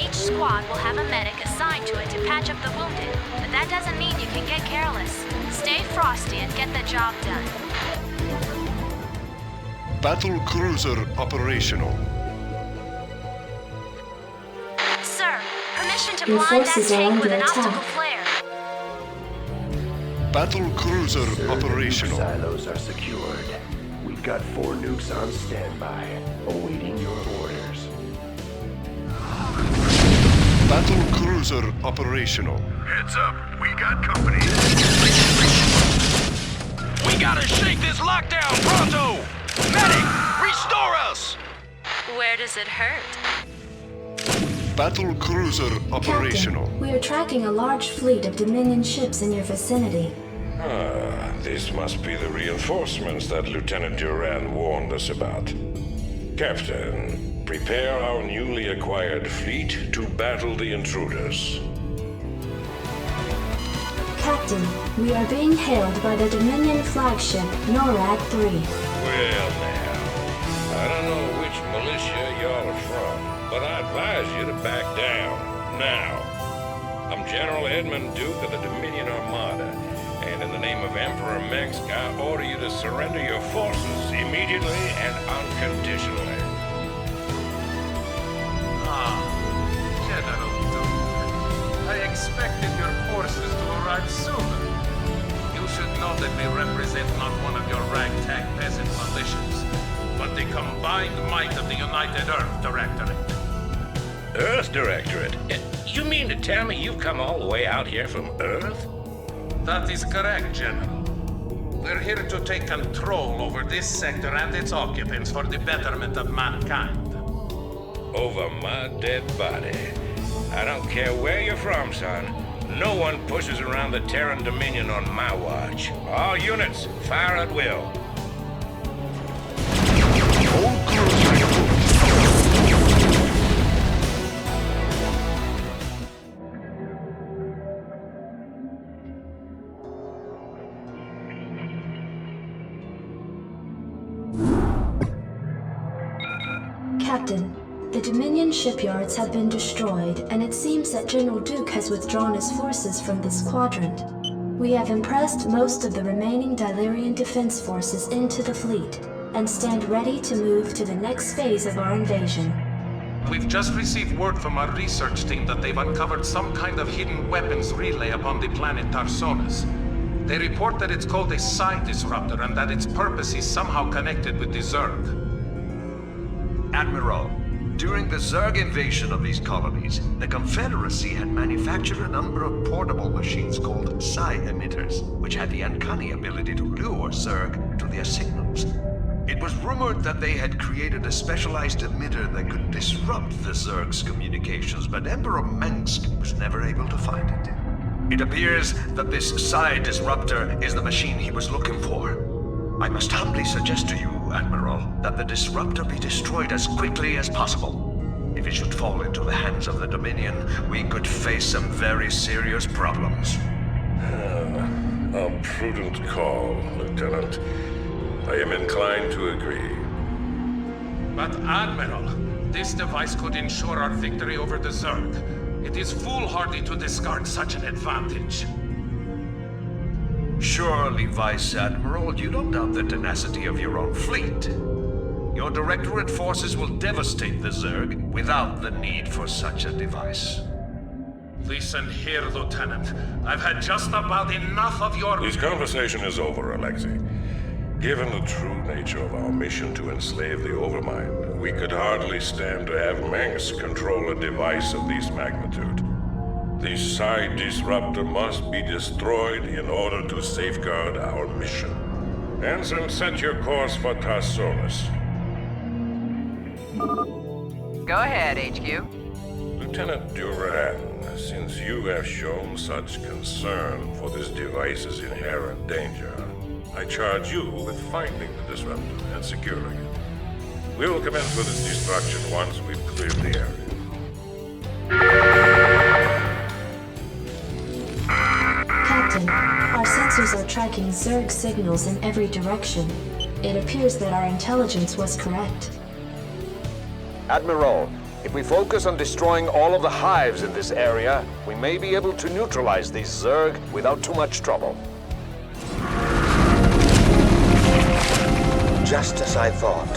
Each squad will have a medic assigned to it to patch up the wounded, but that doesn't mean you can get careless. Stay frosty and get the job done. Battle cruiser operational. Sir, permission to Your blind that forces are tank under with an attack. optical flare. Battle cruiser operational. Silos are secured. We've got 4 nukes on standby, awaiting your orders. Battle cruiser operational. Heads up, we got company. We gotta shake this lockdown, pronto! Medic, restore us! Where does it hurt? Battle cruiser operational. Captain, we are tracking a large fleet of Dominion ships in your vicinity. Ah, this must be the reinforcements that Lieutenant Duran warned us about. Captain, prepare our newly acquired fleet to battle the intruders. Captain, we are being hailed by the Dominion flagship, NORAD 3. Well now, I don't know which militia y'all are from, but I advise you to back down, now. I'm General Edmund Duke of the Dominion Armada, and in the name of Emperor Mengsk, I order you to surrender your forces immediately and unconditionally. General Duke, I expected your forces to arrive sooner. You should know that we represent not one of your ragtag peasant militias, but the combined might of the United Earth Directorate. Earth Directorate? You mean to tell me you've come all the way out here from Earth? That is correct, General. We're here to take control over this sector and its occupants for the betterment of mankind. Over my dead body. I don't care where you're from, son. No one pushes around the Terran Dominion on my watch. All units, fire at will. Captain, the Dominion shipyards have been destroyed, and it seems that General Duke has withdrawn his forces from this quadrant. We have impressed most of the remaining Dilerian defense forces into the fleet, and stand ready to move to the next phase of our invasion. We've just received word from our research team that they've uncovered some kind of hidden weapons relay upon the planet Tarsonis. They report that it's called a psi-disruptor and that its purpose is somehow connected with the Zerg. Admiral, during the Zerg invasion of these colonies, the Confederacy had manufactured a number of portable machines called psi-emitters, which had the uncanny ability to lure Zerg to their signals. It was rumored that they had created a specialized emitter that could disrupt the Zerg's communications, but Emperor Mengsk was never able to find it. It appears that this psi-disruptor is the machine he was looking for. I must humbly suggest to you, Admiral, that the disruptor be destroyed as quickly as possible. If it should fall into the hands of the Dominion, we could face some very serious problems. A prudent call, Lieutenant. I am inclined to agree. But Admiral, this device could ensure our victory over the Zerg. It is foolhardy to discard such an advantage. Surely, Vice Admiral, you don't doubt the tenacity of your own fleet. Your Directorate forces will devastate the Zerg without the need for such a device. Listen here, Lieutenant. I've had just about enough of your— This conversation is over, Alexei. Given the true nature of our mission to enslave the Overmind, we could hardly stand to have Mengsk control a device of this magnitude. The Psi Disruptor must be destroyed in order to safeguard our mission. Ensign, set your course for Tarsonis. Go ahead, HQ. Lieutenant Duran, since you have shown such concern for this device's inherent danger, I charge you with finding the disruptor and securing it. We will commence with its destruction once we've cleared the area. Captain, our sensors are tracking Zerg signals in every direction. It appears that our intelligence was correct. Admiral, if we focus on destroying all of the hives in this area, we may be able to neutralize these Zerg without too much trouble. Just as I thought.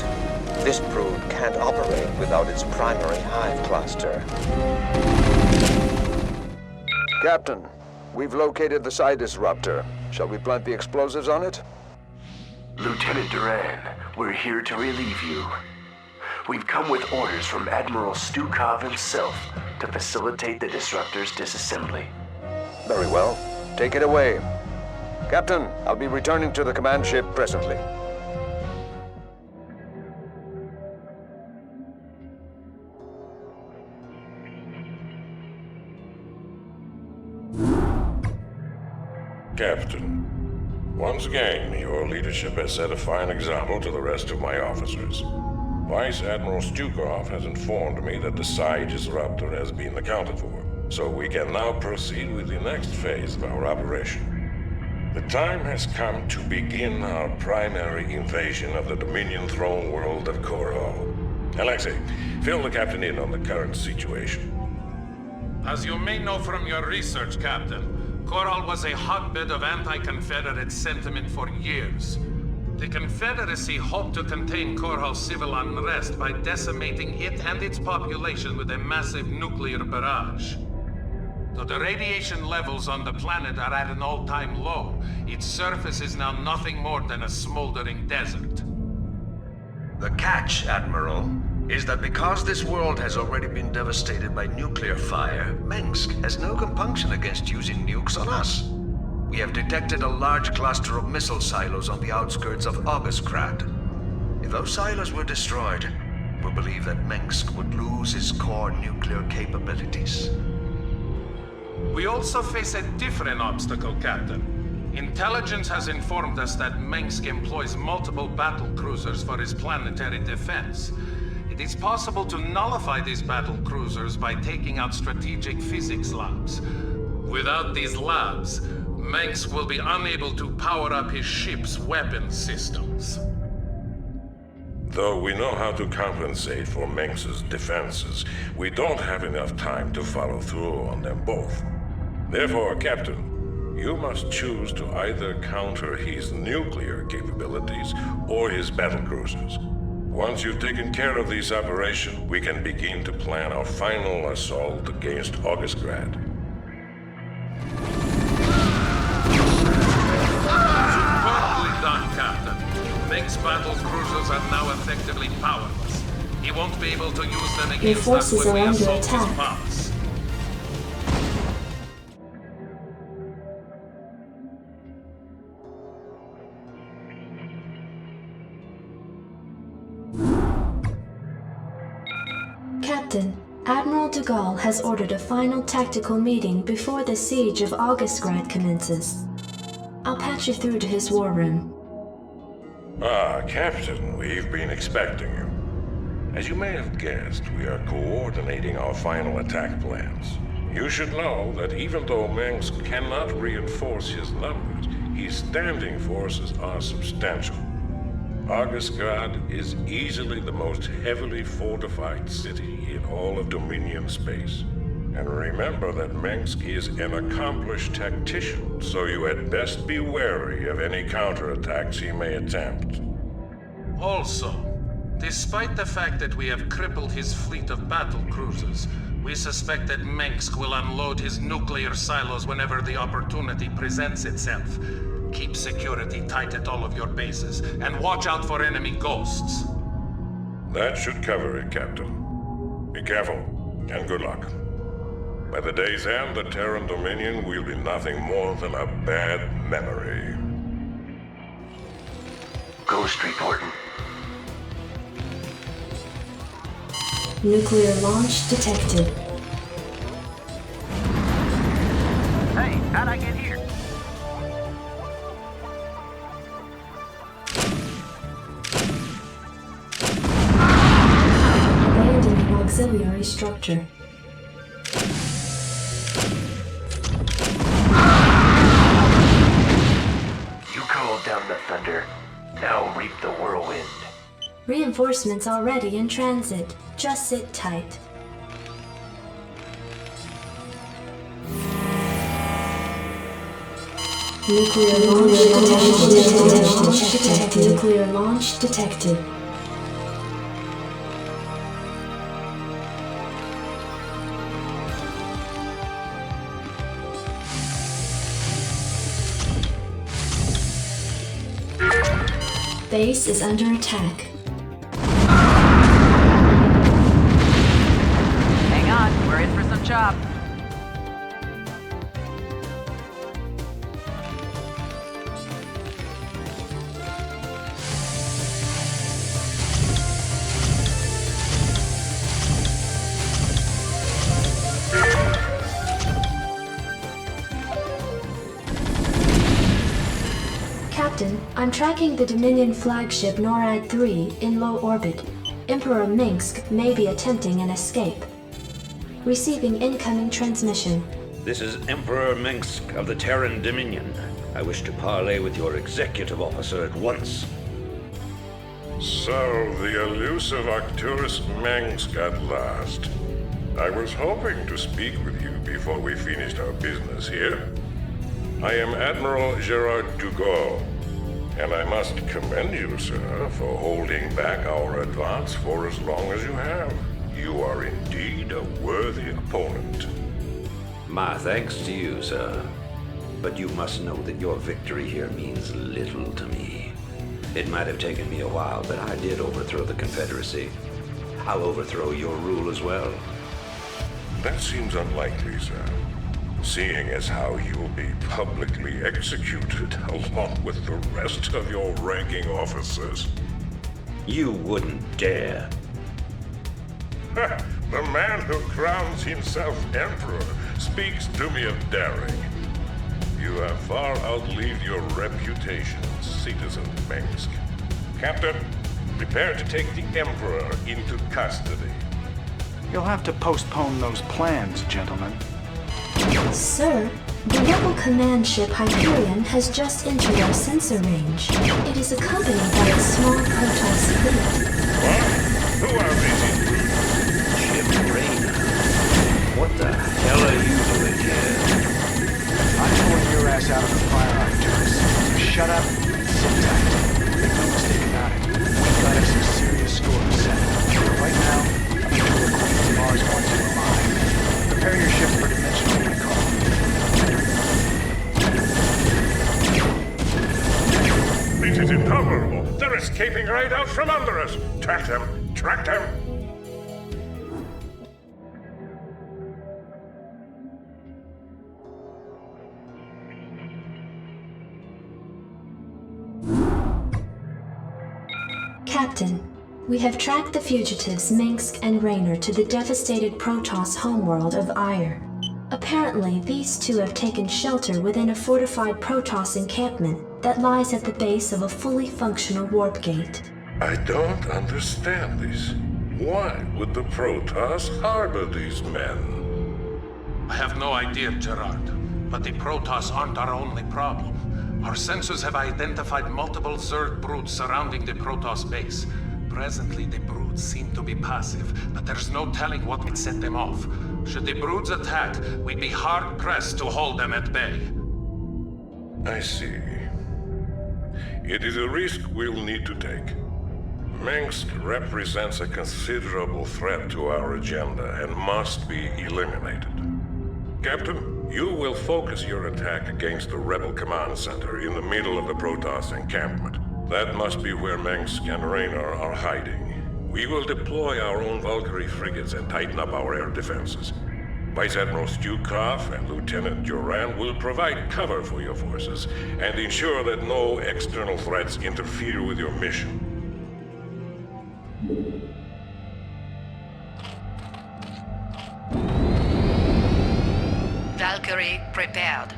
This brood can't operate without its primary hive cluster. Captain, we've located the Psi Disruptor. Shall we plant the explosives on it? Lieutenant Duran, we're here to relieve you. We've come with orders from Admiral Stukov himself to facilitate the Disruptor's disassembly. Very well. Take it away. Captain, I'll be returning to the command ship presently. Captain, once again, your leadership has set a fine example to the rest of my officers. Vice Admiral Stukov has informed me that the Psi Disruptor has been accounted for, so we can now proceed with the next phase of our operation. The time has come to begin our primary invasion of the Dominion throne world of Korhal. Alexei, fill the captain in on the current situation. As you may know from your research, Captain, Korhal was a hotbed of anti-Confederate sentiment for years. The Confederacy hoped to contain Korhal's civil unrest by decimating it and its population with a massive nuclear barrage. Though the radiation levels on the planet are at an all-time low, its surface is now nothing more than a smoldering desert. The catch, Admiral, is that because this world has already been devastated by nuclear fire, Mengsk has no compunction against using nukes on us. We have detected a large cluster of missile silos on the outskirts of Augustgrad. If those silos were destroyed, we believe that Mengsk would lose its core nuclear capabilities. We also face a different obstacle, Captain. Intelligence has informed us that Mengsk employs multiple battle cruisers for his planetary defense. It is possible to nullify these battle cruisers by taking out strategic physics labs. Without these labs, Mengsk will be unable to power up his ship's weapon systems. Though we know how to compensate for Mengsk's defenses, we don't have enough time to follow through on them both. Therefore, Captain, you must choose to either counter his nuclear capabilities or his battlecruisers. Once you've taken care of this operation, we can begin to plan our final assault against Augustgrad. Superbly done, Captain. Mengsk's battle cruisers are now effectively powerless. He won't be able to use them against us when we assault his powers. Captain, Admiral de Gaulle has ordered a final tactical meeting before the siege of Augustgrad commences. I'll patch you through to his war room. Ah, Captain, we've been expecting you. As you may have guessed, we are coordinating our final attack plans. You should know that even though Mengsk cannot reinforce his numbers, his standing forces are substantial. Argosgard is easily the most heavily fortified city in all of Dominion space. And remember that Mengsk is an accomplished tactician, so you had best be wary of any counterattacks he may attempt. Also, despite the fact that we have crippled his fleet of battle cruisers, we suspect that Mengsk will unload his nuclear silos whenever the opportunity presents itself. Keep security tight at all of your bases, and watch out for enemy ghosts. That should cover it, Captain. Be careful, and good luck. By the day's end, the Terran Dominion will be nothing more than a bad memory. Ghost reporting. Nuclear launch detected. Hey, how'd I get here? Abandoning auxiliary structure. You called down the thunder. Now reap the whirlwind. Reinforcements already in transit. Just sit tight. Nuclear launch detected. Nuclear launch detected. Base is under attack. Hang on, we're in for some chop. Captain, I'm tracking the Dominion flagship NORAD-3 in low orbit. Emperor Mengsk may be attempting an escape. Receiving incoming transmission. This is Emperor Mengsk of the Terran Dominion. I wish to parley with your executive officer at once. So, the elusive Arcturus Mengsk at last. I was hoping to speak with you before we finished our business here. I am Admiral Gerard Dugas, and I must commend you, sir, for holding back our advance for as long as you have. You are indeed a worthy opponent. My thanks to you, sir. But you must know that your victory here means little to me. It might have taken me a while, but I did overthrow the Confederacy. I'll overthrow your rule as well. That seems unlikely, sir. Seeing as how you'll be publicly executed along with the rest of your ranking officers. You wouldn't dare. The man who crowns himself emperor speaks to me of daring. You have far outlived your reputation, citizen Mengsk. Captain, prepare to take the emperor into custody. You'll have to postpone those plans, gentlemen. Sir, the rebel command ship Hyperion has just entered our sensor range. It is accompanied by a small Protoss fleet. What? Who are these? Ship Rain. What the hell are you doing here? I'm pulling your ass out of the fire, Arcturus. So shut up and sit tight. Make no mistake about it. We've got us a serious score to settle. Right now, I'm going to request to Mars once you arrive. Prepare your ship for dimensional recall. This is intolerable. They're escaping right out from under us. Track them. Track them. Captain, we have tracked the fugitives Mengsk and Raynor to the devastated Protoss homeworld of Ire. Apparently, these two have taken shelter within a fortified Protoss encampment that lies at the base of a fully functional warp gate. I don't understand this. Why would the Protoss harbor these men? I have no idea, Gerard. But the Protoss aren't our only problem. Our sensors have identified multiple Zerg broods surrounding the Protoss base. Presently, the broods seem to be passive, but there's no telling what might set them off. Should the broods attack, we'd be hard-pressed to hold them at bay. I see. It is a risk we'll need to take. Mengsk represents a considerable threat to our agenda and must be eliminated. Captain, you will focus your attack against the rebel command center in the middle of the Protoss encampment. That must be where Mengsk and Raynor are hiding. We will deploy our own Valkyrie frigates and tighten up our air defenses. Vice Admiral Stukov and Lieutenant Duran will provide cover for your forces and ensure that no external threats interfere with your mission. Valkyrie prepared.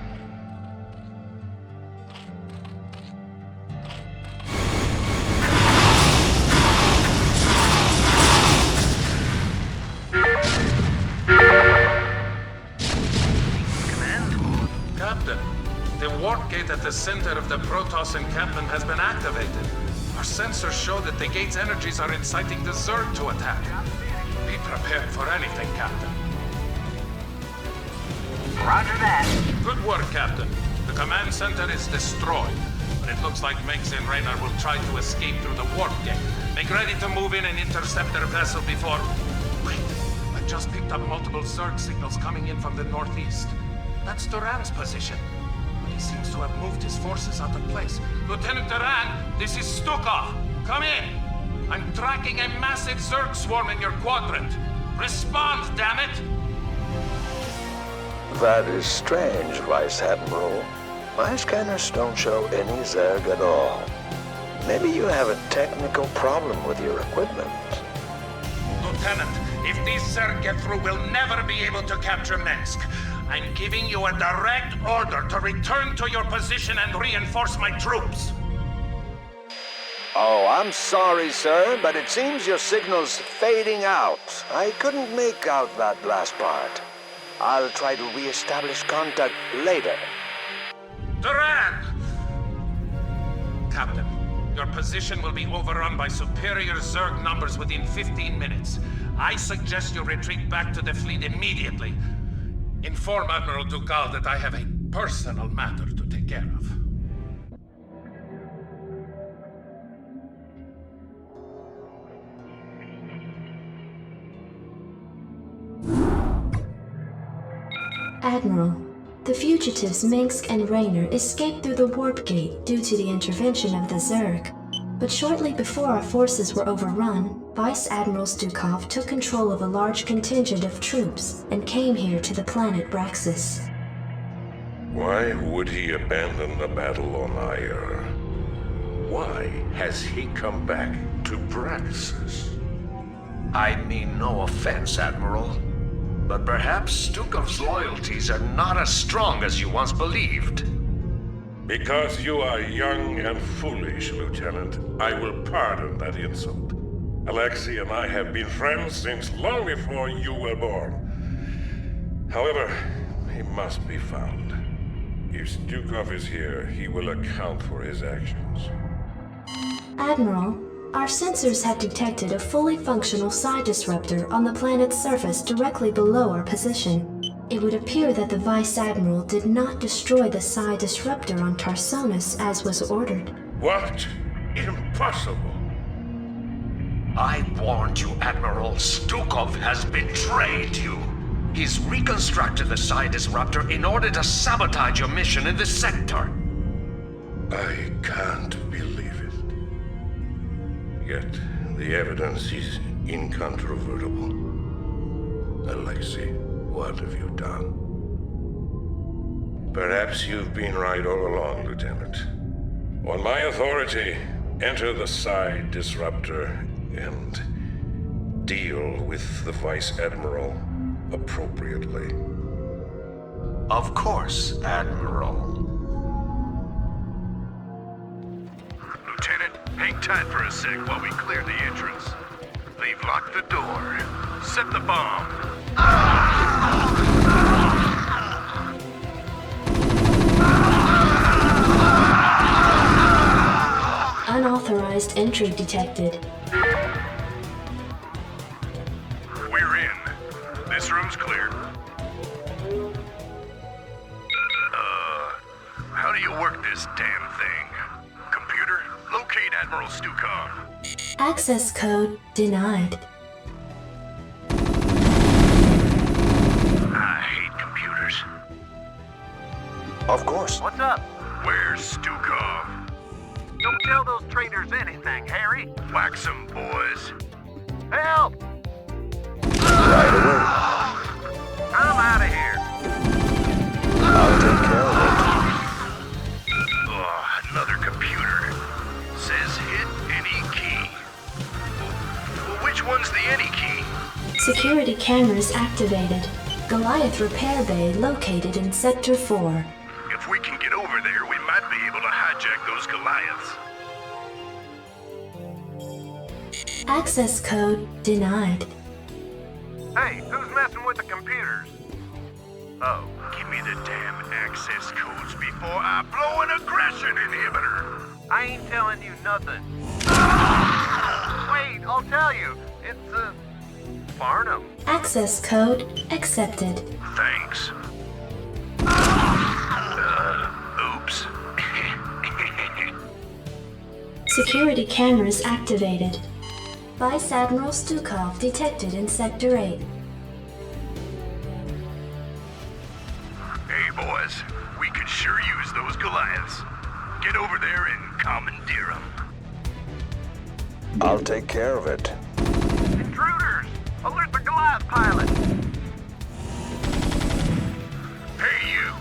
Captain, the warp gate at the center of the Protoss encampment has been activated. Our sensors show that the gate's energies are inciting the Zerg to attack. Be prepared for anything, Captain. Roger that. Good work, Captain. The command center is destroyed, but it looks like Mengsk and Raynor will try to escape through the warp gate. Make ready to move in and intercept their vessel before... Wait, I just picked up multiple Zerg signals coming in from the northeast. That's Duran's position. But he seems to have moved his forces out of place. Lieutenant Terran, this is Stukov. Come in. I'm tracking a massive Zerg swarm in your quadrant. Respond, damn it! That is strange, Vice Admiral. My scanners don't show any Zerg at all. Maybe you have a technical problem with your equipment. Lieutenant, if these Zerg get through, we'll never be able to capture Mengsk. I'm giving you a direct order to return to your position and reinforce my troops. Oh, I'm sorry, sir, but it seems your signal's fading out. I couldn't make out that last part. I'll try to re-establish contact later. Duran! Captain, your position will be overrun by superior Zerg numbers within 15 minutes. I suggest you retreat back to the fleet immediately. Inform Admiral Dugal that I have a personal matter to take care of. Admiral, the fugitives Mengsk and Raynor escaped through the warp gate due to the intervention of the Zerg. But shortly before our forces were overrun, Vice Admiral Stukov took control of a large contingent of troops and came here to the planet Braxis. Why would he abandon the battle on Aiur? Why has he come back to Braxis? I mean no offense, Admiral, but perhaps Stukov's loyalties are not as strong as you once believed. Because you are young and foolish, Lieutenant, I will pardon that insult. Alexei and I have been friends since long before you were born. However, he must be found. If Stukov is here, he will account for his actions. Admiral, our sensors have detected a fully functional psi disruptor on the planet's surface directly below our position. It would appear that the Vice Admiral did not destroy the psi disruptor on Tarsonis as was ordered. What? Impossible! I warned you, Admiral. Stukov has betrayed you. He's reconstructed the psi disruptor in order to sabotage your mission in this sector. I can't believe it. Yet, the evidence is incontrovertible. Alexei, what have you done? Perhaps you've been right all along, Lieutenant. On my authority, enter the psi disruptor and deal with the Vice Admiral appropriately. Of course, Admiral. Lieutenant, hang tight for a sec while we clear the entrance. They've locked the door. Set the bomb. Unauthorized entry detected. We're in. This room's clear. How do you work this damn thing? Computer, locate Admiral Stukov. Access code denied. I hate computers. Of course. What's up? Where's Stukov? Don't tell those traitors anything, Harry. Wax 'em, boys. Help! Right away. I'm out of here. I'll take care of it. Oh, another computer. Says hit any key. Well, which one's the any key? Security cameras activated. Goliath repair bay located in Sector 4. If we can get over there, we might be able to hijack those Goliaths. Access code denied. Hey, who's messing with the computers? Oh, Give me the damn access codes before I blow an aggression inhibitor. I ain't telling you nothing. Wait, I'll tell you. It's, Farnham. Access code accepted. Thanks. Oops. Security cameras activated. Vice Admiral Stukov detected in Sector 8. Hey, boys. We could sure use those Goliaths. Get over there and commandeer them. I'll take care of it. Intruders! Alert the Goliath pilot! Hey, you.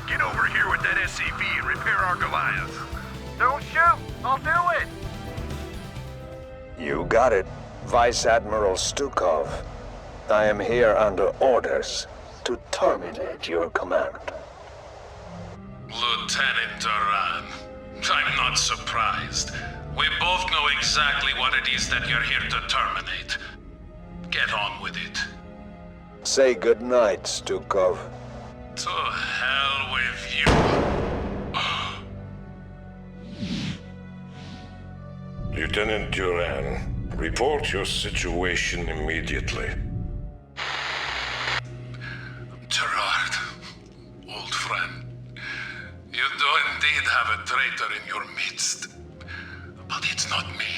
Get over here with that SCV and repair our Goliaths. Don't shoot! I'll do it! You got it, Vice Admiral Stukov. I am here under orders to terminate your command. Lieutenant Terran, I'm not surprised. We both know exactly what it is that you're here to terminate. Get on with it. Say goodnight, Stukov. To hell with you. Lieutenant Duran, report your situation immediately. Gerard, old friend, you do indeed have a traitor in your midst. But it's not me.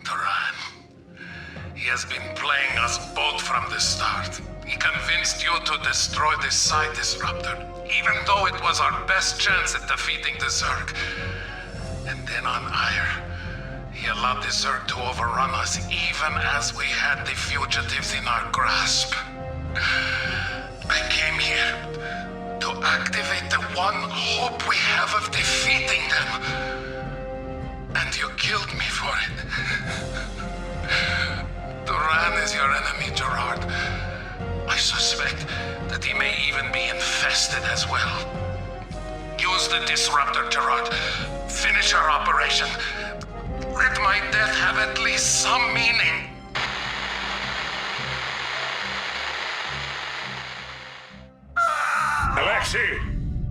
Terran. He has been playing us both from the start. He convinced you to destroy the Psi Disruptor, even though it was our best chance at defeating the Zerg. And then on Ire, he allowed the Zerg to overrun us even as we had the fugitives in our grasp. I came here to activate the one hope we have of defeating them. And you killed me for it. Terran is your enemy, Gerard. I suspect that he may even be infested as well. Use the disruptor, Gerard. Finish our operation. Let my death have at least some meaning. Alexei!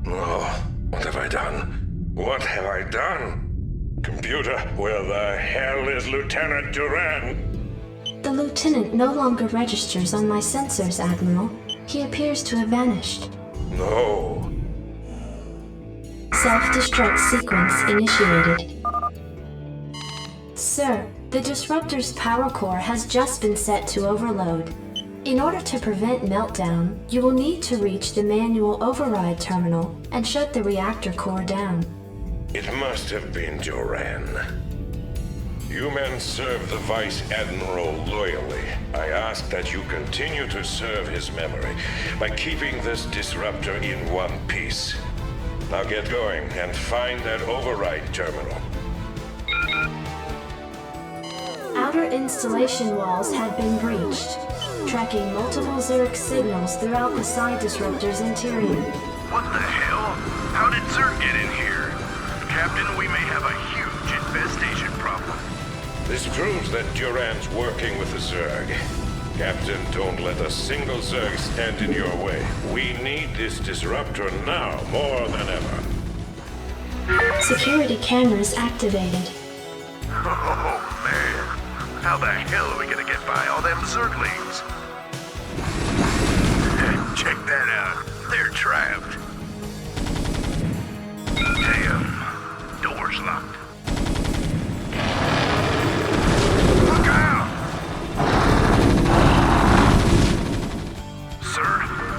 Oh, what have I done? What have I done? Computer, where the hell is Lieutenant Duran? The lieutenant no longer registers on my sensors, Admiral. He appears to have vanished. No. Self-destruct sequence initiated. Sir, the disruptor's power core has just been set to overload. In order to prevent meltdown, you will need to reach the manual override terminal and shut the reactor core down. It must have been Duran. You men serve the Vice Admiral loyally. I ask that you continue to serve his memory by keeping this disruptor in one piece. Now get going and find that override terminal. Outer installation walls had been breached, tracking multiple Zerg signals throughout the Psi Disruptor's interior. What the hell? How did Zerg get in here? Captain, we may have a huge infestation problem. This proves that Duran's working with the Zerg. Captain, don't let a single Zerg stand in your way. We need this disruptor now, more than ever. Security cameras activated. hell are we gonna get by all them Zerglings? Check that out. They're trapped. Damn. Door's locked. Look out! Sir,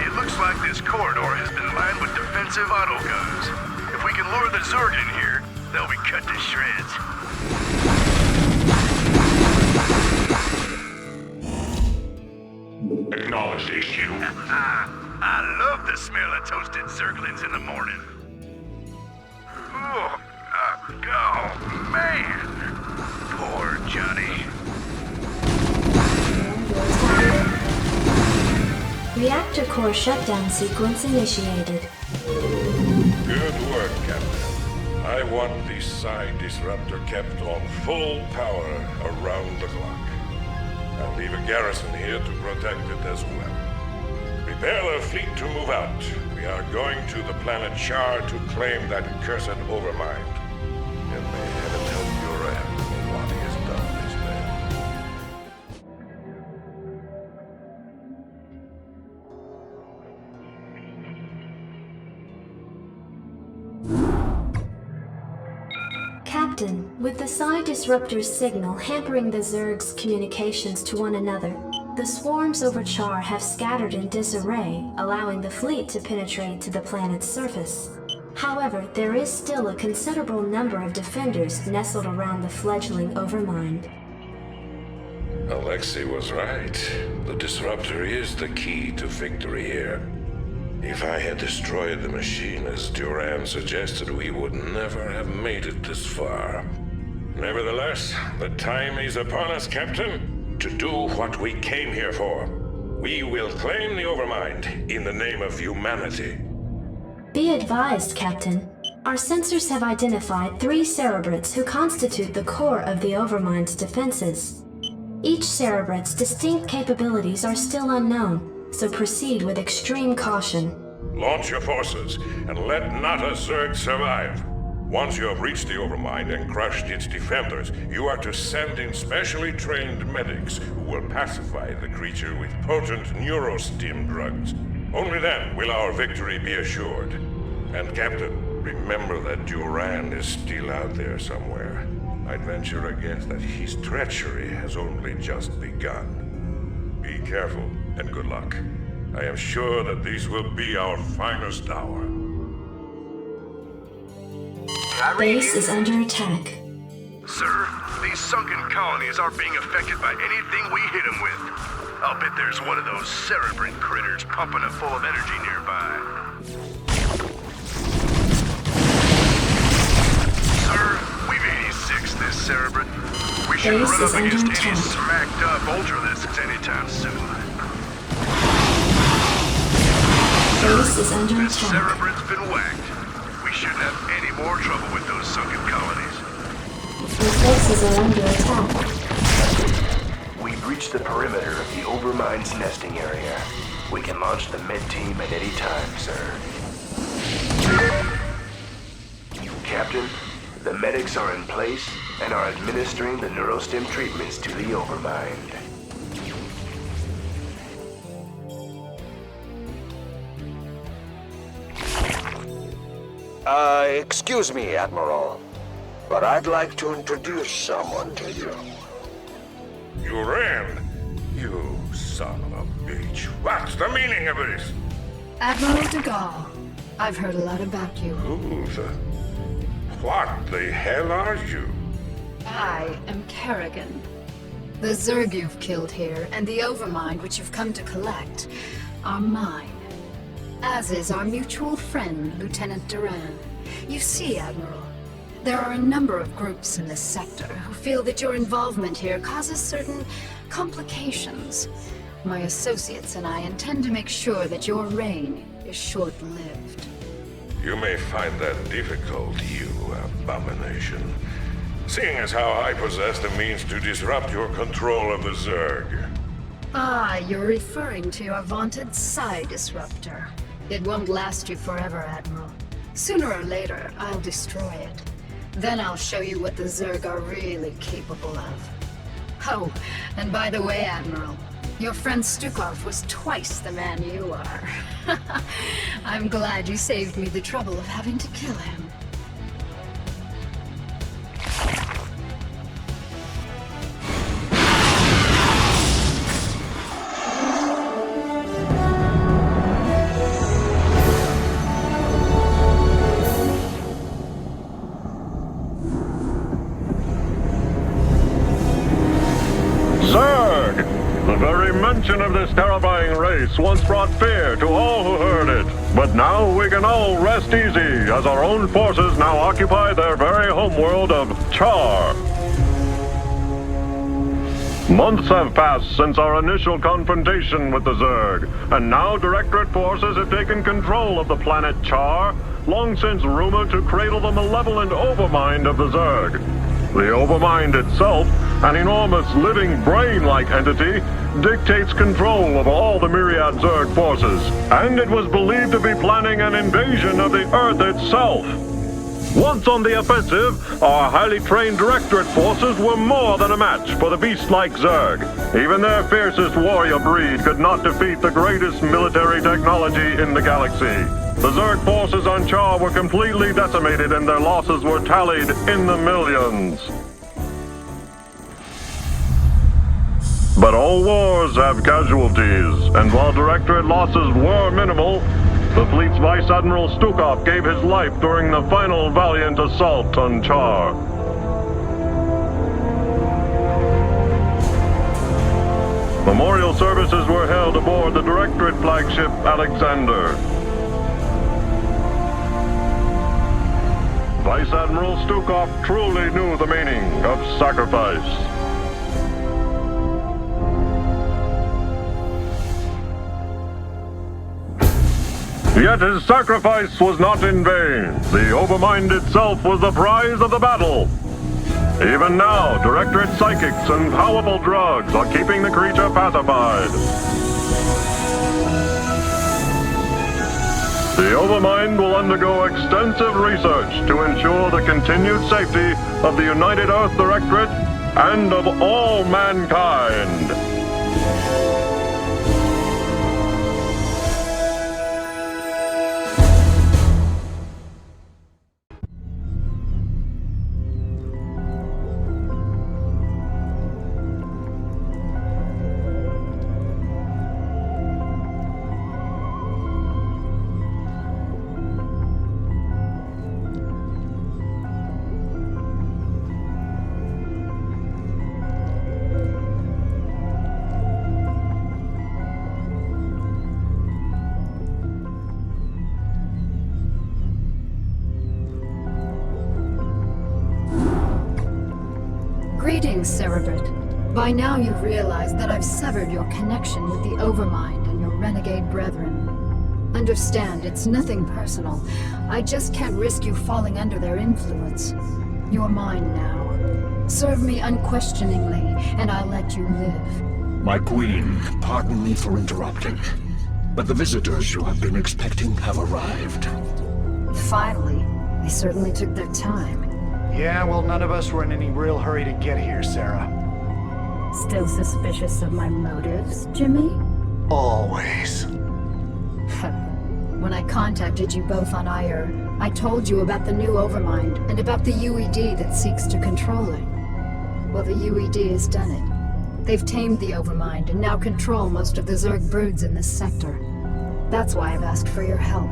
it looks like this corridor has been lined with defensive autoguns. If we can lure the Zerg in here, they'll be cut to shreds. Acknowledged, HQ. I love the smell of toasted Zerglings in the morning. Oh, man. Poor Johnny. Reactor core shutdown sequence initiated. Good work, Captain. I want the Psi Disruptor kept on full power around the clock. I'll leave a garrison here to protect it as well. Prepare the fleet to move out. We are going to the planet Char to claim that cursed Overmind. And may heaven help your end for what he has done this day. Captain, with the Psi Disruptor's signal hampering the Zerg's communications to one another, the swarms over Char have scattered in disarray, allowing the fleet to penetrate to the planet's surface. However, there is still a considerable number of defenders nestled around the fledgling Overmind. Alexei was right. The Disruptor is the key to victory here. If I had destroyed the machine as Duran suggested, we would never have made it this far. Nevertheless, the time is upon us, Captain, to do what we came here for. We will claim the Overmind in the name of humanity. Be advised, Captain. Our sensors have identified 3 Cerebrates who constitute the core of the Overmind's defenses. Each Cerebrate's distinct capabilities are still unknown, so proceed with extreme caution. Launch your forces, and let not a Zerg survive. Once you have reached the Overmind and crushed its defenders, you are to send in specially trained medics who will pacify the creature with potent neurostim drugs. Only then will our victory be assured. And Captain, remember that Duran is still out there somewhere. I'd venture a guess that his treachery has only just begun. Be careful, and good luck. I am sure that this will be our finest hour. Base is under attack. Sir, these sunken colonies are being affected by anything we hit them with. I'll bet there's one of those cerebrate critters pumping it full of energy nearby. Sir, we've 86 this cerebrate. We should run up against any smacked up ultralisks anytime soon. Base is under This attack. cerebrate's been whacked. We shouldn't have any more trouble with those sunken colonies. Your forces are under attack. We've reached the perimeter of the Overmind's nesting area. We can launch the med-team at any time, sir. Captain, the medics are in place and are administering the neurostim treatments to the Overmind. Excuse me, Admiral, but I'd like to introduce someone to you. You ran? You son of a bitch. What's the meaning of this? Admiral de Gaulle, I've heard a lot about you. What the hell are you? I am Kerrigan. The Zerg you've killed here, and the Overmind which you've come to collect, are mine. As is our mutual friend, Lieutenant Terran. You see, Admiral, there are a number of groups in this sector who feel that your involvement here causes certain complications. My associates and I intend to make sure that your reign is short-lived. You may find that difficult, you abomination. Seeing as how I possess the means to disrupt your control of the Zerg. Ah, you're referring to your vaunted Psi Disruptor. It won't last you forever, Admiral. Sooner or later, I'll destroy it. Then I'll show you what the Zerg are really capable of. Oh, and by the way, Admiral, your friend Stukov was twice the man you are. I'm glad you saved me the trouble of having to kill him. Zerg! The very mention of this terrifying race once brought fear to all who heard it. But now we can all rest easy, as our own forces now occupy their very homeworld of Char. Months have passed since our initial confrontation with the Zerg, and now Directorate forces have taken control of the planet Char, long since rumored to cradle the malevolent Overmind of the Zerg. The Overmind itself, an enormous living brain-like entity, dictates control of all the myriad Zerg forces, and it was believed to be planning an invasion of the Earth itself. Once on the offensive, our highly trained Directorate forces were more than a match for the beast-like Zerg. Even their fiercest warrior breed could not defeat the greatest military technology in the galaxy. The Zerg forces on Char were completely decimated and their losses were tallied in the millions. But all wars have casualties, and while Directorate losses were minimal, the fleet's Vice Admiral Stukov gave his life during the final valiant assault on Char. Memorial services were held aboard the Directorate flagship Alexander. Vice Admiral Stukov truly knew the meaning of sacrifice. Yet his sacrifice was not in vain. The Overmind itself was the prize of the battle. Even now, Directorate psychics and powerful drugs are keeping the creature pacified. The Overmind will undergo extensive research to ensure the continued safety of the United Earth Directorate and of all mankind. Greetings, Cerebrit. By now you've realized that I've severed your connection with the Overmind and your renegade brethren. Understand, it's nothing personal. I just can't risk you falling under their influence. You're mine now. Serve me unquestioningly, and I'll let you live. My queen, pardon me for interrupting, but the visitors you have been expecting have arrived. Finally. They certainly took their time. Yeah, well, none of us were in any real hurry to get here, Sarah. Still suspicious of my motives, Jimmy? Always. When I contacted you both on Ire, I told you about the new Overmind and about the UED that seeks to control it. Well, the UED has done it. They've tamed the Overmind and now control most of the Zerg broods in this sector. That's why I've asked for your help.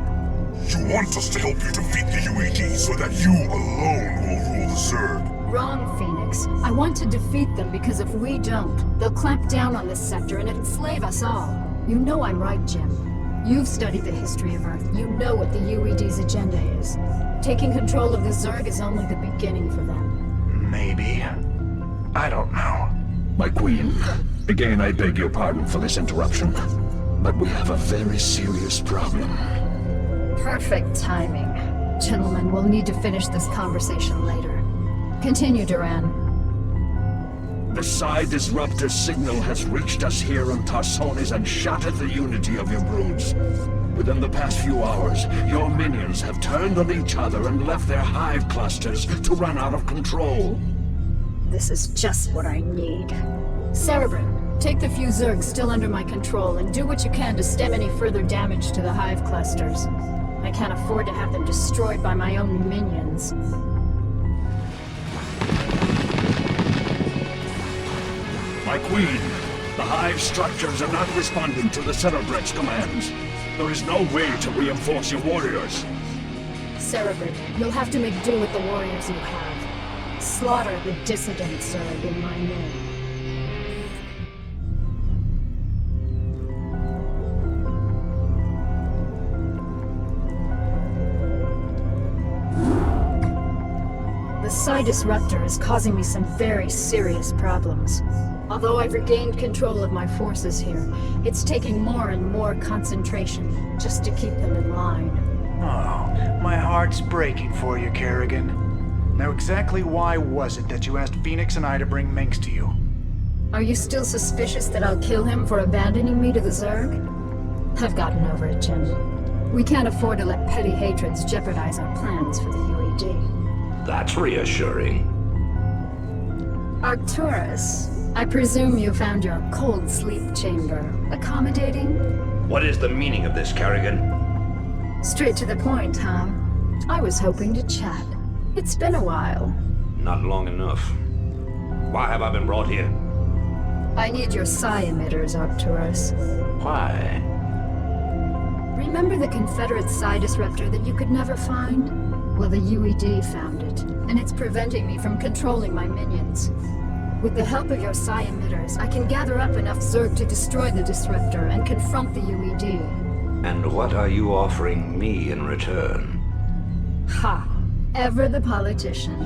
You want us to help you defeat the UED so that you alone will rule the Zerg? Wrong, Phoenix. I want to defeat them because if we don't, they'll clamp down on this sector and enslave us all. You know I'm right, Jim. You've studied the history of Earth. You know what the UED's agenda is. Taking control of the Zerg is only the beginning for them. Maybe. I don't know. My queen, again I beg your pardon for this interruption, but we have a very serious problem. Perfect timing. Gentlemen, we'll need to finish this conversation later. Continue, Duran. The Psi-Disruptor signal has reached us here on Tarsonis and shattered the unity of your broods. Within the past few hours, your minions have turned on each other and left their hive clusters to run out of control. This is just what I need. Cerebrin, take the few Zergs still under my control and do what you can to stem any further damage to the hive clusters. I can't afford to have them destroyed by my own minions. My queen, the hive structures are not responding to the Cerebric's commands. There is no way to reinforce your warriors. Cerebrin, you'll have to make do with the warriors you have. Slaughter the dissident Zerg in my name. The Psi Disruptor is causing me some very serious problems. Although I've regained control of my forces here, it's taking more and more concentration just to keep them in line. Oh, my heart's breaking for you, Kerrigan. Now exactly why was it that you asked Phoenix and I to bring Minx to you? Are you still suspicious that I'll kill him for abandoning me to the Zerg? I've gotten over it, Jim. We can't afford to let petty hatreds jeopardize our plans for the UED. That's reassuring. Arcturus, I presume you found your cold sleep chamber accommodating? What is the meaning of this, Kerrigan? Straight to the point, huh? I was hoping to chat. It's been a while. Not long enough. Why have I been brought here? I need your psi emitters, Arcturus. Why? Remember the Confederate psi disruptor that you could never find? Well, the UED found it, and it's preventing me from controlling my minions. With the help of your psi emitters, I can gather up enough Zerg to destroy the disruptor and confront the UED. And what are you offering me in return? Ha! Ever the politician.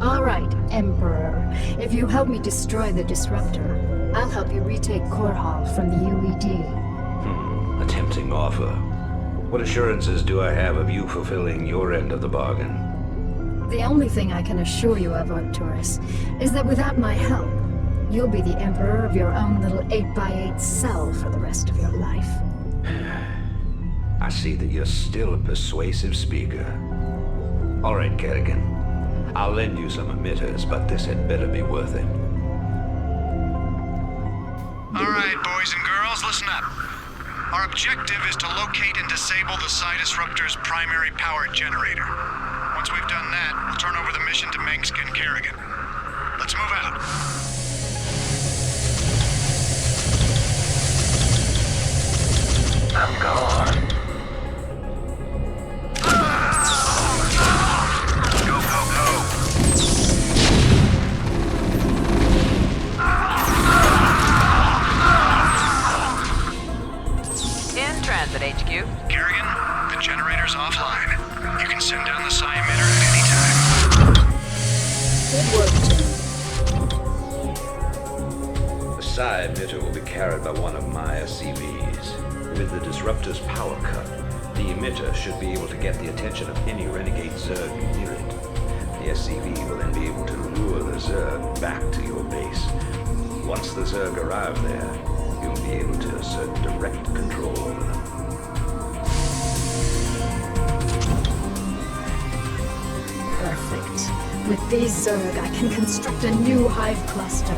All right, Emperor. If you help me destroy the disruptor, I'll help you retake Core Hall from the UED. A tempting offer. What assurances do I have of you fulfilling your end of the bargain? The only thing I can assure you of, Arcturus, is that without my help, you'll be the Emperor of your own little 8x8 cell for the rest of your life. I see that you're still a persuasive speaker. All right, Kerrigan. I'll lend you some emitters, but this had better be worth it. All right, boys and girls, listen up. Our objective is to locate and disable the Psi Disruptor's primary power generator. Once we've done that, we'll turn over the mission to Mengsk and Kerrigan. Let's move out. I'm gone. In transit, HQ. Kerrigan, the generator's offline. You can send down the psi emitter at any time. Good work, The psi emitter will be carried by one of my SCVs. With the disruptor's power cut, the emitter should be able to get the attention of any renegade Zerg near it. The SCV will then be able to lure the Zerg back to your base. Once the Zerg arrive there, you'll be able to assert direct control over them. Perfect. With these Zerg, I can construct a new hive cluster.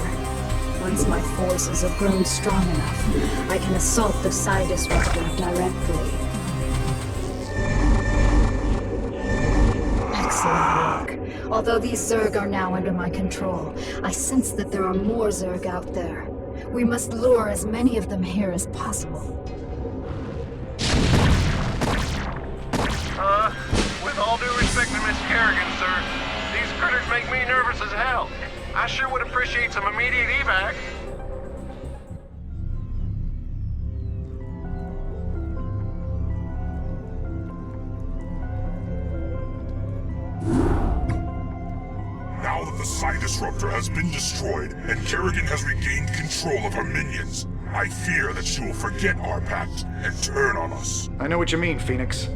Once my forces have grown strong enough, I can assault the Psi Disruptor directly. Excellent work. Although these Zerg are now under my control, I sense that there are more Zerg out there. We must lure as many of them here as possible. With all due respect to Miss Kerrigan, sir, these critters make me nervous as hell. I sure would appreciate some immediate evac. Now that the Psi Disruptor has been destroyed and Kerrigan has regained control of her minions, I fear that she will forget our pact and turn on us. I know what you mean, Phoenix.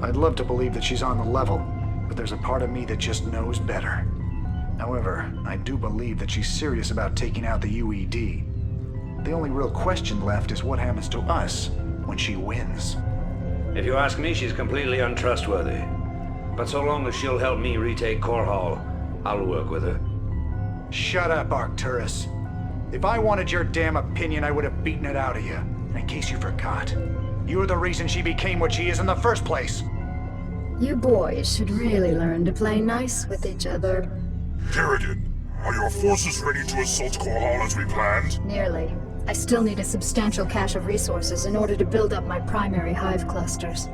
I'd love to believe that she's on the level, but there's a part of me that just knows better. However, I do believe that she's serious about taking out the UED. The only real question left is what happens to us when she wins. If you ask me, she's completely untrustworthy. But so long as she'll help me retake Core Hall, I'll work with her. Shut up, Arcturus. If I wanted your damn opinion, I would have beaten it out of you. And in case you forgot, you're the reason she became what she is in the first place. You boys should really learn to play nice with each other. Kerrigan, are your forces ready to assault Core Hall as we planned? Nearly. I still need a substantial cache of resources in order to build up my primary hive clusters.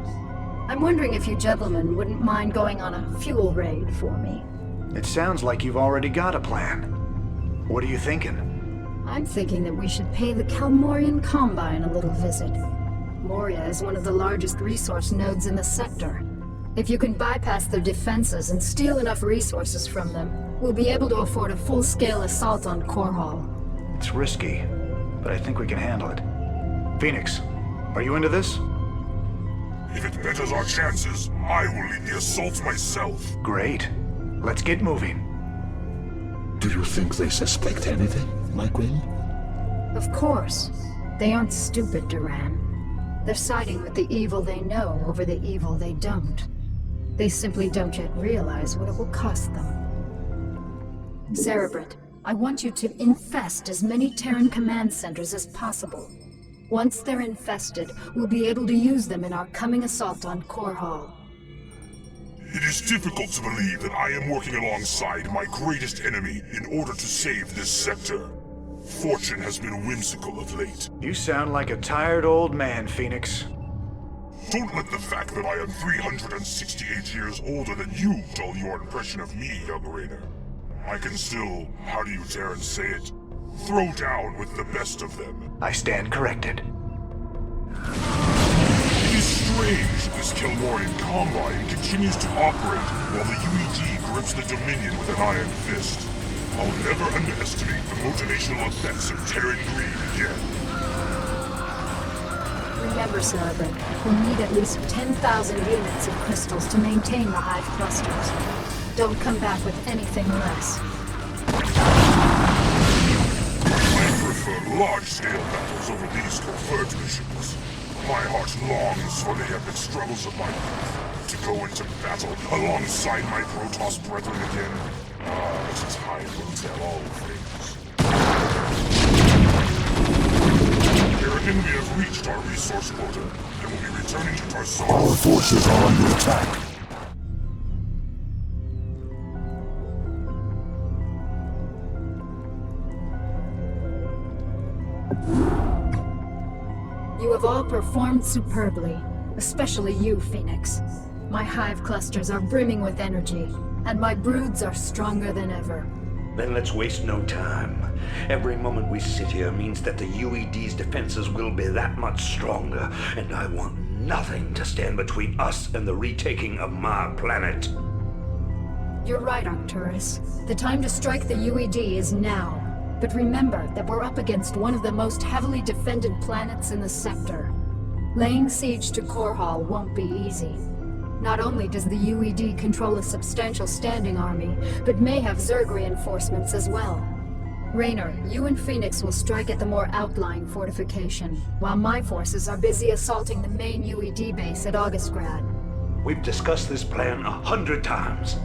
I'm wondering if you gentlemen wouldn't mind going on a fuel raid for me. It sounds like you've already got a plan. What are you thinking? I'm thinking that we should pay the Kalmorian Combine a little visit. Moria is one of the largest resource nodes in the sector. If you can bypass their defenses and steal enough resources from them, we'll be able to afford a full-scale assault on Core Hall. It's risky, but I think we can handle it. Phoenix, are you into this? If it betters our chances, I will lead the assault myself. Great. Let's get moving. Do you think they suspect anything, my queen? Of course. They aren't stupid, Terran. They're siding with the evil they know over the evil they don't. They simply don't yet realize what it will cost them. Cerebrate, I want you to infest as many Terran command centers as possible. Once they're infested, we'll be able to use them in our coming assault on Core Hall. It is difficult to believe that I am working alongside my greatest enemy in order to save this sector. Fortune has been whimsical of late. You sound like a tired old man, Phoenix. Don't let the fact that I am 368 years older than you dull your impression of me, young Rainer. I can still, how do you dare and say it, throw down with the best of them. I stand corrected. It is strange this Kalmorian Combine continues to operate while the UED grips the Dominion with an iron fist. I'll never underestimate the motivational effects of Terran greed again. Remember, Cerebrate, we'll need at least 10,000 units of crystals to maintain the hive clusters. Don't come back with anything less. I prefer large-scale battles over these covert missions. My heart longs for the epic struggles of my youth, to go into battle alongside my Protoss brethren again. But time will tell all things. Kerrigan, we have reached our resource quota, and will be returning to Tarsos. Our forces are under attack. You have all performed superbly, especially you, Phoenix. My hive clusters are brimming with energy, and my broods are stronger than ever. Then let's waste no time. Every moment we sit here means that the UED's defenses will be that much stronger, and I want nothing to stand between us and the retaking of my planet. You're right, Arcturus. The time to strike the UED is now. But remember that we're up against one of the most heavily defended planets in the sector. Laying siege to Core Hall won't be easy. Not only does the UED control a substantial standing army, but may have Zerg reinforcements as well. Raynor, you and Phoenix will strike at the more outlying fortification, while my forces are busy assaulting the main UED base at Augustgrad. We've discussed this plan 100 times.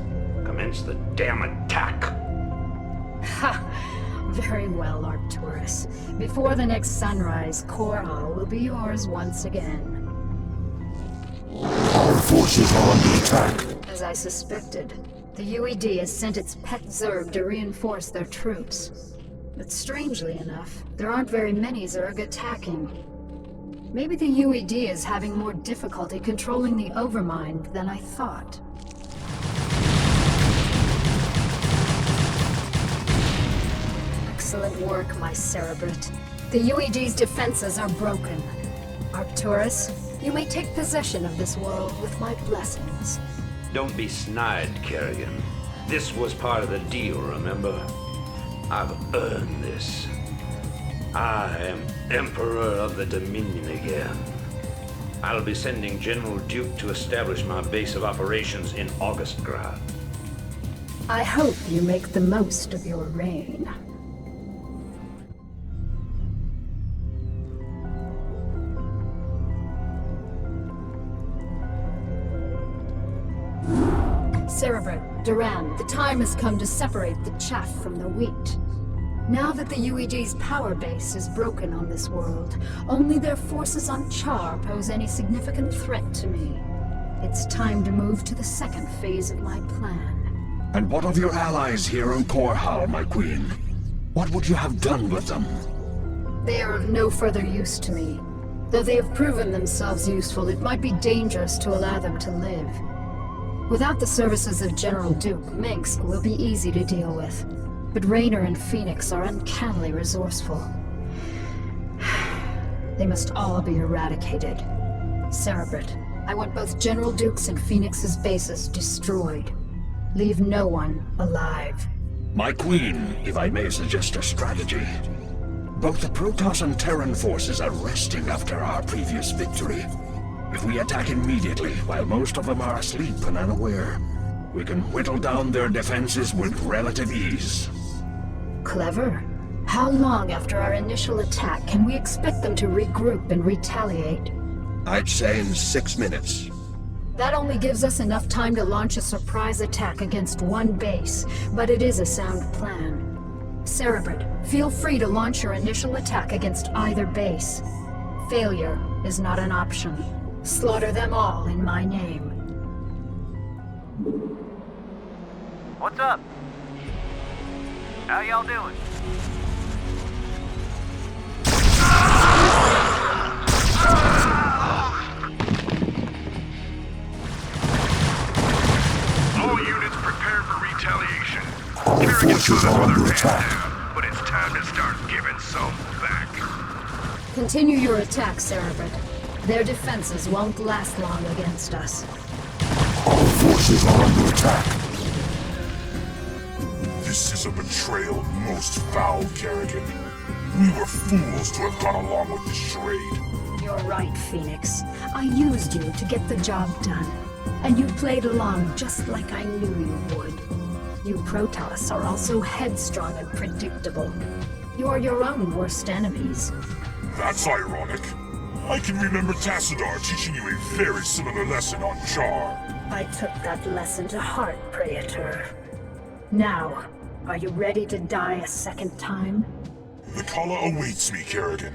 Commence the damn attack. Ha! Very well, Arcturus. Before the next sunrise, Core Hall will be yours once again. Our forces are under attack. As I suspected, the UED has sent its pet Zerg to reinforce their troops. But strangely enough, there aren't very many Zerg attacking. Maybe the UED is having more difficulty controlling the Overmind than I thought. Excellent work, my Cerebrate. The UED's defenses are broken. Arcturus, you may take possession of this world with my blessings. Don't be snide, Kerrigan. This was part of the deal, remember? I've earned this. I am Emperor of the Dominion again. I'll be sending General Duke to establish my base of operations in Augustgrad. I hope you make the most of your reign. Cerebrate, Duran, the time has come to separate the chaff from the wheat. Now that the UED's power base is broken on this world, only their forces on Char pose any significant threat to me. It's time to move to the second phase of my plan. And what of your allies here on Korhal, my queen? What would you have done with them? They are of no further use to me. Though they have proven themselves useful, it might be dangerous to allow them to live. Without the services of General Duke, Minsk will be easy to deal with. But Raynor and Phoenix are uncannily resourceful. They must all be eradicated. Cerebrit, I want both General Duke's and Phoenix's bases destroyed. Leave no one alive. My queen, if I may suggest a strategy. Both the Protoss and Terran forces are resting after our previous victory. If we attack immediately, while most of them are asleep and unaware, we can whittle down their defenses with relative ease. Clever. How long after our initial attack can we expect them to regroup and retaliate? I'd say in 6 minutes. That only gives us enough time to launch a surprise attack against one base, but it is a sound plan. Cerebrit, feel free to launch your initial attack against either base. Failure is not an option. Slaughter them all in my name. What's up? How y'all doing? All units prepare for retaliation. Kerrigan's got us with our hands down, but it's time to start giving some back. Continue your attack, Cerebrit. Their defenses won't last long against us. Our forces are under attack. This is a betrayal most foul, Kerrigan. We were fools to have gone along with this charade. You're right, Phoenix. I used you to get the job done. And you played along just like I knew you would. You Protoss are also headstrong and predictable. You are your own worst enemies. That's ironic. I can remember Tassadar teaching you a very similar lesson on Char. I took that lesson to heart, Praetor. Now, are you ready to die a second time? The Kala awaits me, Kerrigan.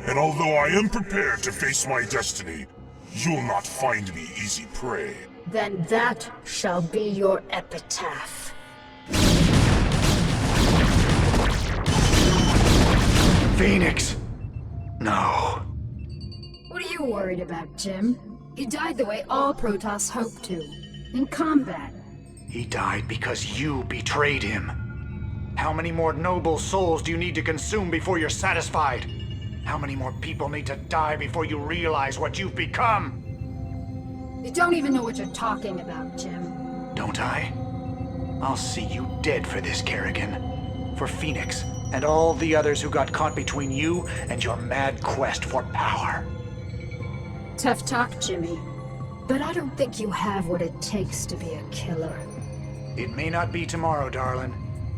And although I am prepared to face my destiny, you'll not find me easy prey. Then that shall be your epitaph. Phoenix! No. What are you worried about, Jim? He died the way all Protoss hoped to. In combat. He died because you betrayed him. How many more noble souls do you need to consume before you're satisfied? How many more people need to die before you realize what you've become? You don't even know what you're talking about, Jim. Don't I? I'll see you dead for this, Kerrigan. For Phoenix, and all the others who got caught between you and your mad quest for power. Tough talk, Jimmy. But I don't think you have what it takes to be a killer. It may not be tomorrow, darling.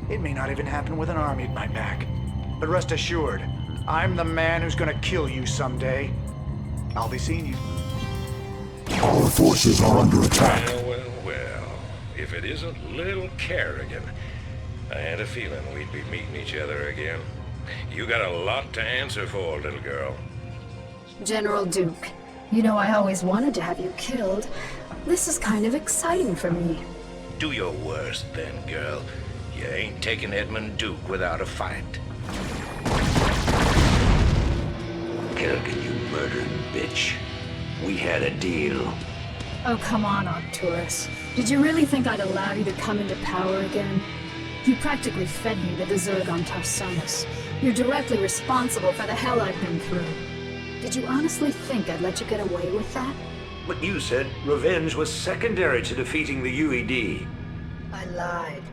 It may not even happen with an army at my back. But rest assured, I'm the man who's gonna kill you someday. I'll be seeing you. Our forces are under attack. Well. If it isn't little Kerrigan, I had a feeling we'd be meeting each other again. You got a lot to answer for, little girl. General Duke, you know I always wanted to have you killed. This is kind of exciting for me. Do your worst then, girl. You ain't taking Edmund Duke without a fight. Kerrigan, you murdering bitch. We had a deal. Oh, come on, Arcturus. Did you really think I'd allow you to come into power again? You practically fed me to the Zerg on Tarsanis. You're directly responsible for the hell I've been through. Did you honestly think I'd let you get away with that? But you said revenge was secondary to defeating the UED. I lied.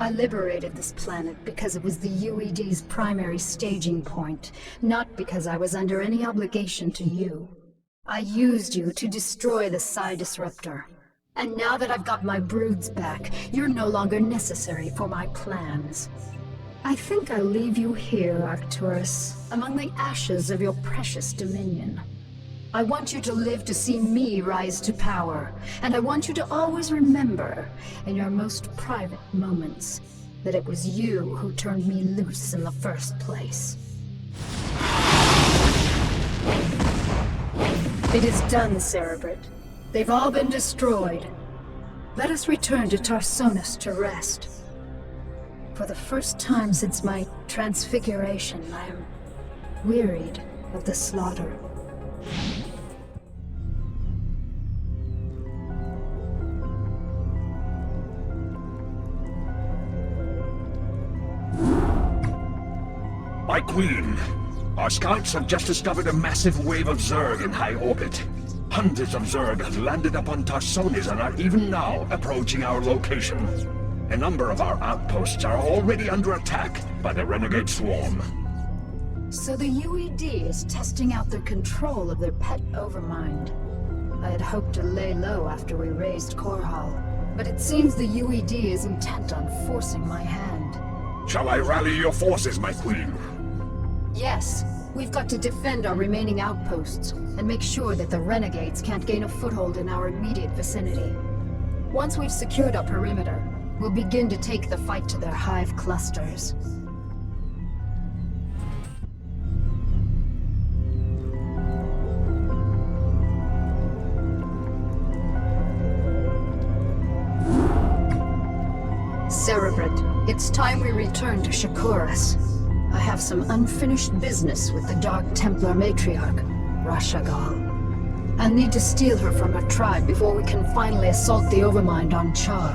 I liberated this planet because it was the UED's primary staging point, not because I was under any obligation to you. I used you to destroy the Psi Disruptor. And now that I've got my broods back, you're no longer necessary for my plans. I think I'll leave you here, Arcturus, among the ashes of your precious dominion. I want you to live to see me rise to power. And I want you to always remember, in your most private moments, that it was you who turned me loose in the first place. It is done, Cerebrit. They've all been destroyed. Let us return to Tarsonis to rest. For the first time since my transfiguration, I am wearied of the slaughter. My queen, our scouts have just discovered a massive wave of Zerg in high orbit. Hundreds of Zerg have landed upon Tarsonis and are even now approaching our location. A number of our outposts are already under attack by the renegade swarm. So the UED is testing out their control of their pet Overmind. I had hoped to lay low after we raised Korhal, but it seems the UED is intent on forcing my hand. Shall I rally your forces, my queen? Yes, we've got to defend our remaining outposts and make sure that the renegades can't gain a foothold in our immediate vicinity. Once we've secured our perimeter, we'll begin to take the fight to their hive clusters. Cerebrit, it's time we return to Shakuras. I have some unfinished business with the Dark Templar matriarch, Rashagal. I'll need to steal her from her tribe before we can finally assault the Overmind on Char.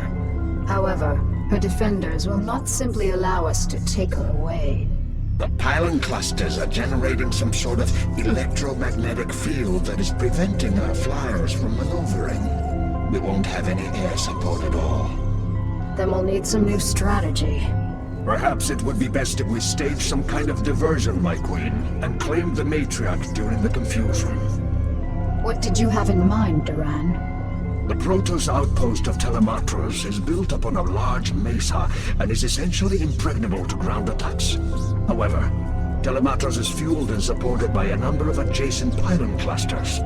However, her defenders will not simply allow us to take her away. The pylon clusters are generating some sort of electromagnetic field that is preventing our flyers from maneuvering. We won't have any air support at all. Then we'll need some new strategy. Perhaps it would be best if we stage some kind of diversion, my queen, and claim the matriarch during the confusion. What did you have in mind, Duran? The Protoss outpost of Telematros is built upon a large mesa and is essentially impregnable to ground attacks. However, Telematros is fueled and supported by a number of adjacent pylon clusters.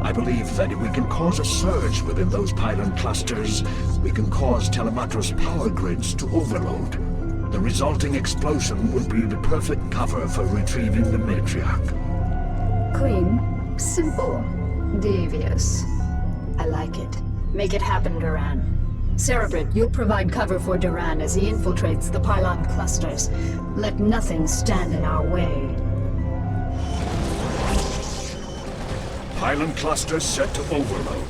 I believe that if we can cause a surge within those pylon clusters, we can cause Telematros power grids to overload. The resulting explosion will be the perfect cover for retrieving the matriarch. Queen, simple, devious. I like it. Make it happen, Duran. Cerebrit, you'll provide cover for Duran as he infiltrates the pylon clusters. Let nothing stand in our way. Pylon clusters set to overload.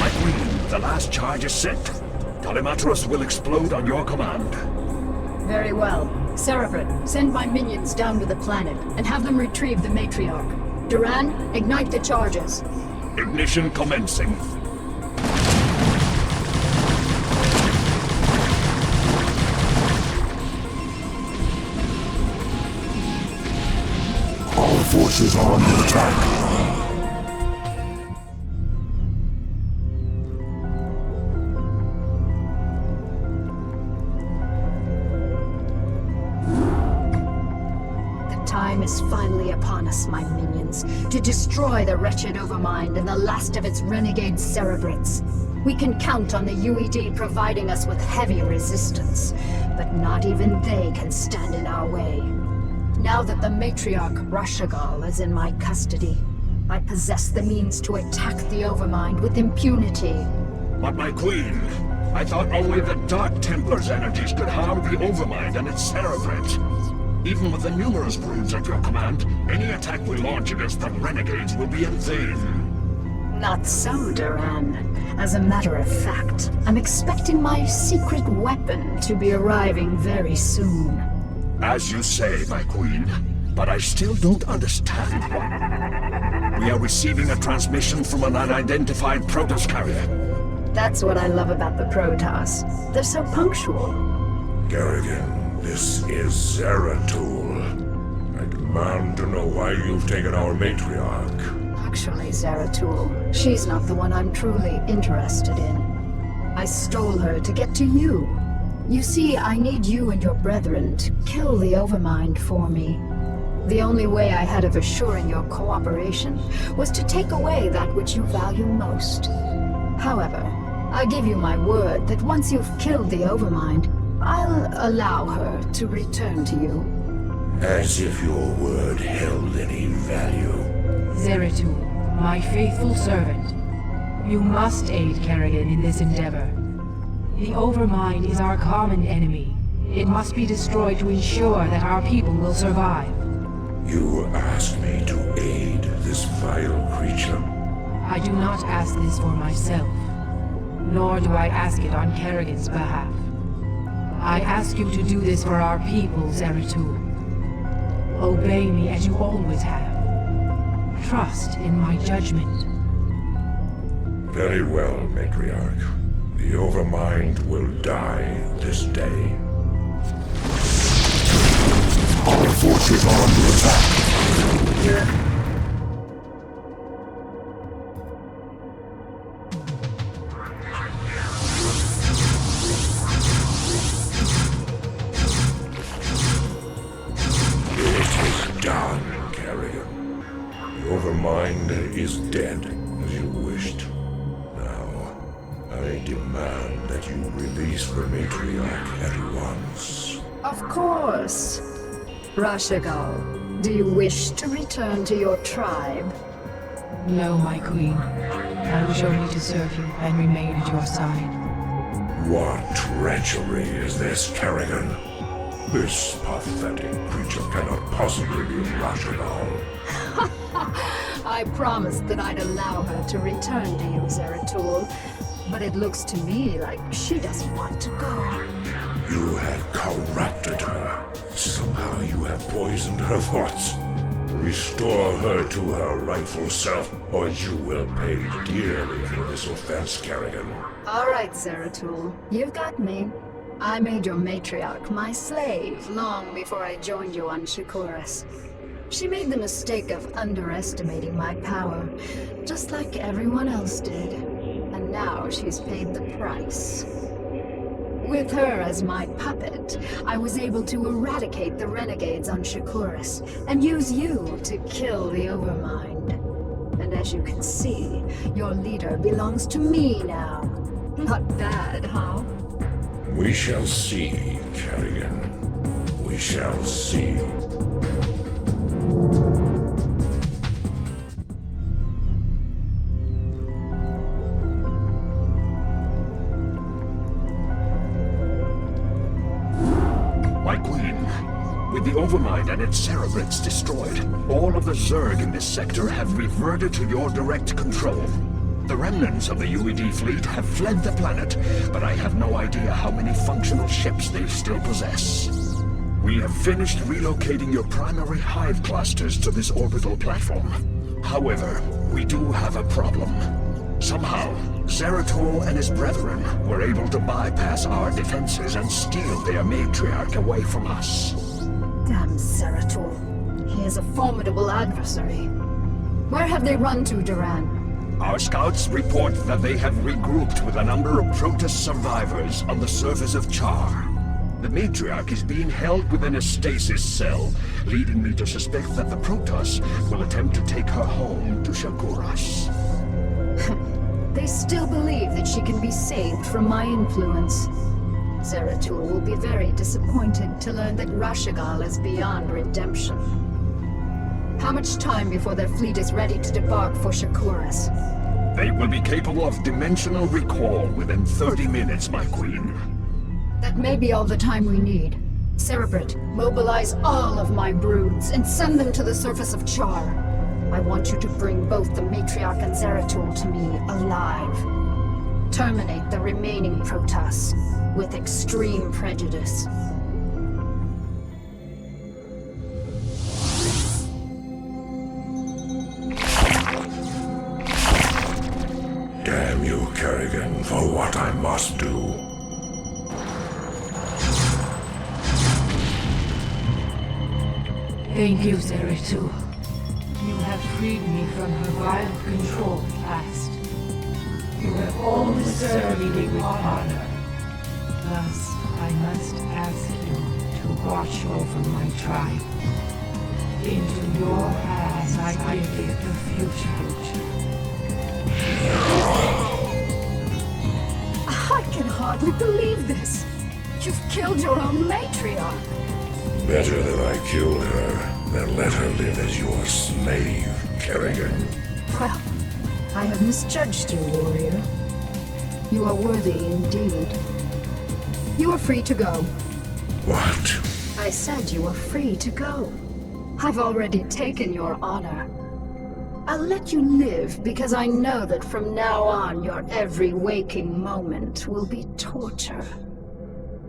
My queen, the last charge is set. Telematros will explode on your command. Very well. Cerebrit, send my minions down to the planet and have them retrieve the matriarch. Duran, ignite the charges. Ignition commencing. Our forces are under attack. Is finally upon us, my minions, to destroy the wretched Overmind and the last of its renegade Cerebrits. We can count on the UED providing us with heavy resistance, but not even they can stand in our way. Now that the matriarch Rashagal is in my custody, I possess the means to attack the Overmind with impunity. But my queen, I thought only the Dark Templar's energies could harm the Overmind and its Cerebrits. Even with the numerous broods at your command, any attack we launch against the renegades will be in vain. Not so, Duran. As a matter of fact, I'm expecting my secret weapon to be arriving very soon. As you say, my queen, but I still don't understand why. We are receiving a transmission from an unidentified Protoss carrier. That's what I love about the Protoss. They're so punctual. Garrigan. This is Zeratul. I demand to know why you've taken our matriarch. Actually, Zeratul, she's not the one I'm truly interested in. I stole her to get to you. You see, I need you and your brethren to kill the Overmind for me. The only way I had of assuring your cooperation was to take away that which you value most. However, I give you my word that once you've killed the Overmind, I'll allow her to return to you. As if your word held any value. Zeratul, my faithful servant, you must aid Kerrigan in this endeavor. The Overmind is our common enemy. It must be destroyed to ensure that our people will survive. You ask me to aid this vile creature? I do not ask this for myself, nor do I ask it on Kerrigan's behalf. I ask you to do this for our people, Zeratul. Obey me as you always have. Trust in my judgment. Very well, Matriarch. The Overmind will die this day. Our forces are under attack. It is done, Kerrigan. The Overmind is dead, as you wished. Now, I demand that you release the Matriarch at once. Of course. Rashagal, do you wish to return to your tribe? No, my queen. I wish only to serve you and remain at your side. What treachery is this, Kerrigan? This pathetic creature cannot possibly be Rashagal. I promised that I'd allow her to return to you, Zeratul, but it looks to me like she doesn't want to go. You have corrupted her. Somehow you have poisoned her thoughts. Restore her to her rightful self, or you will pay dearly for this offense, Kerrigan. All right, Zeratul, you've got me. I made your matriarch my slave long before I joined you on Shakuras. She made the mistake of underestimating my power, just like everyone else did. And now she's paid the price. With her as my puppet, I was able to eradicate the renegades on Shakuras and use you to kill the Overmind. And as you can see, your leader belongs to me now. Not bad, huh? We shall see, Kerrigan. We shall see. My queen, with the Overmind and its cerebrates destroyed, all of the Zerg in this sector have reverted to your direct control. The remnants of the UED fleet have fled the planet, but I have no idea how many functional ships they still possess. We have finished relocating your primary hive clusters to this orbital platform. However, we do have a problem. Somehow, Zeratul and his brethren were able to bypass our defenses and steal their matriarch away from us. Damn Zeratul. He is a formidable adversary. Where have they run to, Terran? Our scouts report that they have regrouped with a number of Protoss survivors on the surface of Char. The matriarch is being held within a stasis cell, leading me to suspect that the Protoss will attempt to take her home to Shakuras. They still believe that she can be saved from my influence. Zeratul will be very disappointed to learn that Rashagal is beyond redemption. How much time before their fleet is ready to debark for Shakuras? They will be capable of dimensional recall within 30 minutes, my queen. That may be all the time we need. Cerebrate, mobilize all of my broods and send them to the surface of Char. I want you to bring both the Matriarch and Zeratul to me alive. Terminate the remaining Protoss with extreme prejudice. Damn you, Kerrigan, for what I must do. Thank you, Zeratul. You have freed me from her vile control at last. You have always served me with honor. Thus, I must ask you to watch over my tribe. Into your hands I give the future. I can hardly believe this. You've killed your own matriarch. Better that I killed her than let her live as your slave, Kerrigan. Well, I have misjudged you, warrior. You are worthy indeed. You are free to go. What? I said you are free to go. I've already taken your honor. I'll let you live because I know that from now on your every waking moment will be torture.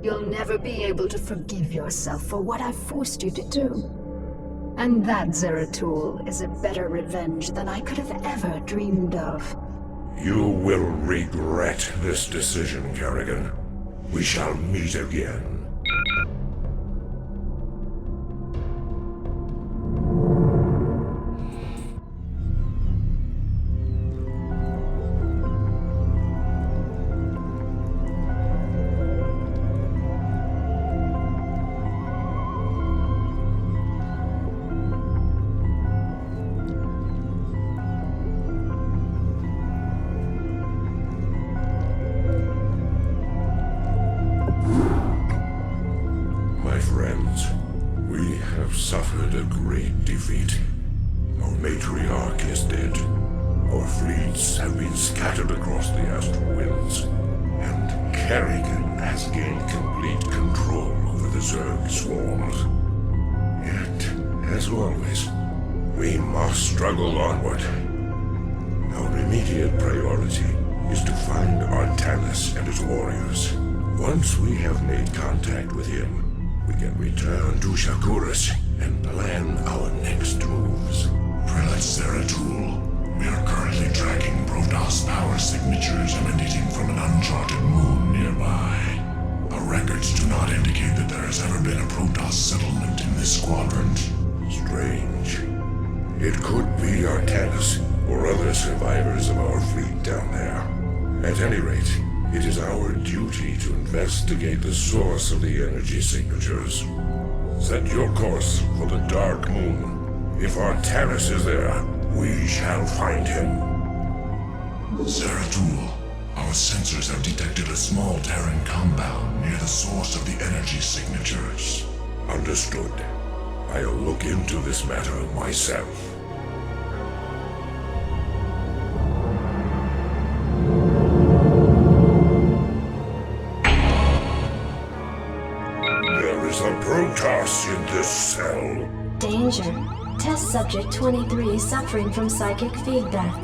You'll never be able to forgive yourself for what I've forced you to do. And that, Zeratul, is a better revenge than I could have ever dreamed of. You will regret this decision, Kerrigan. We shall meet again. Suffered a great defeat. Our matriarch is dead. Our fleets have been scattered across the astral winds. And Kerrigan has gained complete control over the Zerg swarms. Yet, as always, we must struggle onward. Our immediate priority is to find Artanis and his warriors. Once we have made contact with him, we can return to Shakuras and plan our next moves. Prelate Zeratul, we are currently tracking Protoss power signatures emanating from an uncharted moon nearby. Our records do not indicate that there has ever been a Protoss settlement in this quadrant. Strange. It could be Artanis or other survivors of our fleet down there. At any rate, it is our duty to investigate the source of the energy signatures. Set your course for the Dark Moon. If Artanis is there, we shall find him. Zeratul, our sensors have detected a small Terran compound near the source of the energy signatures. Understood. I'll look into this matter myself. Protoss in this cell. Danger. Test subject 23 suffering from psychic feedback.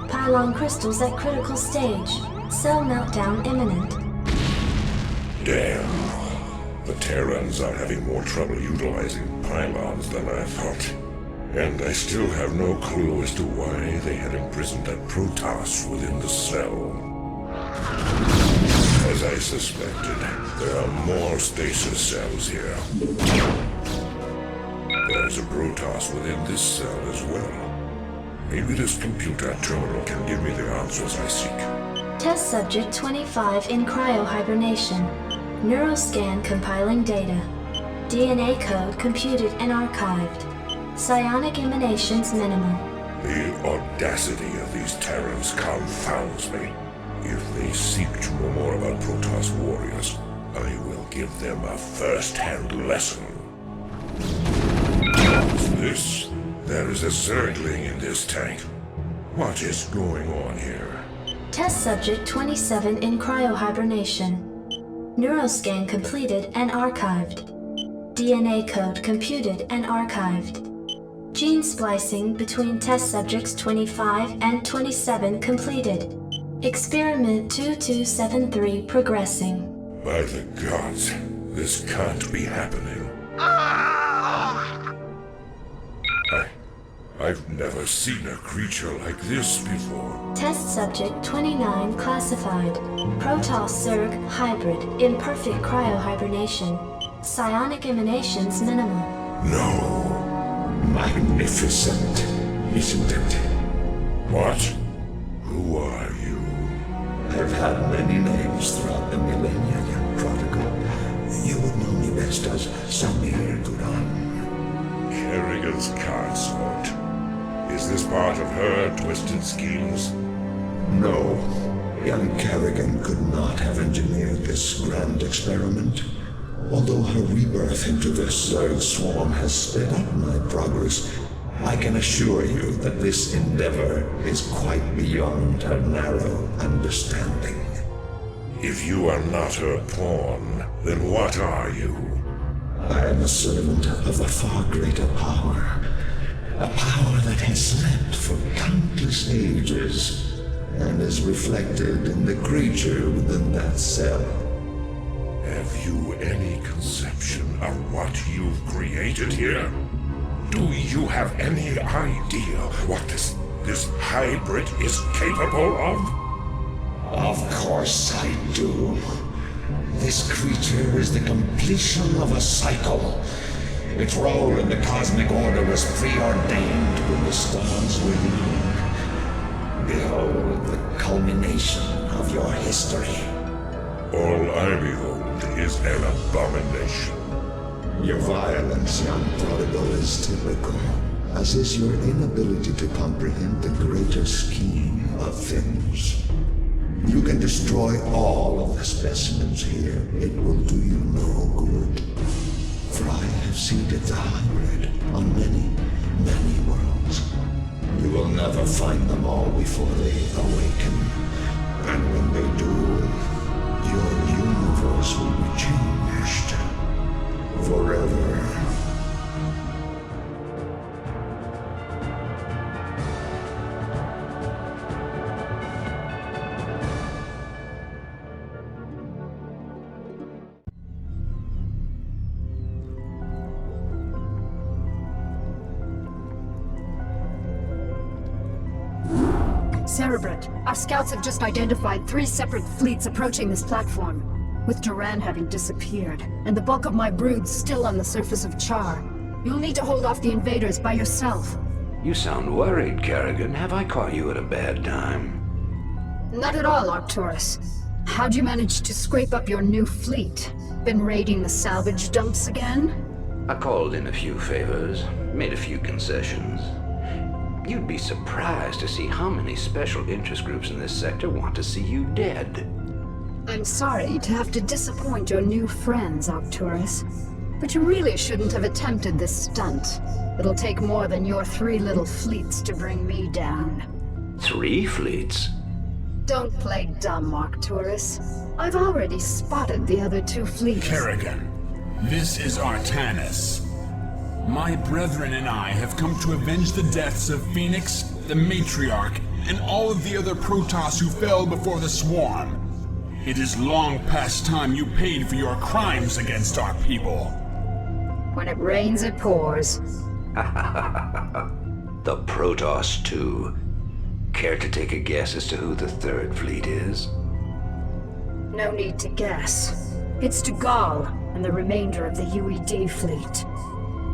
Pylon crystals at critical stage. Cell meltdown imminent. Damn. The Terrans are having more trouble utilizing pylons than I thought. And I still have no clue as to why they had imprisoned that Protoss within the cell. As I suspected, there are more stasis cells here. There's a Protoss within this cell as well. Maybe this computer terminal can give me the answers I seek. Test subject 25 in cryohibernation. Neuroscan compiling data. DNA code computed and archived. Psionic emanations minimal. The audacity of these Terrans confounds me. If they seek to know more about Protoss warriors, I will give them a first-hand lesson. What's this? There is a Zergling in this tank. What is going on here? Test subject 27 in cryohibernation. Neuroscan completed and archived. DNA code computed and archived. Gene splicing between test subjects 25 and 27 completed. Experiment 2273 progressing. By the gods, this can't be happening. I've never seen a creature like this before. Test subject 29 classified. Protoss Zerg hybrid in perfect cryohibernation. Psionic emanations minimal. No. Magnificent, isn't it? What? Who are you? I've had many names throughout the millennia, young prodigal. You would know me best as Samir Duran. Kerrigan part of her twisted schemes? No. Young Kerrigan could not have engineered this grand experiment. Although her rebirth into this Zerg swarm has sped up my progress, I can assure you that this endeavor is quite beyond her narrow understanding. If you are not her pawn, then what are you? I am a servant of a far greater power. A power that has slept for countless ages, and is reflected in the creature within that cell. Have you any conception of what you've created here? Do you have any idea what this hybrid is capable of? Of course I do. This creature is the completion of a cycle. Its role in the cosmic order was preordained when the stars were young. Behold the culmination of your history. All I behold is an abomination. Your violence, young prodigal, is typical, as is your inability to comprehend the greater scheme of things. You can destroy all of the specimens here. It will do you no good. For I have seeded the hybrid on many, many worlds. You will never find them all before they awaken. And when they do, your universe will be changed. Forever. Cerebrate, our scouts have just identified 3 separate fleets approaching this platform, with Terran having disappeared, and the bulk of my brood still on the surface of Char. You'll need to hold off the invaders by yourself. You sound worried, Kerrigan. Have I caught you at a bad time? Not at all, Arcturus. How'd you manage to scrape up your new fleet? Been raiding the salvage dumps again? I called in a few favors, made a few concessions. You'd be surprised to see how many special interest groups in this sector want to see you dead. I'm sorry to have to disappoint your new friends, Arcturus. But you really shouldn't have attempted this stunt. It'll take more than your 3 little fleets to bring me down. 3 fleets? Don't play dumb, Arcturus. I've already spotted the other 2 fleets. Kerrigan, this is Artanis. My brethren and I have come to avenge the deaths of Phoenix, the Matriarch, and all of the other Protoss who fell before the Swarm. It is long past time you paid for your crimes against our people. When it rains, it pours. The Protoss, too. Care to take a guess as to who the 3rd fleet is? No need to guess. It's Dugall and the remainder of the UED fleet.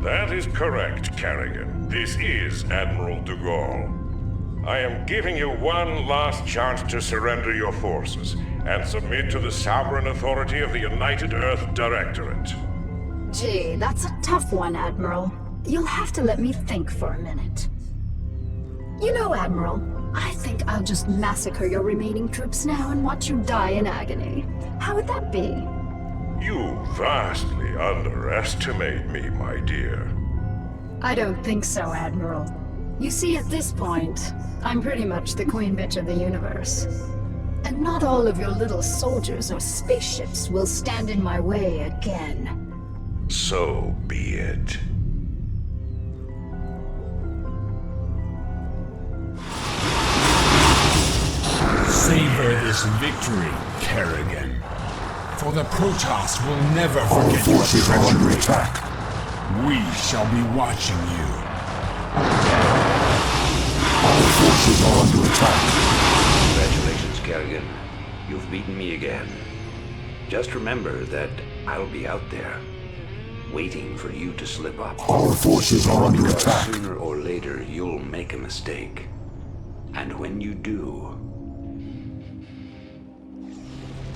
That is correct, Kerrigan. This is Admiral Dugall. I am giving you one last chance to surrender your forces and submit to the sovereign authority of the United Earth Directorate. Gee, that's a tough one, Admiral. You'll have to let me think for a minute. You know, Admiral, I think I'll just massacre your remaining troops now and watch you die in agony. How would that be? You vastly underestimate me, my dear. I don't think so, Admiral. You see, at this point, I'm pretty much the queen bitch of the universe. And not all of your little soldiers or spaceships will stand in my way again. So be it. Savor this victory, Kerrigan. For the Protoss will never forget your forces are under attack. We shall be watching you. Our forces are under attack. Congratulations, Kerrigan. You've beaten me again. Just remember that I'll be out there, waiting for you to slip up. Our forces are under attack. Sooner or later, you'll make a mistake. And when you do...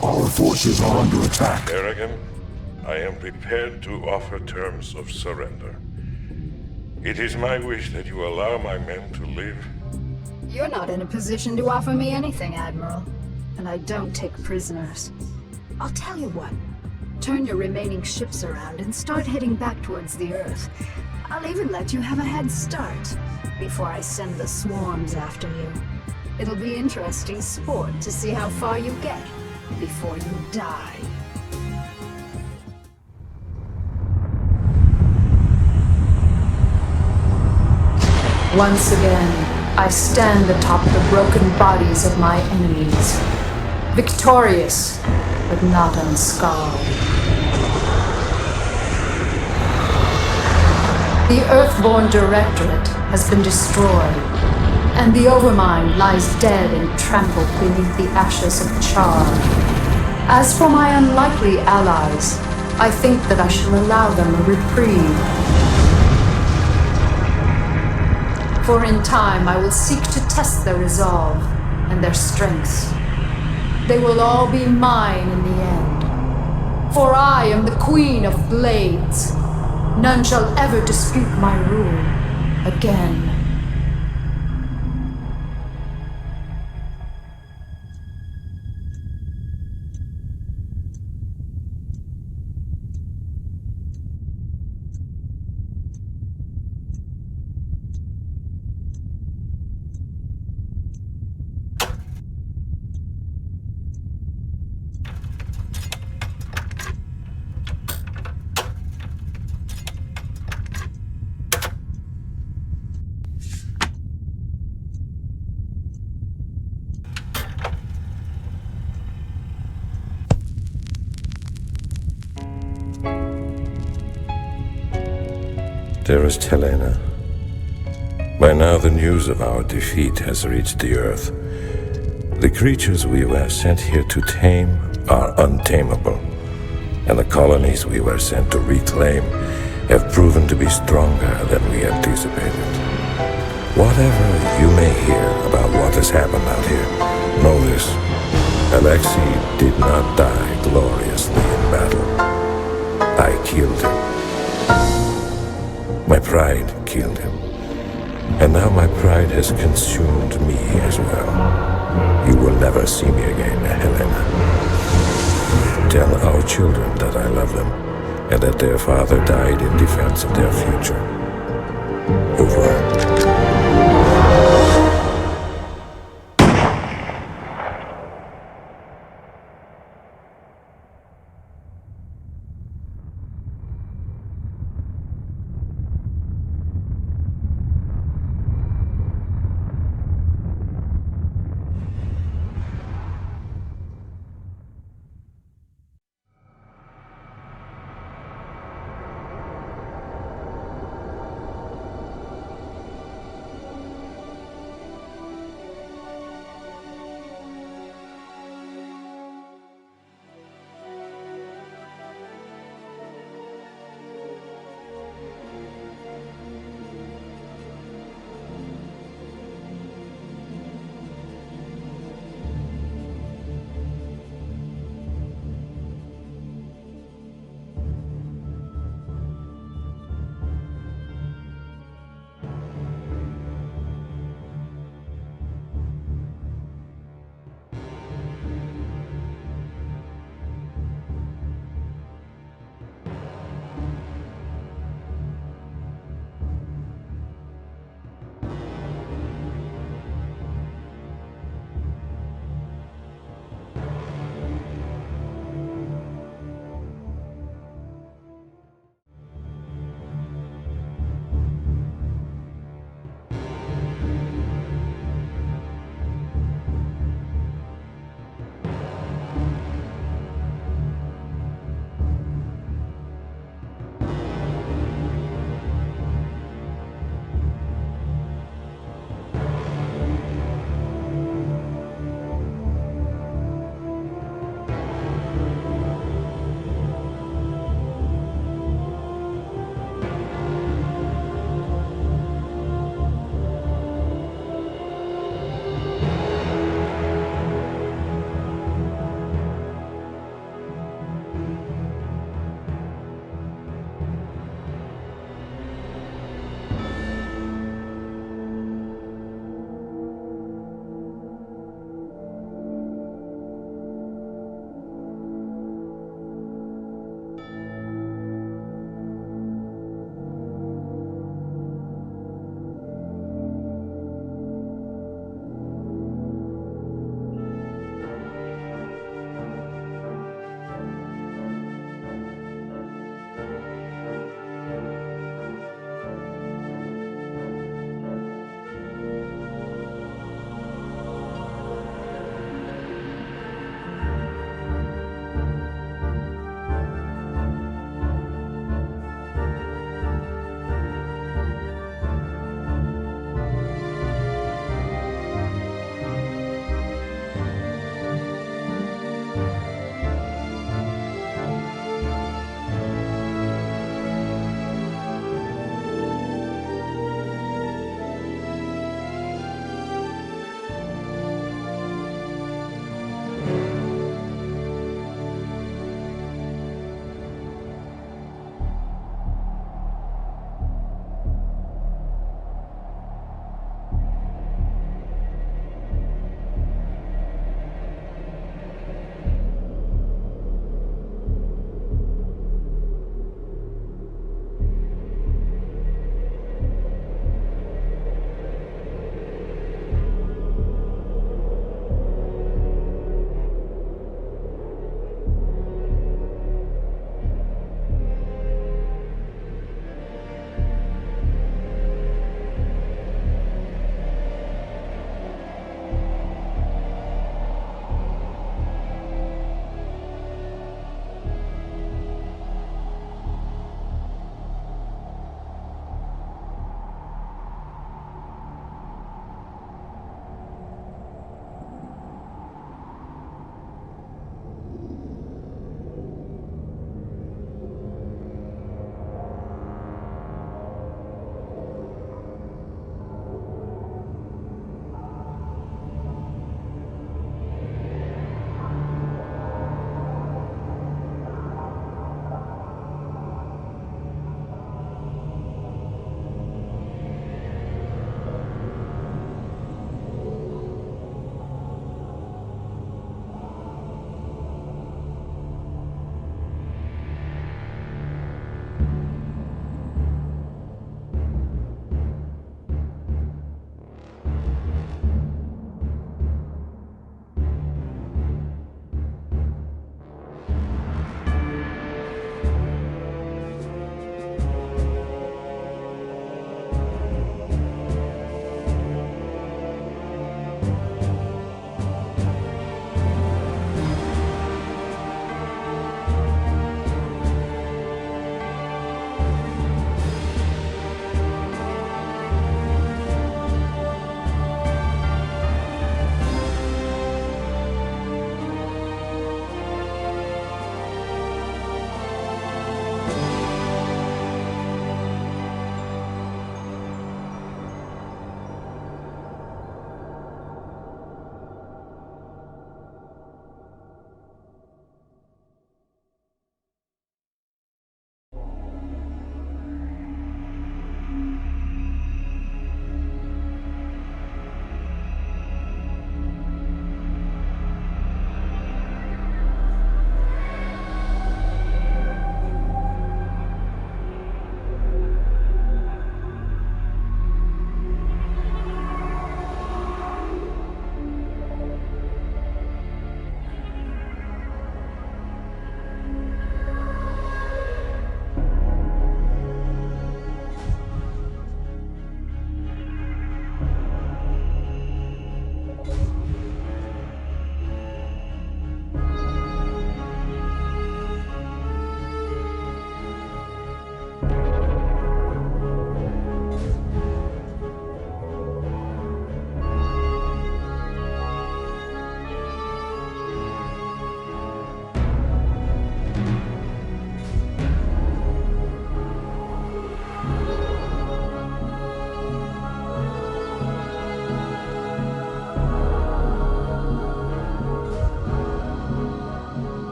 Our forces are under attack. Kerrigan, I am prepared to offer terms of surrender. It is my wish that you allow my men to live. You're not in a position to offer me anything, Admiral. And I don't take prisoners. I'll tell you what. Turn your remaining ships around and start heading back towards the Earth. I'll even let you have a head start before I send the swarms after you. It'll be interesting sport to see how far you get before you die. Once again, I stand atop the broken bodies of my enemies. Victorious, but not unscarred. The Earthborn Directorate has been destroyed, and the Overmind lies dead and trampled beneath the ashes of Char. As for my unlikely allies, I think that I shall allow them a reprieve. For in time I will seek to test their resolve and their strengths. They will all be mine in the end. For I am the Queen of Blades. None shall ever dispute my rule again. Dearest Helena, by now the news of our defeat has reached the Earth. The creatures we were sent here to tame are untamable, and the colonies we were sent to reclaim have proven to be stronger than we anticipated. Whatever you may hear about what has happened out here, know this: Alexei did not die gloriously in battle. I killed him. My pride killed him. And now my pride has consumed me as well. You will never see me again, Helena. Tell our children that I love them, and that their father died in defense of their future. Over.